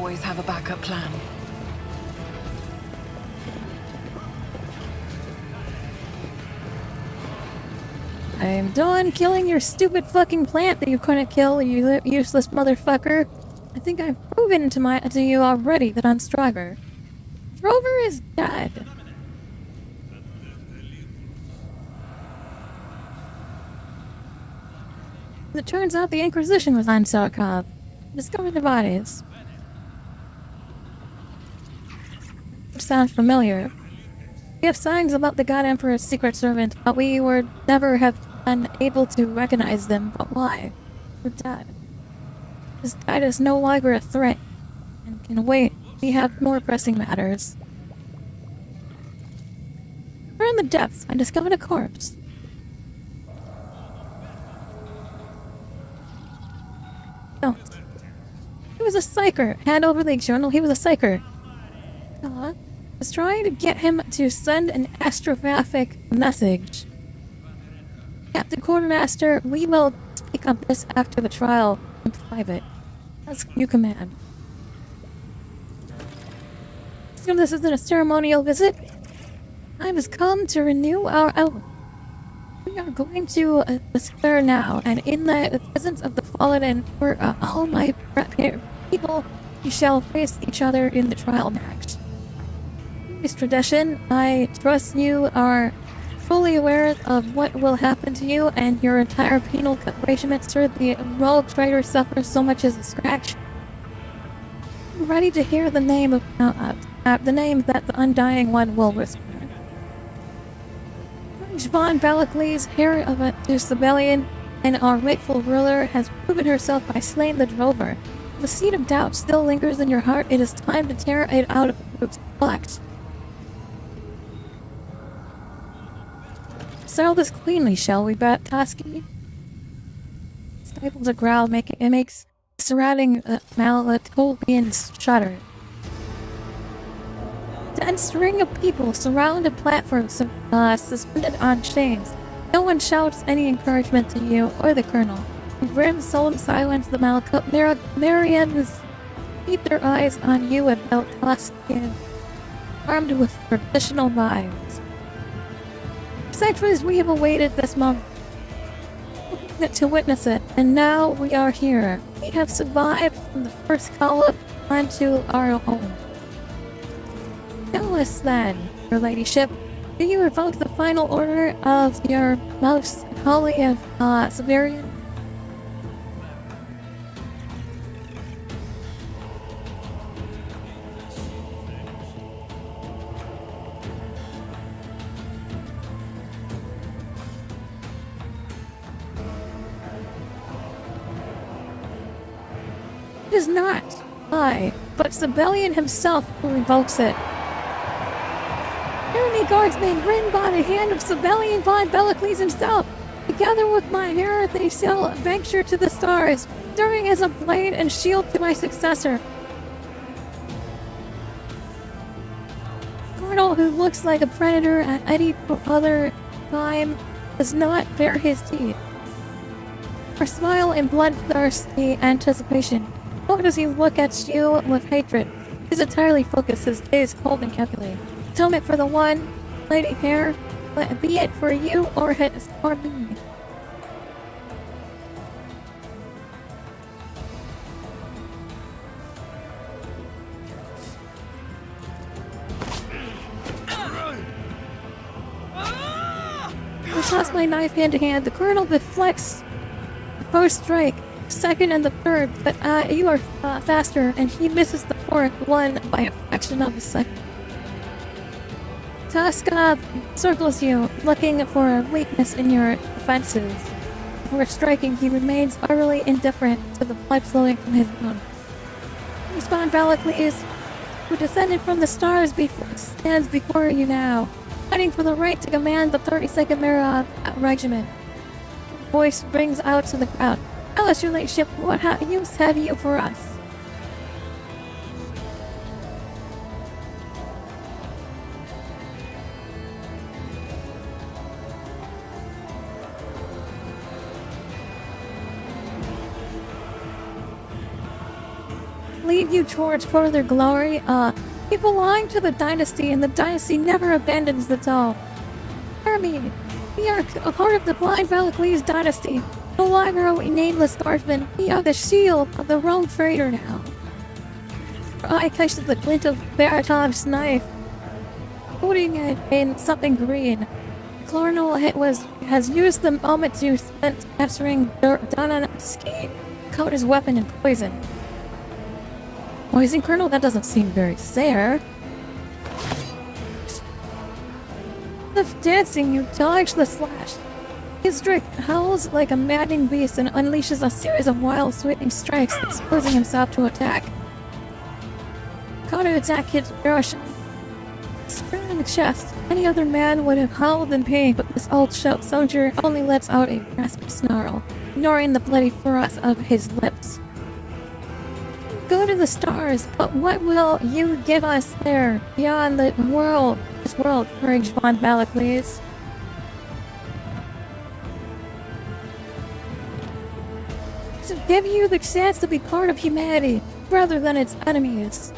always have a backup plan. I'm done killing your stupid fucking plant that you couldn't kill, you useless motherfucker. I think I've proven to you already that I'm stronger. Drover is dead. It turns out the Inquisition was on Sarkov. Discovered the bodies. Sounds familiar. We have signs about the God Emperor's secret servant, but we were never have been able to recognize them. But why? We're dead. His guide is no longer a threat, and can wait. We have more pressing matters. We're in the depths. I discovered a corpse. Don't. He was a psyker. Hand over the journal. He was a psyker. Was trying to get him to send an astropathic message. Captain Quartermaster, we will speak on this after the trial in private. As you command. So this isn't a ceremonial visit. Time has come to renew our oath. We are going to the square now, and in the presence of the fallen and for all my people, we shall face each other in the trial match. This tradition, I trust you are fully aware of what will happen to you and your entire penal regiment should the rogue traitor suffer so much as a scratch. I'm ready to hear the name of the name that the Undying One will whisper. Von Valakles, heir of a Sibelian and our rightful ruler, has proven herself by slaying the Drover. The seed of doubt still lingers in your heart. It is time to tear it out of the roots. Collect. Settle this cleanly, shall we, Tosky? Stifles a growl, it makes surrounding Malatopians shudder. Dense string of people surround a platform suspended on chains. No one shouts any encouragement to you or the colonel. In grim, solemn silence, the Marians keep their eyes on you and Beltoskian, armed with traditional knives. Centuries we have awaited this moment to witness it, and now we are here. We have survived from the first collab onto our own. Tell us then, your ladyship, do you revoke the final order of your most holy of Siberian? It is not I, but Sibelian himself who revokes it. Hear me, guardsmen, written by the hand of Sibelian von Bellicles himself. Together with my hair, they shall venture to the stars, serving as a blade and shield to my successor. Colonel, who looks like a predator at any other time, does not bear his teeth. Or smile in bloodthirsty anticipation. Nor does he look at you with hatred. He's entirely focused, his gaze cold and calculating. Atonement for the one, Lady Hair, be it for you or me. I toss my knife hand to hand. The colonel deflects the first strike, second and the third, but you are faster, and he misses the fourth one by a fraction of a second. Tuskov circles you, looking for a weakness in your defenses. Before striking, he remains utterly indifferent to the blood flowing from his wound. Respawn Valakles, who descended from the stars, stands before you now, fighting for the right to command the 32nd Mirror Regiment. His voice rings out to the crowd. Tell us, your ladyship, what use have you for us? lead you towards further glory. You belong to the dynasty, and the dynasty never abandons the doll. Hear me. We are a part of the Blind Valaklees dynasty. No longer are we nameless Northmen. We are the shield of the rogue trader now. Her eye catches the glint of Baratov's knife, putting it in something green. Colonel has used the moment you spent capturing Donanowski to coat his weapon in poison. Poison, Colonel? That doesn't seem very fair. The dancing, you dodge the slash. His Drake howls like a maddening beast and unleashes a series of wild, sweeping strikes, exposing himself to attack. Counter-attack hits Hiroshima. Spear in the chest. Any other man would have howled in pain, but this old soldier only lets out a rasping snarl, ignoring the bloody froth of his lips. Go to the stars, but what will you give us there, beyond the world? This world, Courage von Valaklees. To give you the chance to be part of humanity, rather than its enemies.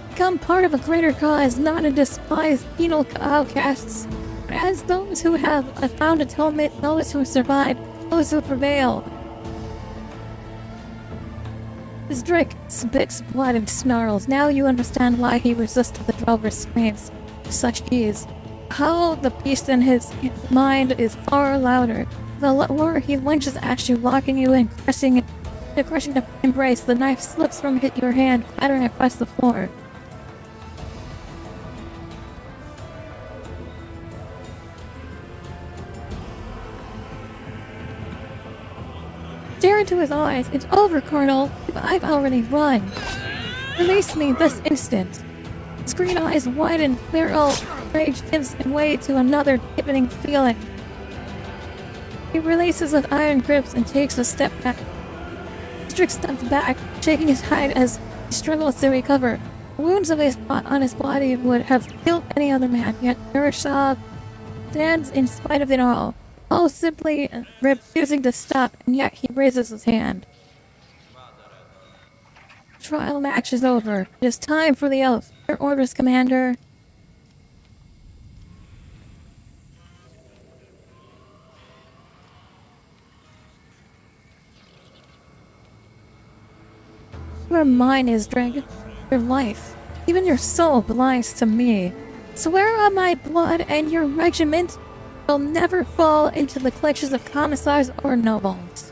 Become part of a greater cause, not a despised penal outcasts, but as those who have found atonement, those who survive, those who prevail. His Drake spits blood and snarls. Now you understand why he resisted the Drover's screams with such ease. How the beast in his mind is far louder. The lower he lunges at you, locking you in, crushing the embrace. The knife slips from your hand, clattering across the floor. Stare into his eyes. It's over, Colonel. I've already run. Release me this instant. His green eyes widen. Feral rage gives way to another deepening feeling. He releases his iron grips and takes a step back. Strick steps back, shaking his hide as he struggles to recover. The wounds on his body would have killed any other man, yet Urashov stands in spite of it all simply refusing to stop, and yet he raises his hand. Trial match is over. It is time for the oath. Your orders, Commander. You are mine, Isdrig. Your life, even your soul, belongs to me. Swear on my blood and your regiment will never fall into the clutches of commissars or nobles.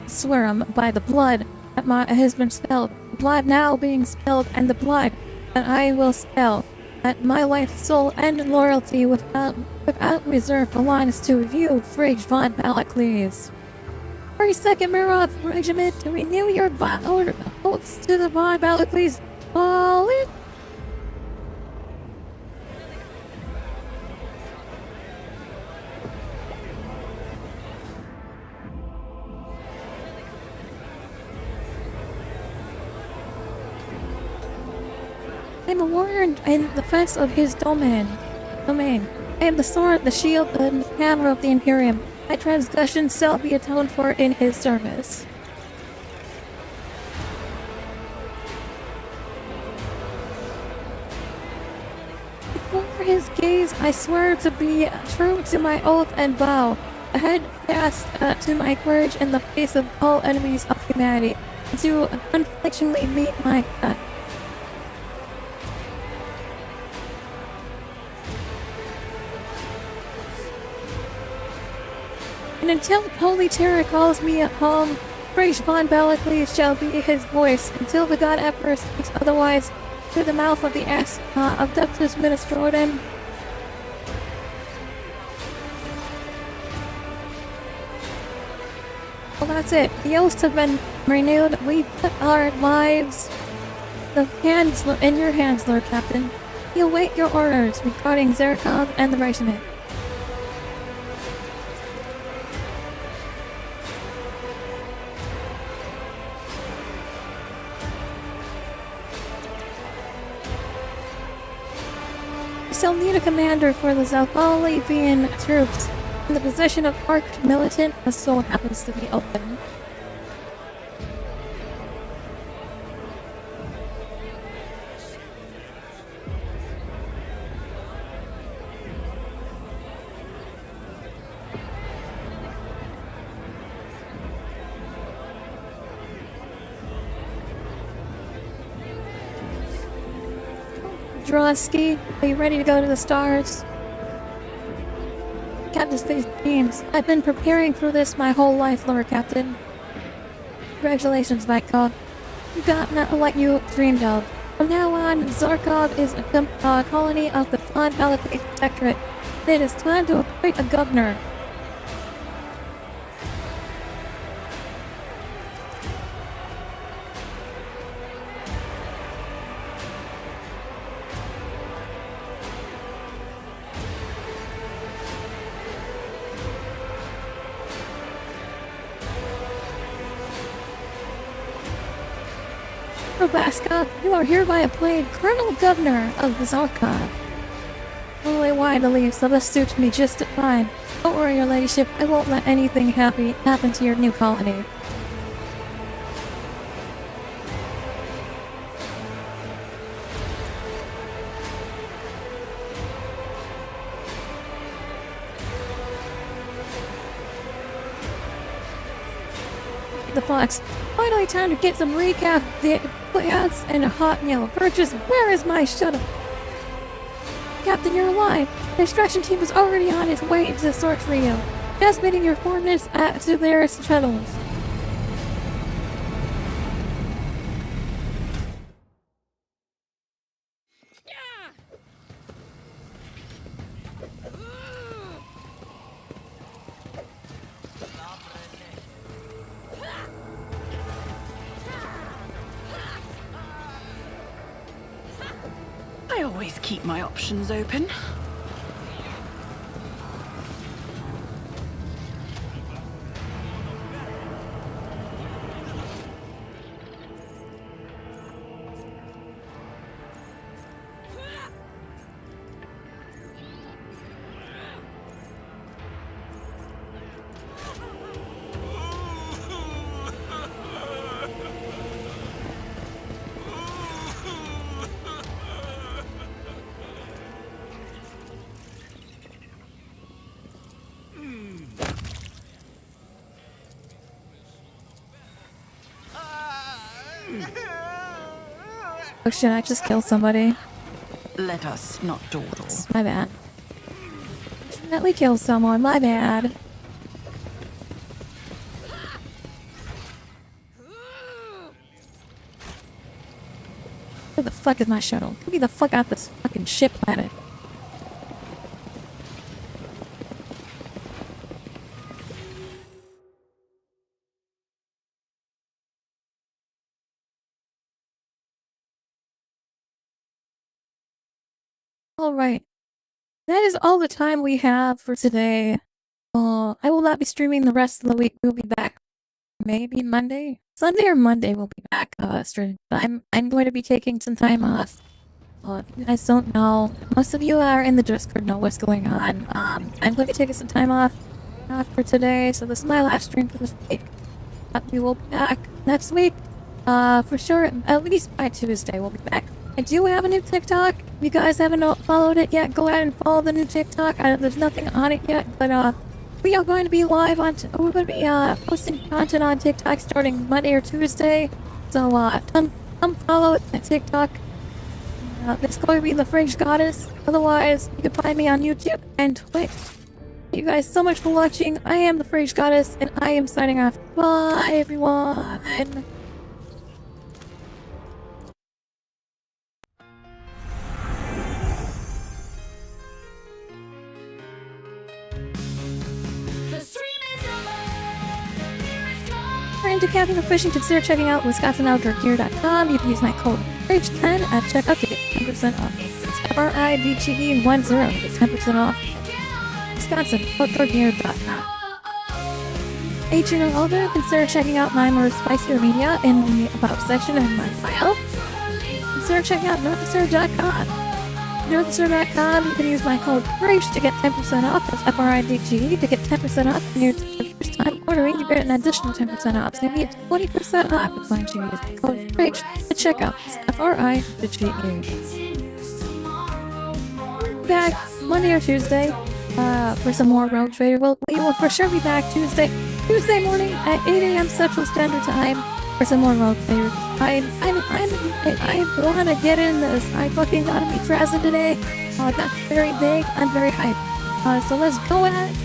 Swear by the blood that has been spilled, the blood now being spilled, and the blood that I will spill, that my life, soul, and loyalty without reserve belongs to you, Frigg von Valaklees. 42nd Mirov Regiment to renew your oaths to the von Valaklees. All in. I am warned in the defense of his domain. I am the sword, the shield, and the hammer of the Imperium. My transgressions shall be atoned for in his service. Before his gaze, I swear to be true to my oath and vow, ahead fast to my courage in the face of all enemies of humanity, to unflinchingly meet my death. And until Holy Terror calls me at home, Frigg von Valaklees shall be his voice, until the God Emperor speaks otherwise through the mouth of the Abductus Ministrorum. Well, that's it. The oaths have been renewed. We put our lives in your hands, Lord Captain. We await your orders regarding Zerkov and the regiment. We shall need a commander for the Zalpalivian troops, and the position of Arch Militant so happens to be open. Drosky. Are you ready to go to the stars? Captain's face beams. I've been preparing for this my whole life, Lord Captain. Congratulations, Vikov. You got what you dreamed of. From now on, Zarkov is a colony of the Fon Valakate Protectorate. It is time to appoint a governor. Probaska, you are hereby appointed Colonel Governor of the Zarkov. Only why to leave, so this suits me just fine. Don't worry, your ladyship, I won't let anything happen to your new colony. The Fox. Finally time to get some recap of the plans and a hot meal. Purchase, where is my shuttle? Captain, you're alive. The extraction team is already on its way to the source Rio. Transmitting your coordinates to their shuttles. I always keep my options open. Oh shit, I just killed somebody. Let us not dawdle. My bad. Accidentally killed someone, my bad. Where the fuck is my shuttle? Get me the fuck out this fucking ship planet. Alright. That is all the time we have for today. I will not be streaming the rest of the week. We'll be back maybe Monday? Sunday or Monday we'll be back streaming. I'm going to be taking some time off. If you guys don't know, most of you are in the Discord know what's going on. I'm going to be taking some time off for today, so this is my last stream for this week. But we will be back next week. For sure, at least by Tuesday we'll be back. I do have a new TikTok. If you guys haven't followed it yet, go ahead and follow the new TikTok. There's nothing on it yet, but we are going to be live on. We're going to be posting content on TikTok starting Monday or Tuesday. So come follow that TikTok. It's going to be the Fridge Goddess. Otherwise, you can find me on YouTube and Twitch. Thank you guys so much for watching. I am the Fridge Goddess, and I am signing off. Bye, everyone. If you're into camping or fishing, consider checking out WisconsinOutdoorGear.com. You can use my code FRIDGE10 at checkout to get 10% off. It's FRIDGE10 to get 10% off. WisconsinOutdoorGear.com. 18 or older, consider checking out my more spicier media in the About section in my bio. Consider checking out NorthSir.com. NorthSir.com, you can use my code FRIDGE to get 10% off. That's FRIDGE to get 10% off. And your first time ordering, you get an additional 10% off. So you get 20% off as long as you use the code FRIDGE at checkout. It's FRIDGE. Back Monday or Tuesday for some more Rogue Trader. We will for sure be back Tuesday morning at 8 a.m. Central Standard Time for some more Rogue Traders. I want to get in this. I fucking gotta be present today. That's very big. I'm very hyped. So let's go at it.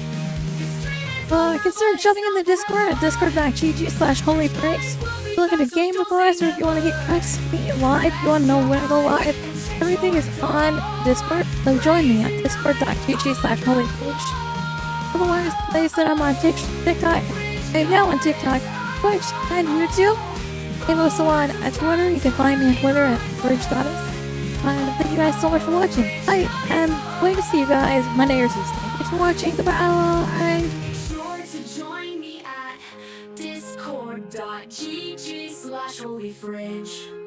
Consider jumping in the Discord at discord.gg/holyfreaks. Look at a game before us, or if you want to get cracks, meet live, you want to know when I go live. Everything is on Discord, so join me at discord.gg/holyfreaks. Otherwise, they said I'm on TikTok. I'm now on TikTok, Twitch, and YouTube. I'm also on Twitter. You can find me on Twitter at AshTheFridgeGoddess. And thank you guys so much for watching. I am waiting to see you guys Monday or Tuesday. Thanks for watching. Goodbye. Sure to join me at discord.gg/holyfridge.